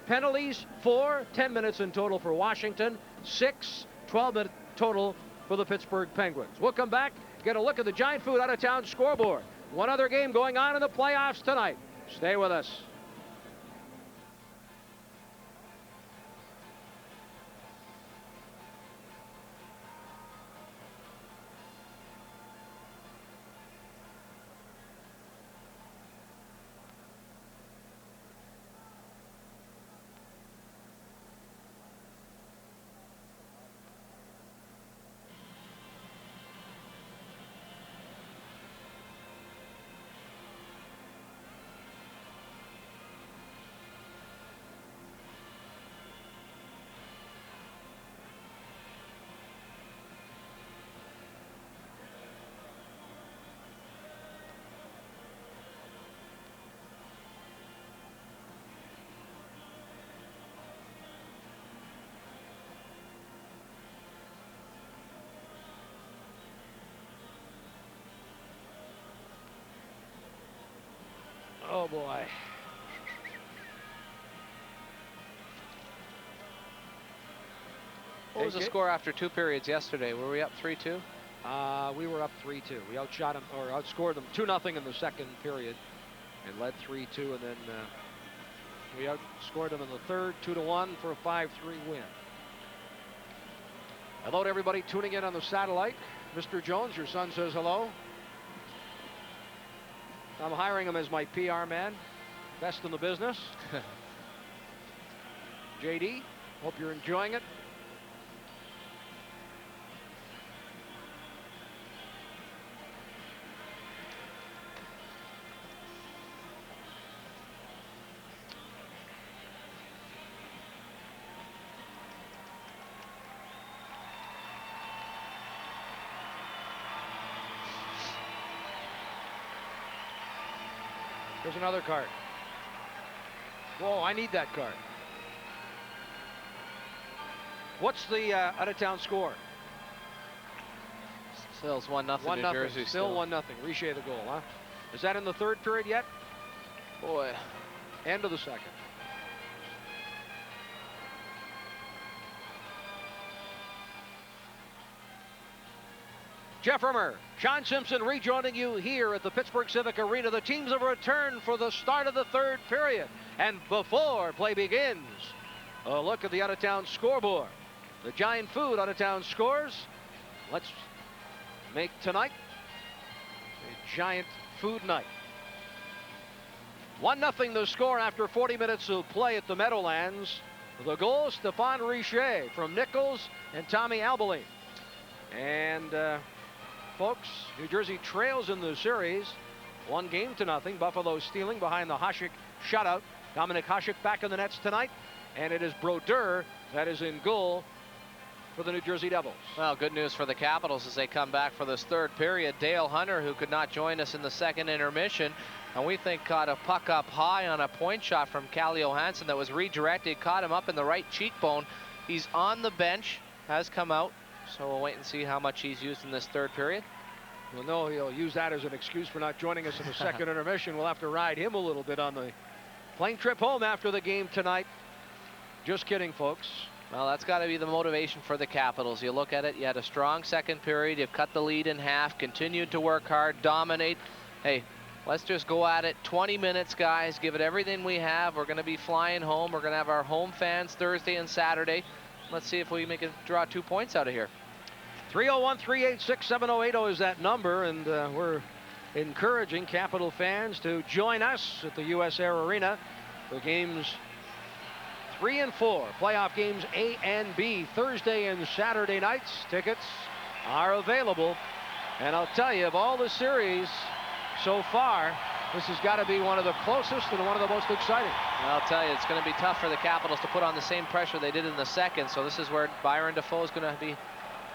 Penalties 4, 10 minutes in total for Washington, 6, 12 minutes total for the Pittsburgh Penguins. We'll come back, get a look at the Giant Food out-of-town scoreboard. One other game going on in the playoffs tonight. Stay with us. boy. What was the AJ? score after 2 periods yesterday? Were we up 3-2? We were up 3-2. We outshot them, or outscored them 2-0 in the second period, and led 3-2, and then we outscored them in the third 2-1 for a 5-3 win. Hello to everybody tuning in on the satellite. Mr. Jones, your son says hello. I'm hiring him as my PR man. Best in the business. JD, hope you're enjoying it. Here's another card. Whoa, I need that card. What's the out-of-town score? Still's 1-0 1-0. New Jersey. Still 1-0. Richer the goal, huh? Is that in the third period yet? Boy. End of the second. Jeff Rimmer, Sean Simpson rejoining you here at the Pittsburgh Civic Arena. The teams have returned for the start of the third period. And before play begins, a look at the out-of-town scoreboard. The Giant Food out-of-town scores. Let's make tonight a Giant Food night. 1-0 the score after 40 minutes of play at the Meadowlands. The goal, Stephane Richer from Nichols and Tommy Albaline. And folks, New Jersey trails in the series 1-0. Buffalo stealing behind the Hasek shutout. Dominic Hasek back in the nets tonight. And it is Brodeur that is in goal for the New Jersey Devils. Well, good news for the Capitals as they come back for this third period. Dale Hunter, who could not join us in the second intermission, and we think caught a puck up high on a point shot from Calle Johansson that was redirected, caught him up in the right cheekbone. He's on the bench, has come out, so we'll wait and see how much he's used in this third period. Well, no, he'll use that as an excuse for not joining us in the second intermission. We'll have to ride him a little bit on the plane trip home after the game tonight. Just kidding, folks. Well, that's got to be the motivation for the Capitals. You look at it, you had a strong second period, you've cut the lead in half, continued to work hard, dominate. Hey, let's just go at it. 20 minutes, guys. Give it everything we have. We're going to be flying home. We're going to have our home fans Thursday and Saturday. Let's see if we make it draw 2 points out of here. 301-386-7080 is that number, and we're encouraging Capital fans to join us at the US Air Arena for games 3 and 4, playoff games A and B, Thursday and Saturday nights. Tickets are available, and I'll tell you, of all the series so far, this has got to be one of the closest and one of the most exciting. I'll tell you, it's going to be tough for the Capitals to put on the same pressure they did in the second, so this is where Byron Dafoe is going to be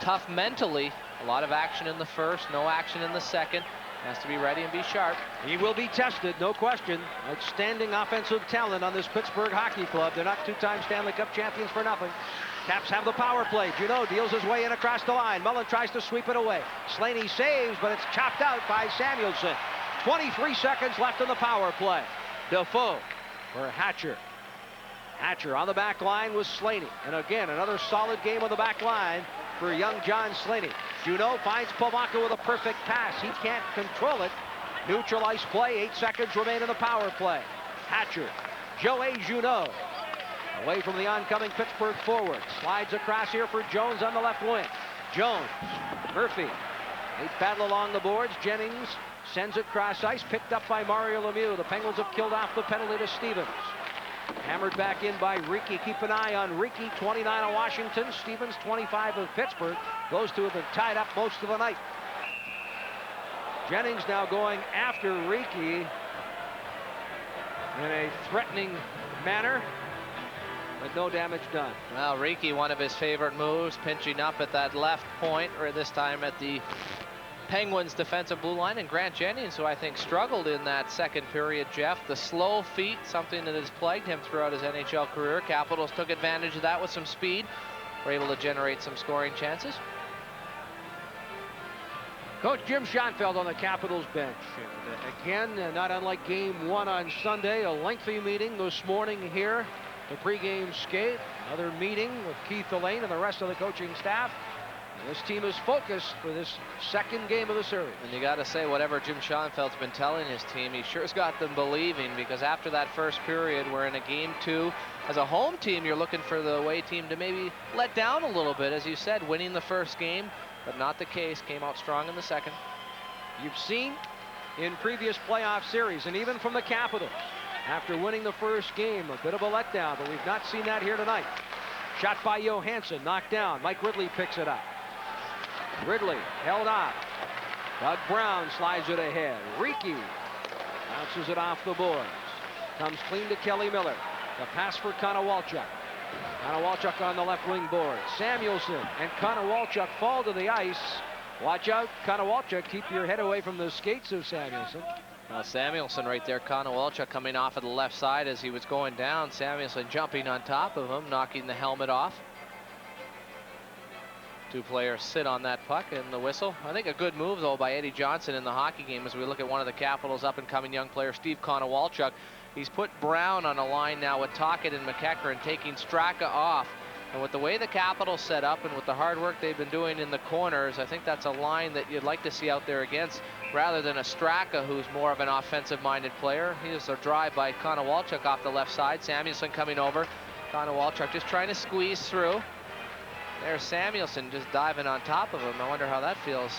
tough mentally. A lot of action in the first, no action in the second. Has to be ready and be sharp. He will be tested, no question. Outstanding offensive talent on this Pittsburgh hockey club. They're not two-time Stanley Cup champions for nothing. Caps have the power play. Junot deals his way in across the line. Mullen tries to sweep it away. Slaney saves, but it's chopped out by Samuelson. 23 seconds left in the power play. Dafoe for Hatcher. Hatcher on the back line with Slaney. And again, another solid game on the back line for young John Slaney. Junot finds Pavaka with a perfect pass. He can't control it. Neutral ice play. 8 seconds remain in the power play. Hatcher. Joey Junot. Away from the oncoming Pittsburgh forward. Slides across here for Jones on the left wing. Jones. Murphy. They battle along the boards. Jennings sends it cross ice. Picked up by Mario Lemieux. The Penguins have killed off the penalty to Stevens. Hammered back in by Ricci. Keep an eye on Ricci, 29 of Washington. Stevens, 25 of Pittsburgh. Those two have been tied up most of the night. Jennings now going after Ricci in a threatening manner, but no damage done. Well, Ricci, one of his favorite moves, pinching up at that left point, or this time at the Penguins defensive blue line, and Grant Jennings, who I think struggled in that second period, Jeff. The slow feet, something that has plagued him throughout his NHL career. Capitals took advantage of that with some speed. Were able to generate some scoring chances. Coach Jim Schonfeld on the Capitals bench. And again, not unlike game 1 on Sunday, a lengthy meeting this morning here. The pregame skate, another meeting with Keith Elaine and the rest of the coaching staff. And this team is focused for this second game of the series. And you got to say, whatever Jim Schonfeld's been telling his team, he sure's got them believing, because after that first period, we're in a game 2. As a home team, you're looking for the away team to maybe let down a little bit, as you said, winning the first game, but not the case. Came out strong in the second. You've seen in previous playoff series, and even from the Capitals, after winning the first game, a bit of a letdown, but we've not seen that here tonight. Shot by Johansson, knocked down. Mike Ridley picks it up. Ridley held off. Doug Brown slides it ahead. Rieke bounces it off the boards. Comes clean to Kelly Miller. The pass for Konowalchuk. Konowalchuk on the left wing board. Samuelson and Konowalchuk fall to the ice. Watch out, Konowalchuk. Keep your head away from the skates of Samuelson. Samuelson right there. Konowalchuk coming off of the left side as he was going down. Samuelson jumping on top of him, knocking the helmet off. Two players sit on that puck, and the whistle. I think a good move, though, by Eddie Johnson in the hockey game as we look at one of the Capitals' up-and-coming young player, Steve Konowalchuk. He's put Brown on a line now with Tocchet and McEachran, taking Straka off. And with the way the Capitals set up and with the hard work they've been doing in the corners, I think that's a line that you'd like to see out there against, rather than a Straka, who's more of an offensive-minded player. Here's a drive by Konowalchuk off the left side. Samuelson coming over. Konowalchuk just trying to squeeze through. There's Samuelson just diving on top of him. I wonder how that feels.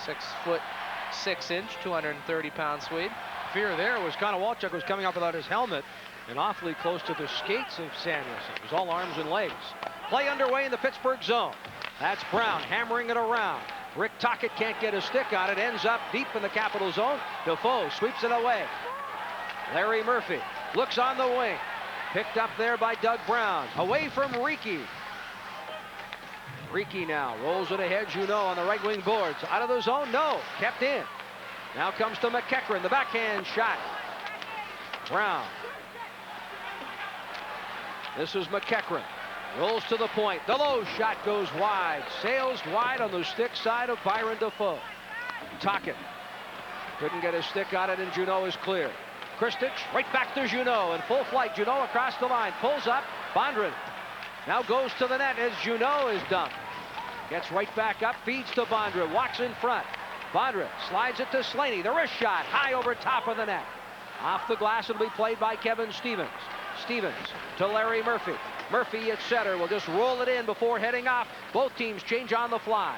6'6", 230-pound Swede. Fear there was Konowalchuk was coming up without his helmet and awfully close to the skates of Samuelson. It was all arms and legs. Play underway in the Pittsburgh zone. That's Brown hammering it around. Rick Tocchet can't get a stick on it. Ends up deep in the Capital zone. Defoe sweeps it away. Larry Murphy looks on the wing. Picked up there by Doug Brown. Away from Rieke. Rieke now rolls it ahead, on the right wing boards. Out of the zone, no, kept in. Now comes to McEachran, the backhand shot. Brown. This is McEachran. Rolls to the point. The low shot goes wide. Sails wide on the stick side of Byron Defoe. Tocchet couldn't get a stick on it, and Junot is clear. Kristich right back to Junot in full flight. Junot across the line, pulls up. Bondren now goes to the net as Junot is dumped. Gets right back up, feeds to Bondren, walks in front. Bondren slides it to Slaney. The wrist shot high over top of the net. Off the glass, it'll be played by Kevin Stevens. Stevens to Larry Murphy. Murphy at center will just roll it in before heading off. Both teams change on the fly.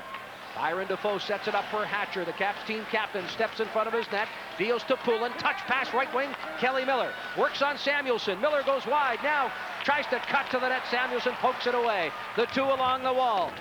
Byron Defoe sets it up for Hatcher. The Caps team captain steps in front of his net. Deals to Poulin. Touch pass right wing. Kelly Miller works on Samuelson. Miller goes wide. Now tries to cut to the net. Samuelson pokes it away. The two along the wall.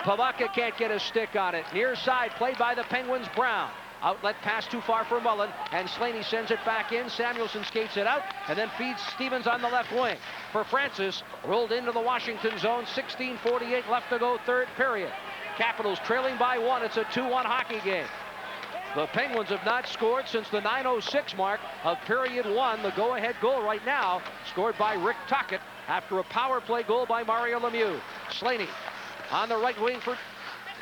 Pavaka can't get a stick on it. Near side played by the Penguins. Brown. Outlet pass too far for Mullen, and Slaney sends it back in. Samuelson skates it out and then feeds Stevens on the left wing. For Francis, rolled into the Washington zone. 16:48 left to go, third period. Capitals trailing by 1. It's a 2-1 hockey game. The Penguins have not scored since the 9:06 mark of period 1. The go-ahead goal right now scored by Rick Tocchet after a power play goal by Mario Lemieux. Slaney on the right wing for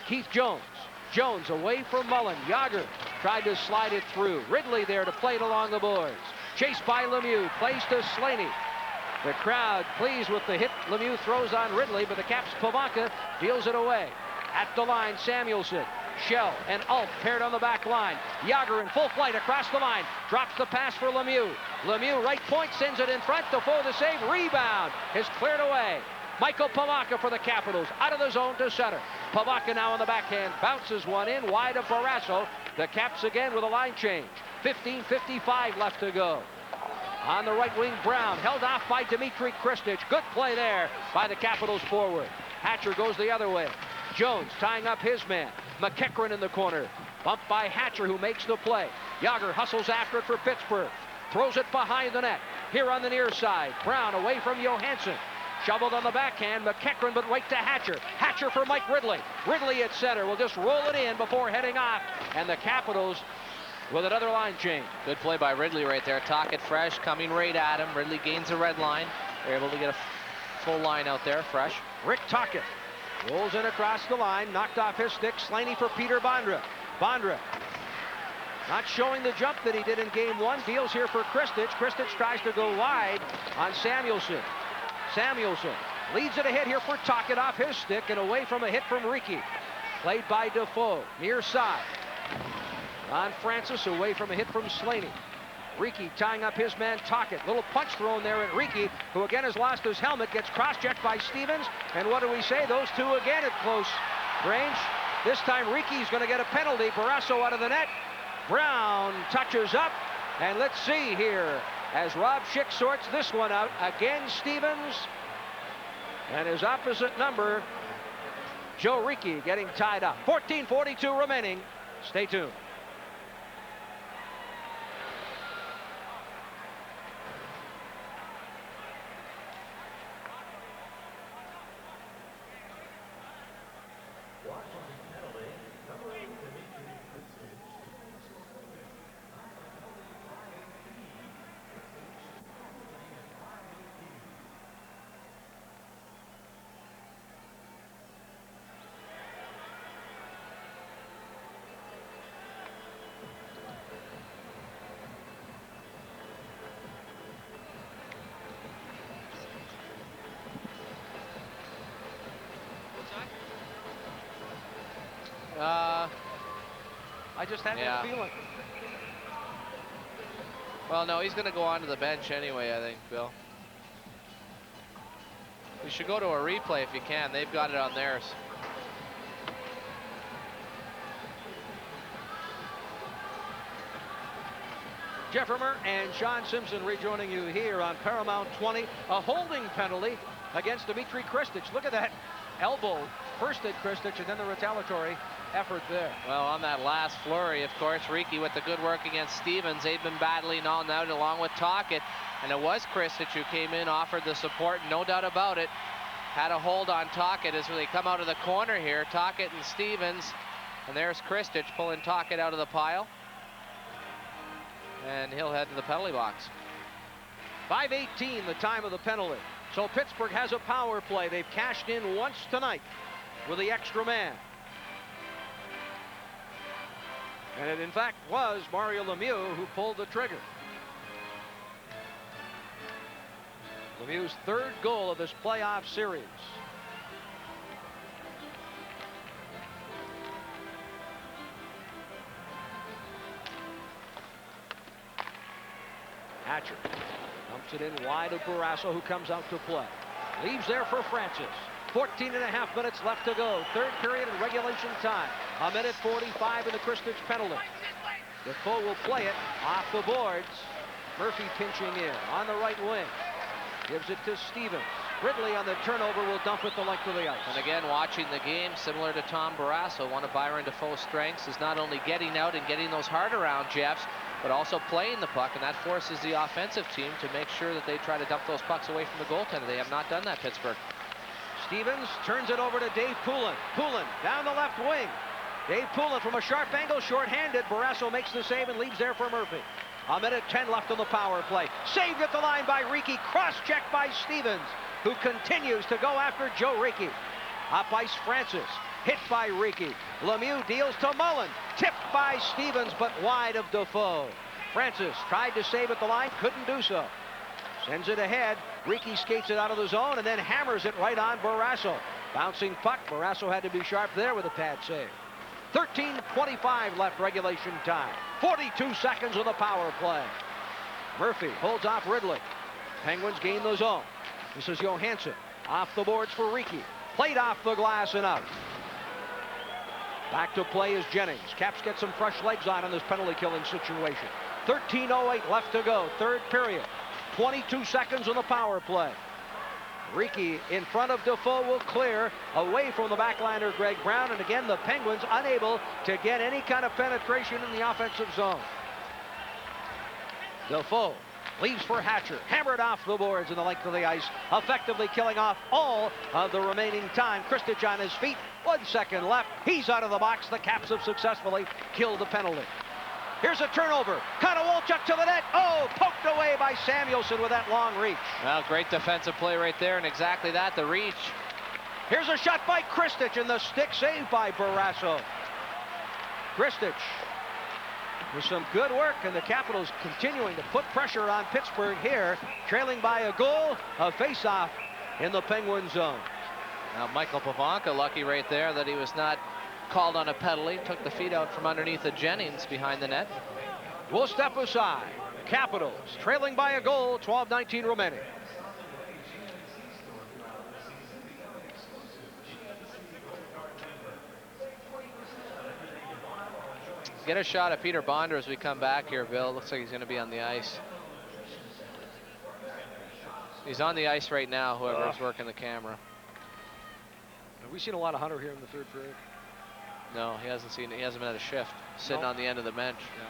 Keith Jones. Jones away from Mullen. Yager tried to slide it through. Ridley there to play it along the boards. Chased by Lemieux. Plays to Slaney. The crowd pleased with the hit Lemieux throws on Ridley, but the Caps' Pavaka deals it away. At the line, Samuelson. Shell and Alt paired on the back line. Yager in full flight across the line. Drops the pass for Lemieux. Lemieux right point sends it in front. Defoe the save. Rebound is cleared away. Michael Pavaka for the Capitals, out of the zone to center. Pavaka now on the backhand, bounces one in, wide of Barrasso. The Caps again with a line change. 15:55 left to go. On the right wing, Brown, held off by Dmitry Kristich. Good play there by the Capitals forward. Hatcher goes the other way. Jones tying up his man. McEachran in the corner. Bumped by Hatcher, who makes the play. Yager hustles after it for Pittsburgh. Throws it behind the net. Here on the near side, Brown away from Johansson. Shoveled on the backhand, McEachran, but right to Hatcher. Hatcher for Mike Ridley. Ridley at center will just roll it in before heading off. And the Capitals with another line change. Good play by Ridley right there. Tocchet fresh, coming right at him. Ridley gains a red line. They're able to get a full line out there, fresh. Rick Tocchet Rolls in across the line, knocked off his stick. Slaney for Peter Bondra. Bondra not showing the jump that he did in game one. Deals here for Kristich. Kristich tries to go wide on Samuelson. Samuelson leads it ahead here for Tocchet off his stick and away from a hit from Ricci. Played by Defoe, near side. Ron Francis away from a hit from Slaney. Ricci tying up his man Tocchet. Little punch thrown there at Ricci, who again has lost his helmet. Gets cross-checked by Stevens. And what do we say? Those two again at close range. This time Ricci's going to get a penalty. Barrasso out of the net. Brown touches up. And let's see here as Rob Schick sorts this one out. Again Stevens. And his opposite number, Joe Ricci, getting tied up. 14:42 remaining. Stay tuned. I just had that feeling. Well, no, he's going to go on to the bench anyway, I think, Bill. We should go to a replay if you can. They've got it on theirs. Jeff Rimmer and Sean Simpson rejoining you here on Paramount 20. A holding penalty against Dmitry Kristich. Look at that elbow. First at Kristich and then the retaliatory effort there. Well, on that last flurry, of course, Ricci with the good work against Stevens. They've been battling all night along with Tocchet. And it was Kristich who came in, offered the support, no doubt about it. Had a hold on Tocchet as they come out of the corner here. Tocchet and Stevens. And there's Kristich pulling Tocchet out of the pile. And he'll head to the penalty box. 5:18 the time of the penalty. So Pittsburgh has a power play. They've cashed in once tonight with the extra man. And it, in fact, was Mario Lemieux who pulled the trigger. Lemieux's third goal of this playoff series. Hatcher dumps it in wide of Barrasso, who comes out to play. Leaves there for Francis. 14.5 minutes left to go. Third period in regulation time. 1:45 in the Kristich penalty. Defoe will play it off the boards. Murphy pinching in on the right wing. Gives it to Stevens. Ridley on the turnover will dump it the length of the ice. And again, watching the game, similar to Tom Barrasso, one of Byron Defoe's strengths is not only getting out and getting those hard around Jeffs, but also playing the puck, and that forces the offensive team to make sure that they try to dump those pucks away from the goaltender. They have not done that, Pittsburgh. Stevens turns it over to Dave Poulin. Poulin down the left wing. Dave Poulin from a sharp angle, short-handed. Barrasso makes the save and leaves there for Murphy. 1:10 left on the power play. Saved at the line by Ricci. Cross-checked by Stevens, who continues to go after Joe Ricci. Up ice Francis. Hit by Ricci. Lemieux deals to Mullen. Tipped by Stevens, but wide of Defoe. Francis tried to save at the line, couldn't do so. Sends it ahead. Ricci skates it out of the zone and then hammers it right on Barrasso. Bouncing puck. Barrasso had to be sharp there with a pad save. 13:25 left regulation time. 42 seconds of the power play. Murphy holds off Ridley. Penguins gain the zone. This is Johansson. Off the boards for Ricci. Played off the glass and out. Back to play is Jennings. Caps get some fresh legs on in this penalty killing situation. 13:08 left to go. Third period. 22 seconds on the power play. Ricci in front of Defoe will clear away from the backlander Greg Brown, and again the Penguins unable to get any kind of penetration in the offensive zone. Defoe leaves for Hatcher, hammered off the boards in the length of the ice, effectively killing off all of the remaining time. Kristich on his feet, 1 second left. He's out of the box. The Caps have successfully killed the penalty. Here's a turnover. Konowalchuk to the net. Oh, poked away by Samuelson with that long reach. Well, great defensive play right there, and exactly that, the reach. Here's a shot by Kristich, and the stick saved by Barrasso. Kristich with some good work, and the Capitals continuing to put pressure on Pittsburgh here, trailing by a goal, a face-off in the Penguin zone. Now Michael Pavanka lucky right there that he was not called on a penalty. Took the feet out from underneath of Jennings behind the net. We'll step aside. Capitals trailing by a goal, 12:19 remaining. Get a shot at Peter Bondra as we come back here, Bill. Looks like he's going to be on the ice. He's on the ice right now, whoever's working the camera. Have we seen a lot of Hunter here in the third period? No, he hasn't seen it. He hasn't been at a shift. Sitting on the end of the bench. Yeah.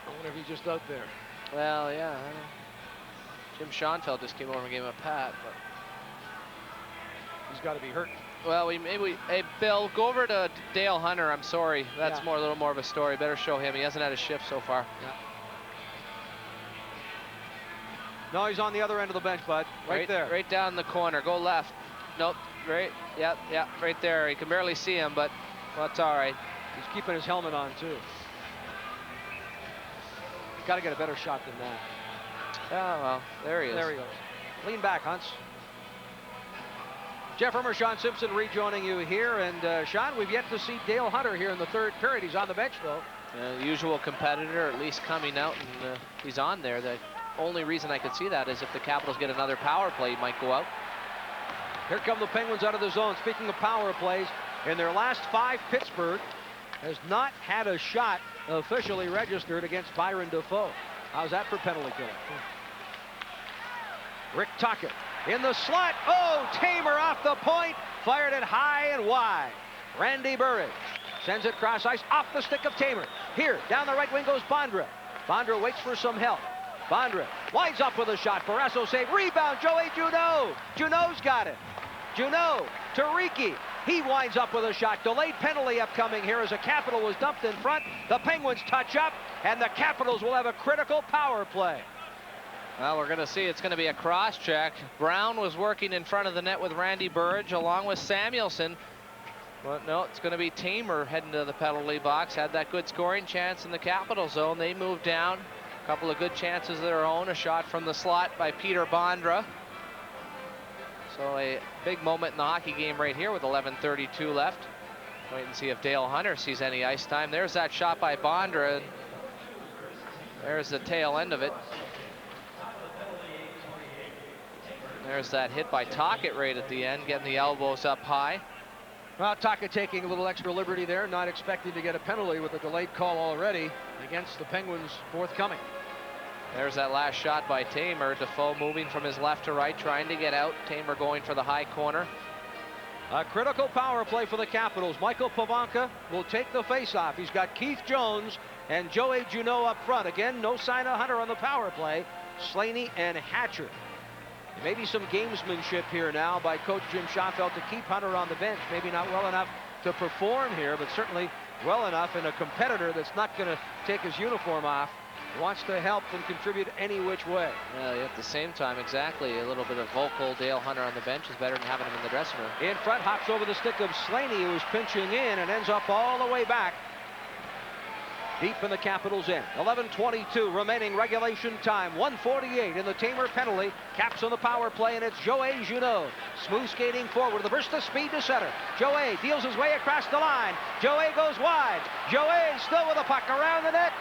I wonder if he's just out there. Well, yeah. Jim Schoenfeld just came over and gave him a pat, but he's got to be hurt. Well, hey, Bill, go over to Dale Hunter. I'm sorry. That's a little more of a story. Better show him. He hasn't had a shift so far. Yeah. No, he's on the other end of the bench, bud. Right there. Right down the corner. Go left. Nope. Right. Yeah, right there. You can barely see him, but that's all right. He's keeping his helmet on, too. Got to get a better shot than that. Oh, well, there he is. There he goes. Lean back, Hunts. Jeff Rimmer, Sean Simpson rejoining you here. And Sean, we've yet to see Dale Hunter here in the third period. He's on the bench, though. Usual competitor, at least coming out, and he's on there. The only reason I could see that is if the Capitals get another power play, he might go out. Here come the Penguins out of the zone. Speaking of power plays, in their last 5, Pittsburgh has not had a shot officially registered against Byron Dafoe. How's that for penalty killing? Rick Tocchet in the slot. Oh, Tamer off the point. Fired it high and wide. Randy Burridge sends it cross ice off the stick of Tamer. Here, down the right wing goes Bondra. Bondra waits for some help. Bondra winds up with a shot. Barrasso save. Rebound, Joey Juneau. Juneau's got it. Juneau to Ricci. He winds up with a shot. Delayed penalty upcoming here as a Capital was dumped in front. The Penguins touch up, and the Capitals will have a critical power play. Well, we're going to see it's going to be a cross check. Brown was working in front of the net with Randy Burridge along with Samuelson. But no, it's going to be Tamer heading to the penalty box. Had that good scoring chance in the Capital zone. They moved down. A couple of good chances of their own. A shot from the slot by Peter Bondra. So a big moment in the hockey game right here with 11:32 left. Wait and see if Dale Hunter sees any ice time. There's that shot by Bondra. There's the tail end of it. There's that hit by Tocchet right at the end, getting the elbows up high. Well, Tocchet taking a little extra liberty there, not expecting to get a penalty with a delayed call already against the Penguins forthcoming. There's that last shot by Tamer. Dafoe moving from his left to right, trying to get out. Tamer going for the high corner. A critical power play for the Capitals. Michael Pavanka will take the faceoff. He's got Keith Jones and Joey Juneau up front. Again, no sign of Hunter on the power play. Slaney and Hatcher. Maybe some gamesmanship here now by Coach Jim Schoenfeld to keep Hunter on the bench. Maybe not well enough to perform here, but certainly well enough in a competitor that's not going to take his uniform off. Wants to help and contribute any which way. At the same time, exactly. A little bit of vocal Dale Hunter on the bench is better than having him in the dressing room. In front, hops over the stick of Slaney, who was pinching in and ends up all the way back deep in the Capitals' end. 11:22 remaining regulation time. 1:48 in the Tamer penalty. Caps on the power play, and it's Joey Juneau. Smooth skating forward, the burst of speed to center. Joey deals his way across the line. Joey goes wide. Joey still with the puck around the net.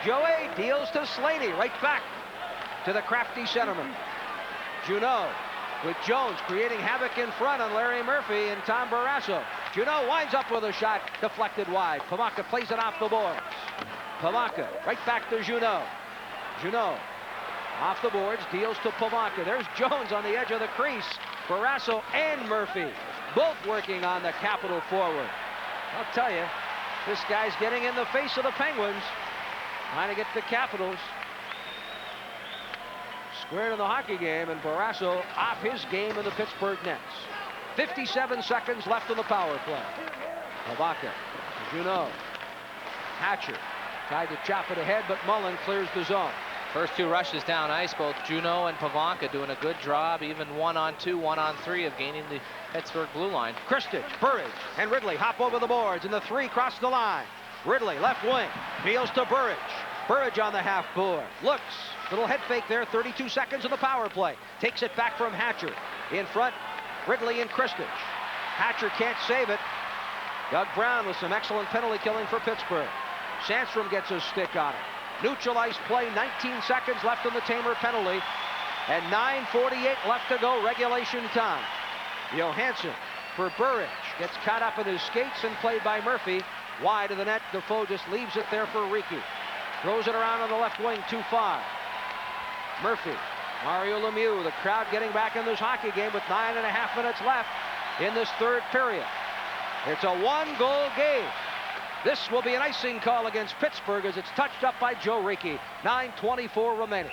Joey deals to Slaney, right back to the crafty centerman. Juneau with Jones creating havoc in front on Larry Murphy and Tom Barrasso. Juneau winds up with a shot deflected wide. Pavanka plays it off the boards. Pavanka right back to Juneau. Juneau off the boards, deals to Pavanka. There's Jones on the edge of the crease. Barrasso and Murphy both working on the Capital forward. I'll tell you, this guy's getting in the face of the Penguins. Trying to get the Capitals squared in the hockey game, and Barrasso off his game in the Pittsburgh nets. 57 seconds left in the power play. Pavanka, Juneau, Hatcher tried to chop it ahead, but Mullen clears the zone. First two rushes down ice, both Juneau and Pavanka doing a good job, even 1-on-2, 1-on-3 of gaining the Pittsburgh blue line. Christich, Burridge, and Ridley hop over the boards, and the three cross the line. Ridley, left wing, deals to Burridge. Burridge on the half board, looks, little head fake there, 32 seconds of the power play. Takes it back from Hatcher. In front, Ridley and Christich. Hatcher can't save it. Doug Brown with some excellent penalty killing for Pittsburgh. Sandstrom gets his stick on it. Neutralized play, 19 seconds left on the Tamer penalty, and 9:48 left to go, regulation time. Johansson for Burridge, gets caught up in his skates and played by Murphy. Wide of the net, Defoe just leaves it there for Ricci. Throws it around on the left wing, too far. Murphy, Mario Lemieux, the crowd getting back in this hockey game with 9.5 minutes left in this third period. It's a one-goal game. This will be an icing call against Pittsburgh as it's touched up by Joe Ricci. 9:24 remaining.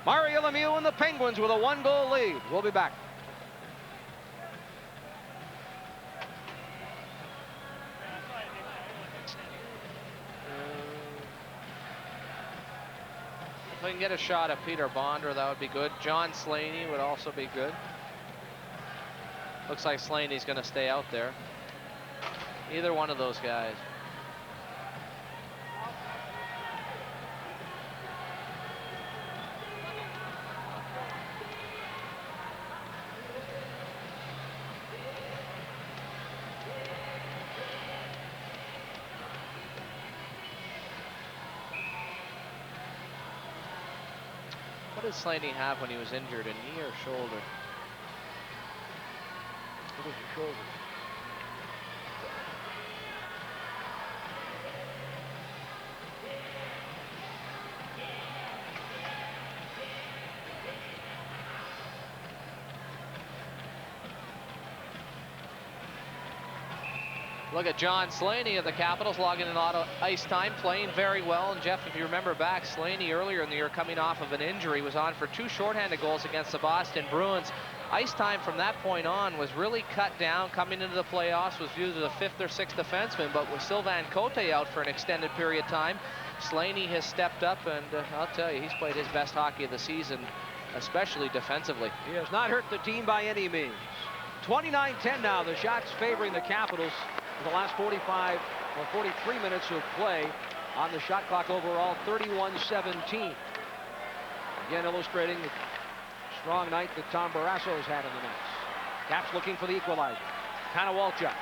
Mario Lemieux and the Penguins with a one-goal lead. We'll be back. If we can get a shot at Peter Bonder, that would be good. John Slaney would also be good. Looks like Slaney's going to stay out there. Either one of those guys. What did Slaney have when he was injured? A knee or shoulder? It was the shoulder. Look at John Slaney of the Capitals logging in a lot of ice time, playing very well. And Jeff, if you remember back, Slaney earlier in the year coming off of an injury was on for 2 shorthanded goals against the Boston Bruins. Ice time from that point on was really cut down. Coming into the playoffs was viewed as a 5th or 6th defenseman, but with Sylvain Cote out for an extended period of time, Slaney has stepped up, and I'll tell you, he's played his best hockey of the season, especially defensively. He has not hurt the team by any means. 29-10 now, the shots favoring the Capitals for the last 45 or 43 minutes of play on the shot clock overall, 31-17. Again, illustrating the strong night that Tom Barrasso has had in the nets. Caps looking for the equalizer. Konowalchuk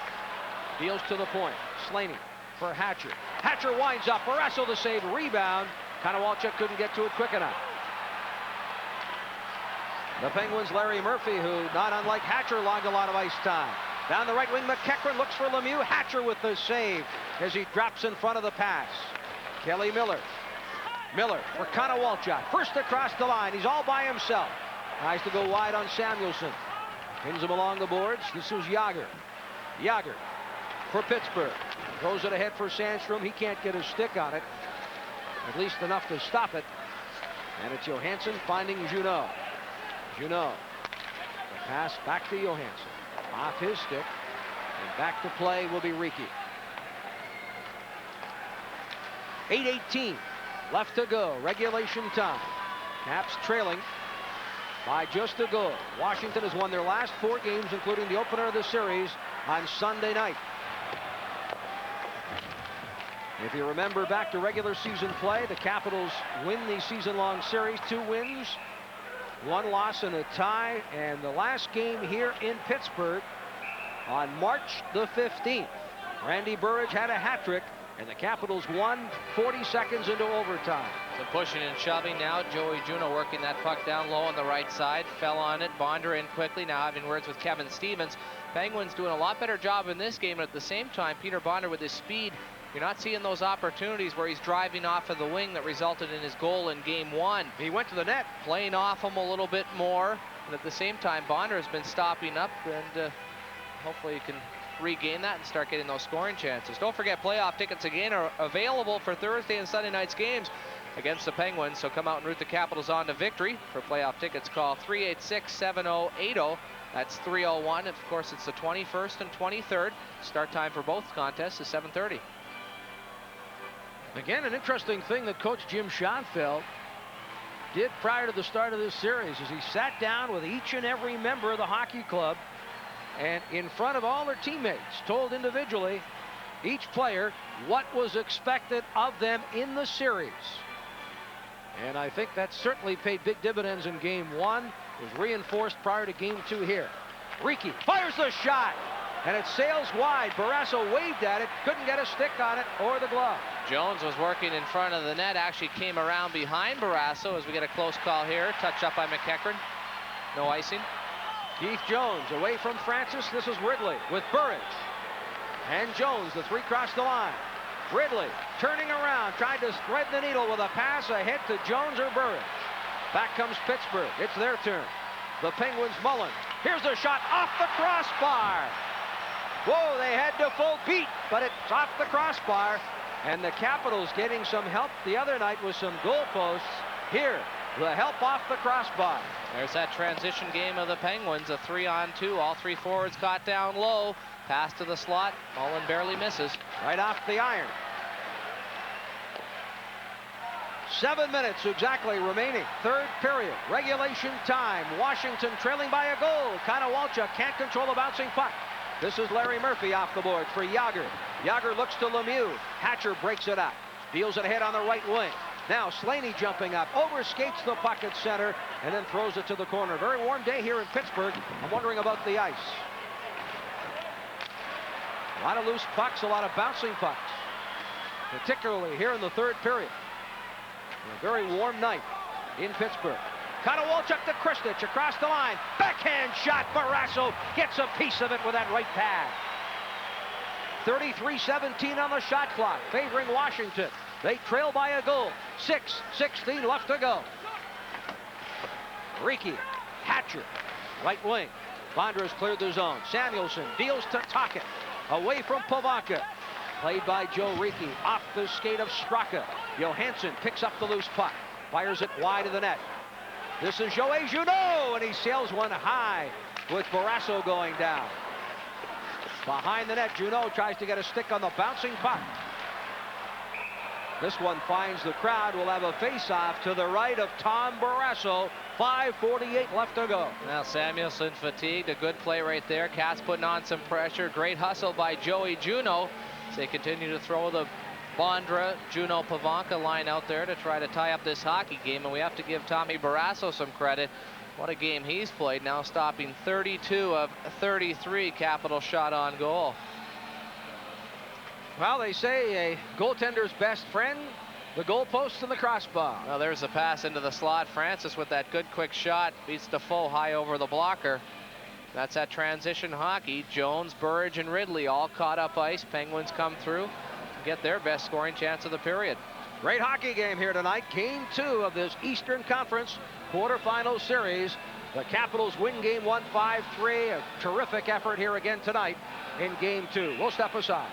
deals to the point. Slaney for Hatcher. Hatcher winds up. Barrasso the save, rebound. Konowalchuk couldn't get to it quick enough. The Penguins' Larry Murphy, who, not unlike Hatcher, logged a lot of ice time. Down the right wing, McEachran looks for Lemieux. Hatcher with the save as he drops in front of the pass. Kelly Miller. Miller for Konowalchuk. First across the line. He's all by himself. Tries to go wide on Samuelson. Pins him along the boards. This is Yager. Yager for Pittsburgh. Throws it ahead for Sandstrom. He can't get his stick on it. At least enough to stop it. And it's Johansson finding Juneau. Juneau. The pass back to Johansson. Off his stick. And back to play will be Ricci. 8:18 left to go. Regulation time. Caps trailing by just a goal. Washington has won their last 4 games, including the opener of the series on Sunday night. If you remember back to regular season play, the Capitals win the season-long series. 2 wins, 1 loss and a tie. And the last game here in Pittsburgh on March the 15th, Randy Burridge had a hat trick, and the Capitals won 40 seconds into overtime. So pushing and shoving now. Joey Juneau working that puck down low on the right side. Fell on it. Bonder in quickly. Now having words with Kevin Stevens. Penguins doing a lot better job in this game. And at the same time, Peter Bonder with his speed, you're not seeing those opportunities where he's driving off of the wing that resulted in his goal in game 1. He went to the net. Playing off him a little bit more. And at the same time, Bonder has been stopping up, and hopefully he can regain that and start getting those scoring chances. Don't forget, playoff tickets again are available for Thursday and Sunday night's games against the Penguins. So come out and root the Capitals on to victory. For playoff tickets, call 386-7080. That's 301. Of course, it's the 21st and 23rd. Start time for both contests is 7:30. Again, an interesting thing that Coach Jim Schoenfeld did prior to the start of this series is he sat down with each and every member of the hockey club and in front of all their teammates told individually each player what was expected of them in the series. And I think that certainly paid big dividends in game 1. It was reinforced prior to game 2 here. Ricci fires the shot, and it sails wide. Barrasso waved at it, couldn't get a stick on it or the glove. Jones was working in front of the net, actually came around behind Barrasso as we get a close call here. Touch up by McEachern. No icing. Keith Jones away from Francis. This is Ridley with Burridge. And Jones, the 3 crossed the line. Ridley turning around, tried to thread the needle with a pass ahead to Jones or Burridge. Back comes Pittsburgh. It's their turn. The Penguins Mullen. Here's a shot off the crossbar. Whoa, they had to full beat, but it's off the crossbar. And the Capitals getting some help the other night with some goalposts. Here, the help off the crossbar. There's that transition game of the Penguins, a 3-on-2. All 3 forwards caught down low. Pass to the slot. Mullen barely misses. Right off the iron. 7 minutes exactly remaining. Third period. Regulation time. Washington trailing by a goal. Konowalchuk can't control the bouncing puck. This is Larry Murphy off the board for Yager. Yager looks to Lemieux. Hatcher breaks it up. Deals it ahead on the right wing. Now Slaney jumping up. Overskates the puck at center and then throws it to the corner. Very warm day here in Pittsburgh. I'm wondering about the ice. A lot of loose pucks, a lot of bouncing pucks. Particularly here in the third period. A very warm night in Pittsburgh. Konowalchuk to Kristich across the line. Backhand shot. Barrasso gets a piece of it with that right pad. 33-17 on the shot clock, favoring Washington. They trail by a goal. 6:16 left to go. Ricci, Hatcher, right wing. Bondra's cleared the zone. Samuelson deals to Tocchet. Away from Pavanka. Played by Joe Ricci. Off the skate of Straka. Johansson picks up the loose puck. Fires it wide of the net. This is Joey Junot, and he sails one high with Barrasso going down. Behind the net, Junot tries to get a stick on the bouncing puck. This one finds the crowd. Will have a face-off to the right of Tom Barrasso. 5:48 left to go. Now Samuelson fatigued. A good play right there. Cats putting on some pressure. Great hustle by Joey Junot. As they continue to throw the Bondra, Junot, Pavanka line out there to try to tie up this hockey game. And we have to give Tommy Barrasso some credit. What a game he's played, now stopping 32 of 33 Capital shot on goal. Well, they say a goaltender's best friend, the goalpost and the crossbar. Well, there's a pass into the slot. Francis with that good quick shot beats Defoe high over the blocker. That's that transition hockey. Jones, Burridge, and Ridley all caught up ice. Penguins come through and get their best scoring chance of the period. Great hockey game here tonight. Game 2 of this Eastern Conference quarterfinal series. The Capitals win game 1 5-3. A terrific effort here again tonight in game 2. We'll step aside.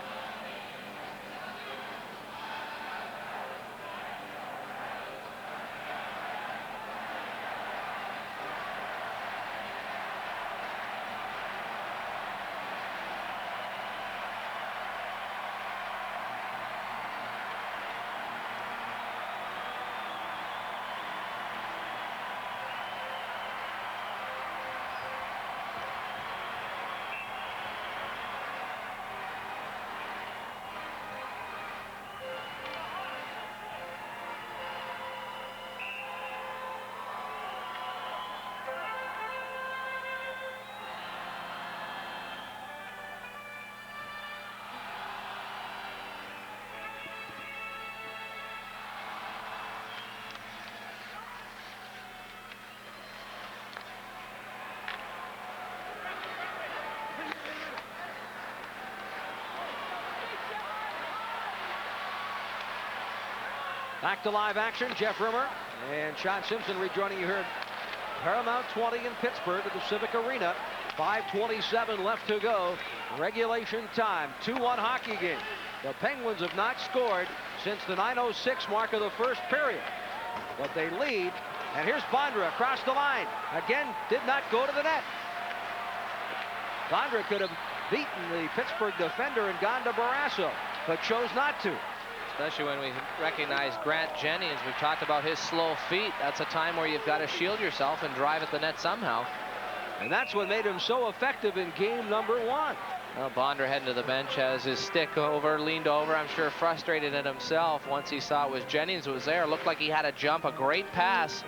Back to live action. Jeff Rimmer and Sean Simpson rejoining you here at Paramount 20 in Pittsburgh at the Civic Arena. 5:27 left to go. Regulation time. 2-1 hockey game. The Penguins have not scored since the 9:06 mark of the first period. But they lead. And here's Bondra across the line. Again, did not go to the net. Bondra could have beaten the Pittsburgh defender and gone to Barrasso, but chose not to. Especially when we recognize Grant Jennings. We've talked about his slow feet. That's a time where you've got to shield yourself and drive at the net somehow. And that's what made him so effective in game number 1. Well, Bonder heading to the bench, has his stick leaned over. I'm sure frustrated at himself once he saw it was Jennings was there. Looked like he had a jump, a great pass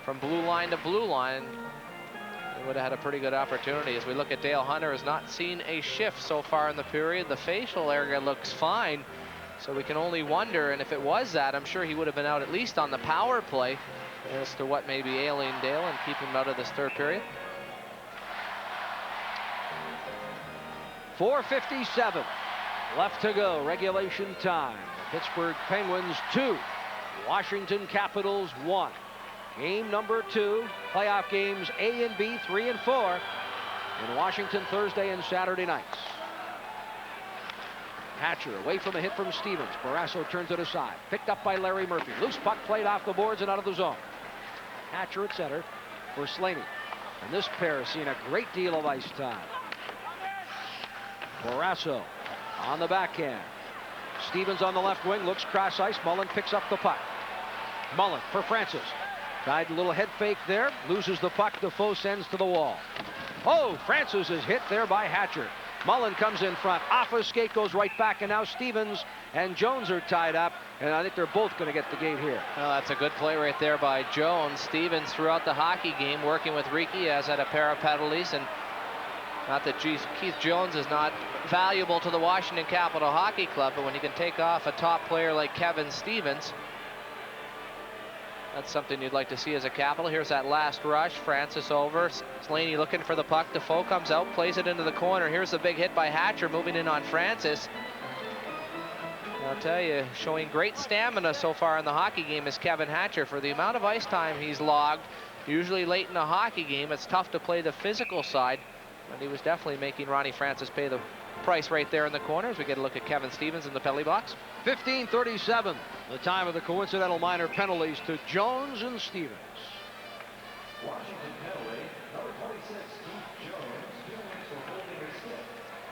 from blue line to blue line. He would have had a pretty good opportunity. As we look at Dale Hunter, has not seen a shift so far in the period. The facial area looks fine, so we can only wonder, and if it was that, I'm sure he would have been out at least on the power play as to what may be ailing Dale and keep him out of this third period. 4:57 left to go, regulation time. The Pittsburgh Penguins 2, Washington Capitals 1. Game number 2, playoff games A and B 3 and 4 in Washington Thursday and Saturday nights. Hatcher away from a hit from Stevens. Barrasso turns it aside. Picked up by Larry Murphy. Loose puck played off the boards and out of the zone. Hatcher at center for Slaney. And this pair has seen a great deal of ice time. Barrasso on the backhand. Stevens on the left wing, looks cross ice. Mullen picks up the puck. Mullen for Francis. Tried a little head fake there. Loses the puck. Defoe sends to the wall. Oh, Francis is hit there by Hatcher. Mullen comes in front. Off a skate, goes right back, and now Stevens and Jones are tied up, and I think they're both going to get the game here. Well, that's a good play right there by Jones. Stevens throughout the hockey game working with Ricky, has had a pair of penalties, and not that Keith Jones is not valuable to the Washington Capitol Hockey Club, but when you can take off a top player like Kevin Stevens, that's something you'd like to see as a Capital. Here's that last rush. Francis over. Slaney looking for the puck. Defoe comes out, plays it into the corner. Here's the big hit by Hatcher, moving in on Francis. I'll tell you, showing great stamina so far in the hockey game is Kevin Hatcher. For the amount of ice time he's logged, usually late in a hockey game, it's tough to play the physical side. And he was definitely making Ronnie Francis pay the price right there in the corner as we get a look at Kevin Stevens in the penalty box. 15:37, the time of the coincidental minor penalties to Jones and Stevens. Washington penalty, number 26, Keith Jones, for holding his stick.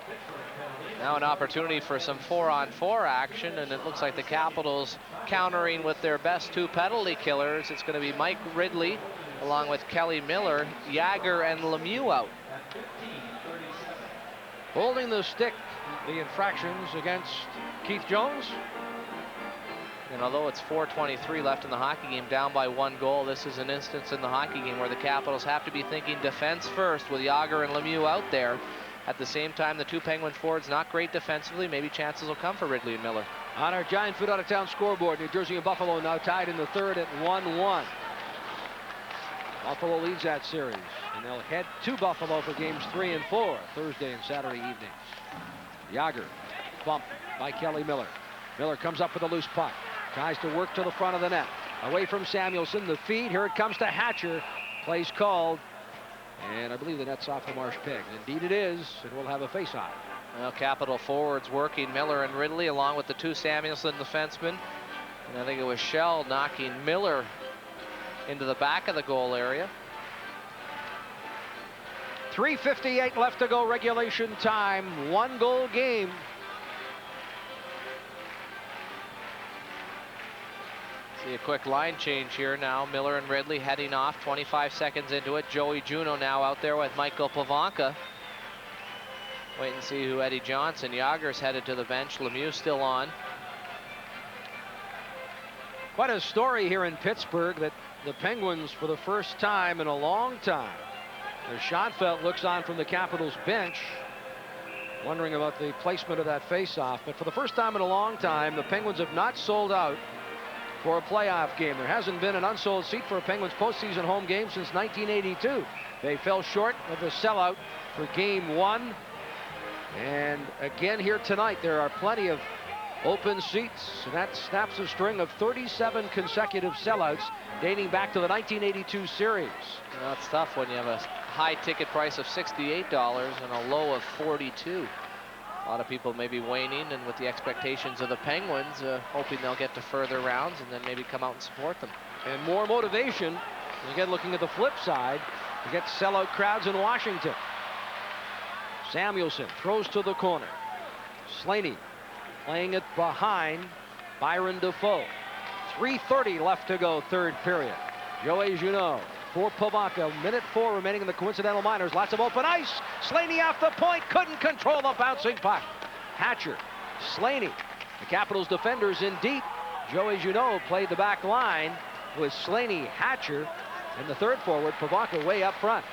Pittsburgh penalty. Now an opportunity for some 4-on-4 action, and it looks like the Capitals countering with their best 2 penalty killers. It's going to be Mike Ridley along with Kelly Miller, Jagger and Lemieux out. Holding the stick, the infractions against Keith Jones. And although it's 4:23 left in the hockey game, down by 1 goal, this is an instance in the hockey game where the Capitals have to be thinking defense first with Jagger and Lemieux out there. At the same time, the 2 Penguin forwards not great defensively. Maybe chances will come for Ridley and Miller. On our Giant Food Out of Town scoreboard, New Jersey and Buffalo now tied in the third at 1-1. Buffalo leads that series, and they'll head to Buffalo for games 3 and 4 Thursday and Saturday evenings. Jagger bumped by Kelly Miller. Miller comes up with a loose puck, tries to work to the front of the net, away from Samuelson. The feed, here it comes to Hatcher. Plays called, and I believe the net's off the Marsh Pig. Indeed it is, and we'll have a face-off. Well, Capital forwards working Miller and Ridley along with the 2 Samuelson defensemen, and I think it was Shell knocking Miller into the back of the goal area. 3:58 left to go, regulation time. 1-goal game. See a quick line change here now. Miller and Ridley heading off, 25 seconds into it. Joey Juneau now out there with Michael Pavanka. Wait and see who Eddie Johnson. Jagger's headed to the bench. Lemieux still on. Quite a story here in Pittsburgh that the Penguins, for the first time in a long time, as Schoenfeld looks on from the Capitals bench, wondering about the placement of that face-off. But for the first time in a long time, the Penguins have not sold out for a playoff game. There hasn't been an unsold seat for a Penguins postseason home game since 1982. They fell short of the sellout for game 1. And again here tonight, there are plenty of open seats, and that snaps a string of 37 consecutive sellouts dating back to the 1982 series. Well, it's tough when you have a high ticket price of $68 and a low of $42. A lot of people may be waning, and with the expectations of the Penguins, hoping they'll get to further rounds and then maybe come out and support them. And more motivation, again looking at the flip side, to get sellout crowds in Washington. Samuelson throws to the corner. Slaney playing it behind Byron Defoe. 3:30 left to go, third period. Joey Junot for Pavanka. Minute 4 remaining in the coincidental minors. Lots of open ice. Slaney off the point. Couldn't control the bouncing puck. Hatcher, Slaney. The Capitals defenders in deep. Joey Junot played the back line with Slaney, Hatcher, and the third forward, Pavanka, way up front.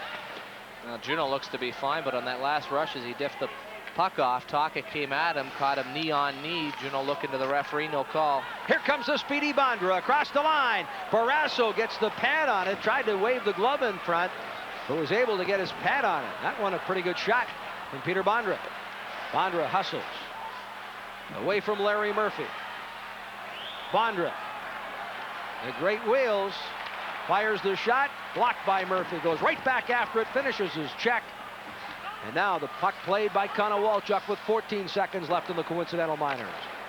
Now, Juno looks to be fine, but on that last rush as he diffed the puck off, Taka came at him, caught him knee on knee. Juno looking to the referee, no call. Here comes the speedy Bondra across the line. Barrasso gets the pad on it, tried to wave the glove in front, but was able to get his pad on it. That one a pretty good shot from Peter Bondra. Bondra hustles away from Larry Murphy. Bondra, the great wheels, fires the shot, blocked by Murphy, goes right back after it, finishes his check. And now the puck played by Konowalchuk with 14 seconds left in the coincidental minors.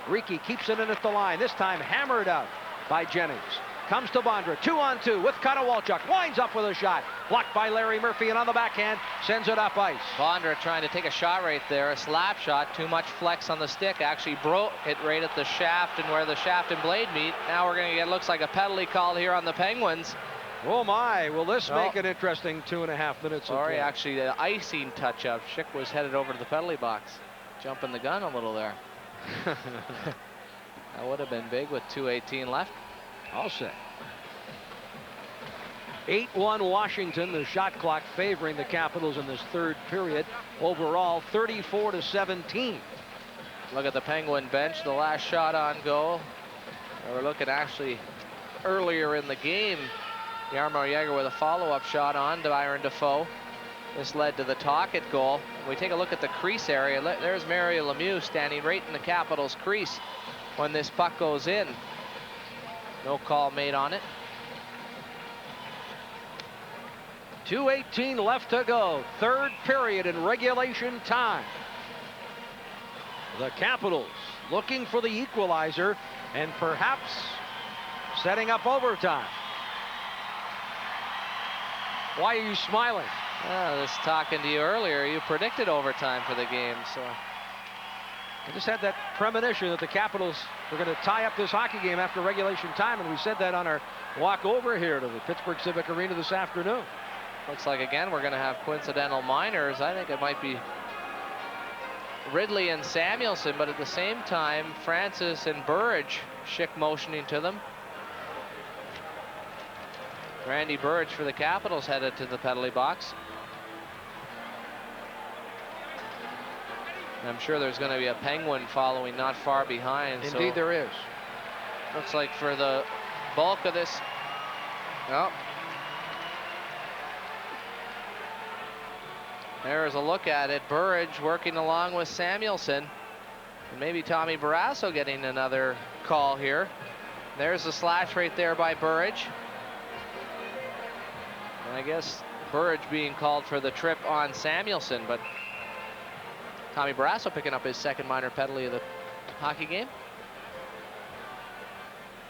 Riki keeps it in at the line, this time hammered out by Jennings. Comes to Bondra, 2-on-2 with Konowalchuk, winds up with a shot, blocked by Larry Murphy, and on the backhand sends it up ice. Bondra trying to take a shot right there, a slap shot, too much flex on the stick, actually broke it right at the shaft and where the shaft and blade meet. Now we're going to get, looks like a penalty called here on the Penguins. Oh my, will this make an interesting 2.5 minutes of play? Actually the icing touch-up. Schick was headed over to the penalty box, jumping the gun a little there. That would have been big with 2:18 left. All set. 8-1 Washington, the shot clock favoring the Capitals in this third period. Overall, 34-17. Look at the Penguin bench, the last shot on goal. We're looking actually earlier in the game. Jaromir Jagr with a follow-up shot on to Byron Defoe. This led to the Tocchet goal. We take a look at the crease area. There's Mario Lemieux standing right in the Capitals crease when this puck goes in. No call made on it. 2:18 left to go. Third period in regulation time. The Capitals looking for the equalizer and perhaps setting up overtime. Why are you smiling? I was talking to you earlier. You predicted overtime for the game, so. I just had that premonition that the Capitals were going to tie up this hockey game after regulation time, and we said that on our walk over here to the Pittsburgh Civic Arena this afternoon. Looks like, again, we're going to have coincidental minors. I think it might be Ridley and Samuelson, but at the same time, Francis and Burridge, Schick motioning to them. Randy Burridge for the Capitals headed to the penalty box. And I'm sure there's going to be a Penguin following not far behind. Indeed, so there is. looks like for the bulk of this. Oh. There's a look at it. Burridge working along with Samuelson. And maybe Tommy Barrasso getting another call here. There's the slash right there by Burridge. And I guess Burridge being called for the trip on Samuelson, but Tommy Barrasso picking up his second minor penalty of the hockey game.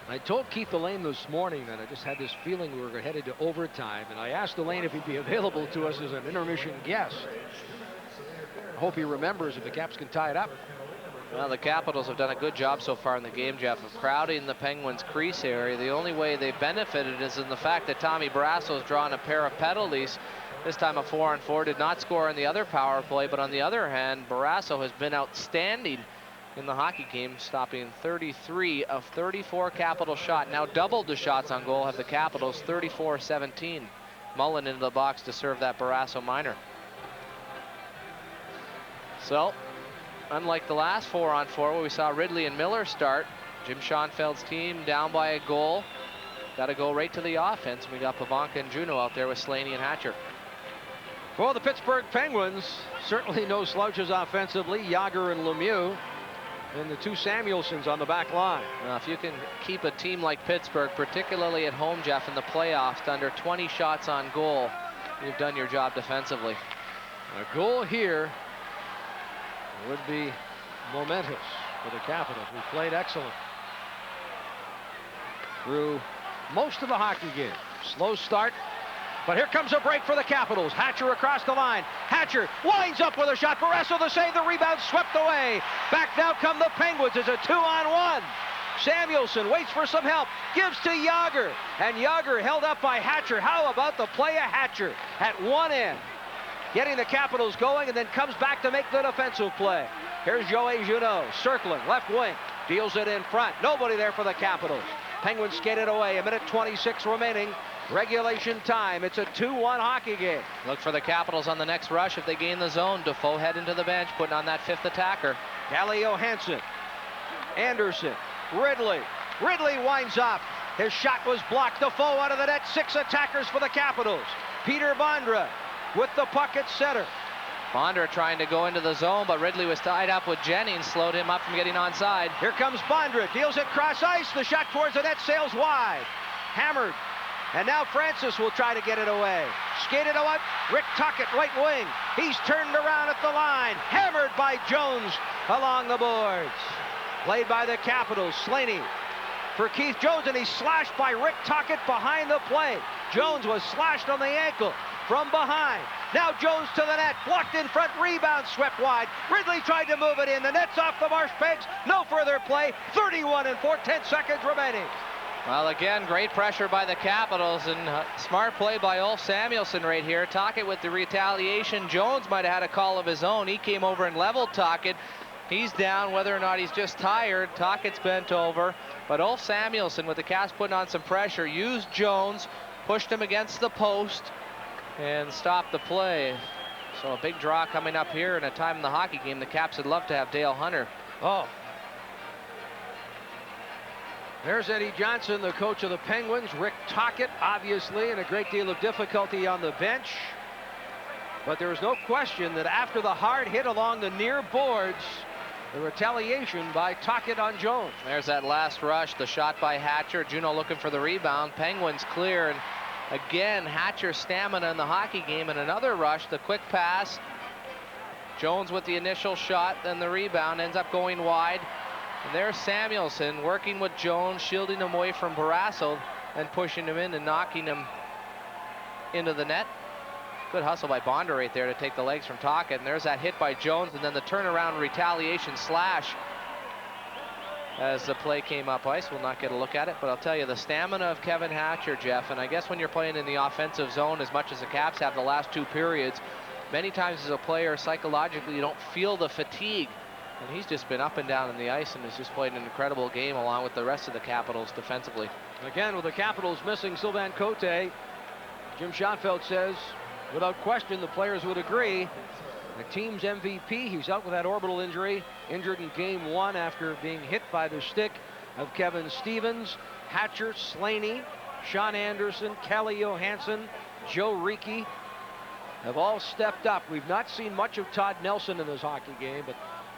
I told Keith Elaine this morning that I just had this feeling we were headed to overtime, and I asked Elaine if he'd be available to us as an intermission guest. I hope he remembers if the Caps can tie it up. Well, the Capitals have done a good job so far in the game, Jeff, of crowding the Penguins' crease area. The only way they've benefited is in the fact that Tommy Barrasso has drawn a pair of penalties. This time a 4-on-4, did not score in the other power play, but on the other hand, Barrasso has been outstanding in the hockey game, stopping 33 of 34 Capital shot. Now doubled the shots on goal have the Capitals, 34-17. Mullen into the box to serve that Barrasso minor. So, unlike the last 4-on-4 where we saw Ridley and Miller start, Jim Schoenfeld's team down by a goal. Got to go right to the offense. We got Pavanka and Juno out there with Slaney and Hatcher. For the Pittsburgh Penguins, certainly no slouches offensively. Jagr and Lemieux, and the two Samuelsons on the back line. Now, if you can keep a team like Pittsburgh, particularly at home, Jeff, in the playoffs, to under 20 shots on goal, you've done your job defensively. A goal here would be momentous for the Capitals. We played excellent through most of the hockey game. Slow start, but here comes a break for the Capitals. Hatcher across the line. Hatcher winds up with a shot. Barrasso the save, the rebound swept away. Back now come the Penguins. It's a 2-on-1. Samuelson waits for some help, gives to Yager, and Yager held up by Hatcher. How about the play of Hatcher at one end, getting the Capitals going, and then comes back to make the defensive play. Here's Joey Junot circling left wing, deals it in front. Nobody there for the Capitals. Penguins skated away. 1:26 remaining. Regulation time. It's a 2-1 hockey game. Look for the Capitals on the next rush if they gain the zone. Defoe heading to the bench, putting on that fifth attacker. Calle Johansson, Anderson, Ridley. Ridley winds up. His shot was blocked. Defoe out of the net. 6 attackers for the Capitals. Peter Bondra with the puck at center. Bondra trying to go into the zone, but Ridley was tied up with Jennings, slowed him up from getting onside. Here comes Bondra, deals it cross ice. The shot towards the net sails wide. Hammered. And now Francis will try to get it away. Skated away. Rick Tuckett, right wing. He's turned around at the line. Hammered by Jones along the boards. Played by the Capitals. Slaney for Keith Jones, and he's slashed by Rick Tuckett behind the play. Jones was slashed on the ankle from behind. Now Jones to the net, blocked in front, rebound swept wide. Ridley tried to move it in. The net's off the marsh pegs. No further play. 31 and 4/10 seconds remaining. Well, again, great pressure by the Capitals, and smart play by Ulf Samuelsson right here. Tuckett with the retaliation. Jones might have had a call of his own. He came over and leveled Tuckett. He's down, whether or not he's just tired. Tuckett's bent over. But Ulf Samuelsson, with the Caps putting on some pressure, used Jones, pushed him against the post, and stopped the play. So a big draw coming up here in a time in the hockey game. The Caps would love to have Dale Hunter. Oh. There's Eddie Johnson, the coach of the Penguins. Rick Tocchet, obviously, in a great deal of difficulty on the bench. But there is no question that after the hard hit along the near boards, the retaliation by Tocchet on Jones. There's that last rush, the shot by Hatcher. Juneau looking for the rebound. Penguins clear, and again, Hatcher's stamina in the hockey game, and another rush, the quick pass. Jones with the initial shot, then the rebound ends up going wide. And there's Samuelsson working with Jones, shielding him away from Barrasso and pushing him in and knocking him into the net. Good hustle by Bondra right there to take the legs from Tocchet. And there's that hit by Jones, and then the turnaround retaliation slash as the play came up ice. We'll not get a look at it, but I'll tell you, the stamina of Kevin Hatcher, Jeff, and I guess when you're playing in the offensive zone as much as the Caps have the last 2 periods, many times as a player, psychologically, you don't feel the fatigue. And he's just been up and down in the ice and has just played an incredible game along with the rest of the Capitals defensively. Again, with the Capitals missing Sylvain Cote, Jim Schoenfeld says, without question, the players would agree. The team's MVP, he's out with that orbital injury, injured in game 1 after being hit by the stick of Kevin Stevens. Hatcher, Slaney, Sean Anderson, Calle Johansson, Joe Ricci have all stepped up. We've not seen much of Todd Nelson in this hockey game, but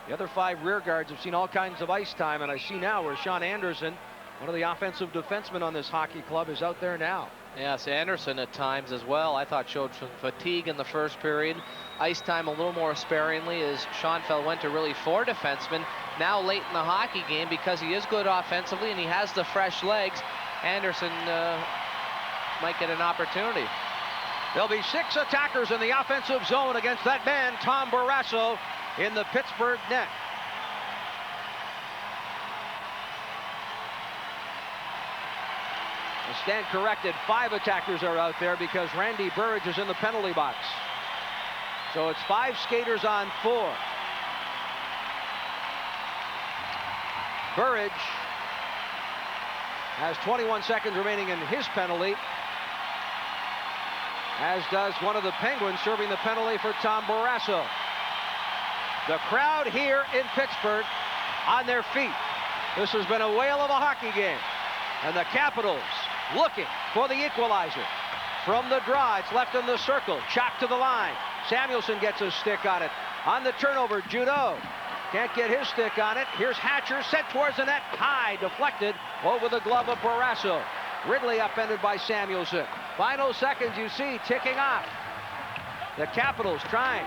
the other 5 rear guards have seen all kinds of ice time, and I see now where Sean Anderson, one of the offensive defensemen on this hockey club, is out there now. Yes, Anderson at times as well, I thought showed some fatigue in the first period. Ice time a little more sparingly as Schoenfeld went to really 4 defensemen. Now late in the hockey game, because he is good offensively and he has the fresh legs, Anderson might get an opportunity. There'll be 6 attackers in the offensive zone against that man, Tom Barrasso, in the Pittsburgh net. I stand corrected. 5 attackers are out there because Randy Burridge is in the penalty box. So it's 5 skaters on 4. Burridge has 21 seconds remaining in his penalty, as does one of the Penguins serving the penalty for Tom Barrasso. The crowd here in Pittsburgh on their feet. This has been a whale of a hockey game. And the Capitals looking for the equalizer. From the draw, it's left in the circle. Chopped to the line. Samuelsson gets a stick on it. On the turnover, Juneau can't get his stick on it. Here's Hatcher, sent towards the net. High, deflected over the glove of Barrasso. Ridley upended by Samuelsson. Final seconds you see ticking off. The Capitals trying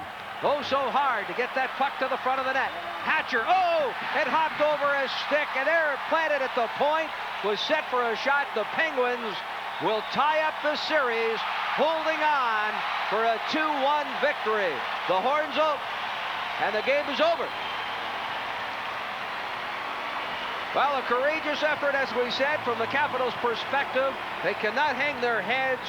so hard to get that puck to the front of the net. Hatcher, it hopped over his stick, and there it planted at the point. Was set for a shot. The Penguins will tie up the series, holding on for a 2-1 victory. The horns open, and the game is over. Well, a courageous effort, as we said, from the Capitals' perspective. They cannot hang their heads.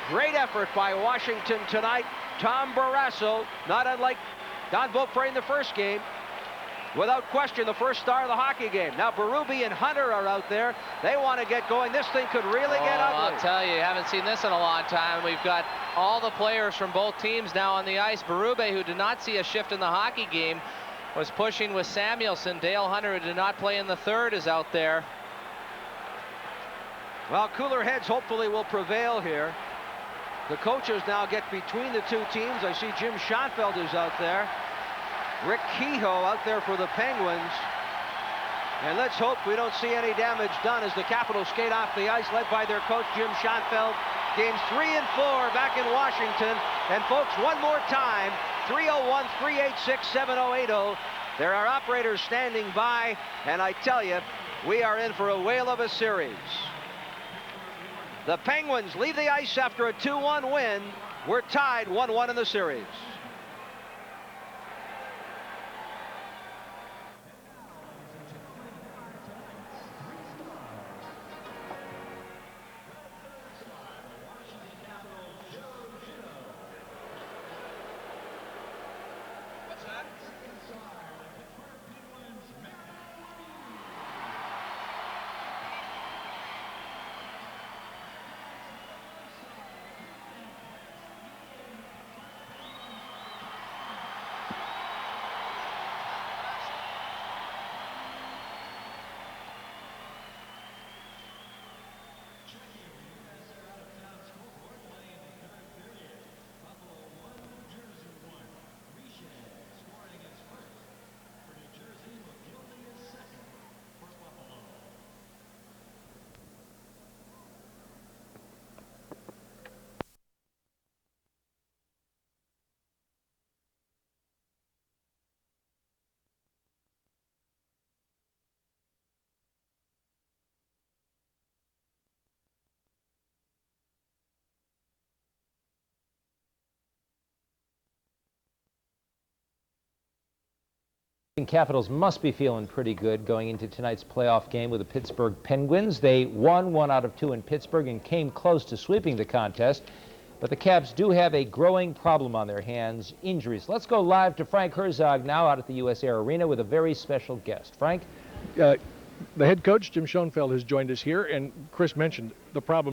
Great effort by Washington tonight. Tom Barrasso, not unlike Don Beaupre in the first game. Without question, the first star of the hockey game. Now, Berube and Hunter are out there. They want to get going. This thing could really get ugly. I'll tell you, haven't seen this in a long time. We've got all the players from both teams now on the ice. Berube, who did not see a shift in the hockey game, was pushing with Samuelson. Dale Hunter, who did not play in the third, is out there. Well, cooler heads hopefully will prevail here. The coaches now get between the two teams. I see Jim Schoenfeld is out there. Rick Kehoe out there for the Penguins. And let's hope we don't see any damage done as the Capitals skate off the ice, led by their coach, Jim Schoenfeld. Games 3 and 4 back in Washington. And folks, one more time, 301-386-7080. There are operators standing by, and I tell you, we are in for a whale of a series. The Penguins leave the ice after a 2-1 win. We're tied 1-1 in the series. Capitals must be feeling pretty good going into tonight's playoff game with the Pittsburgh Penguins. They won 1 out of 2 in Pittsburgh and came close to sweeping the contest. But the Caps do have a growing problem on their hands, injuries. Let's go live to Frank Herzog now out at the US Air Arena with a very special guest. Frank? The head coach, Jim Schoenfeld, has joined us here, and Chris mentioned the problem.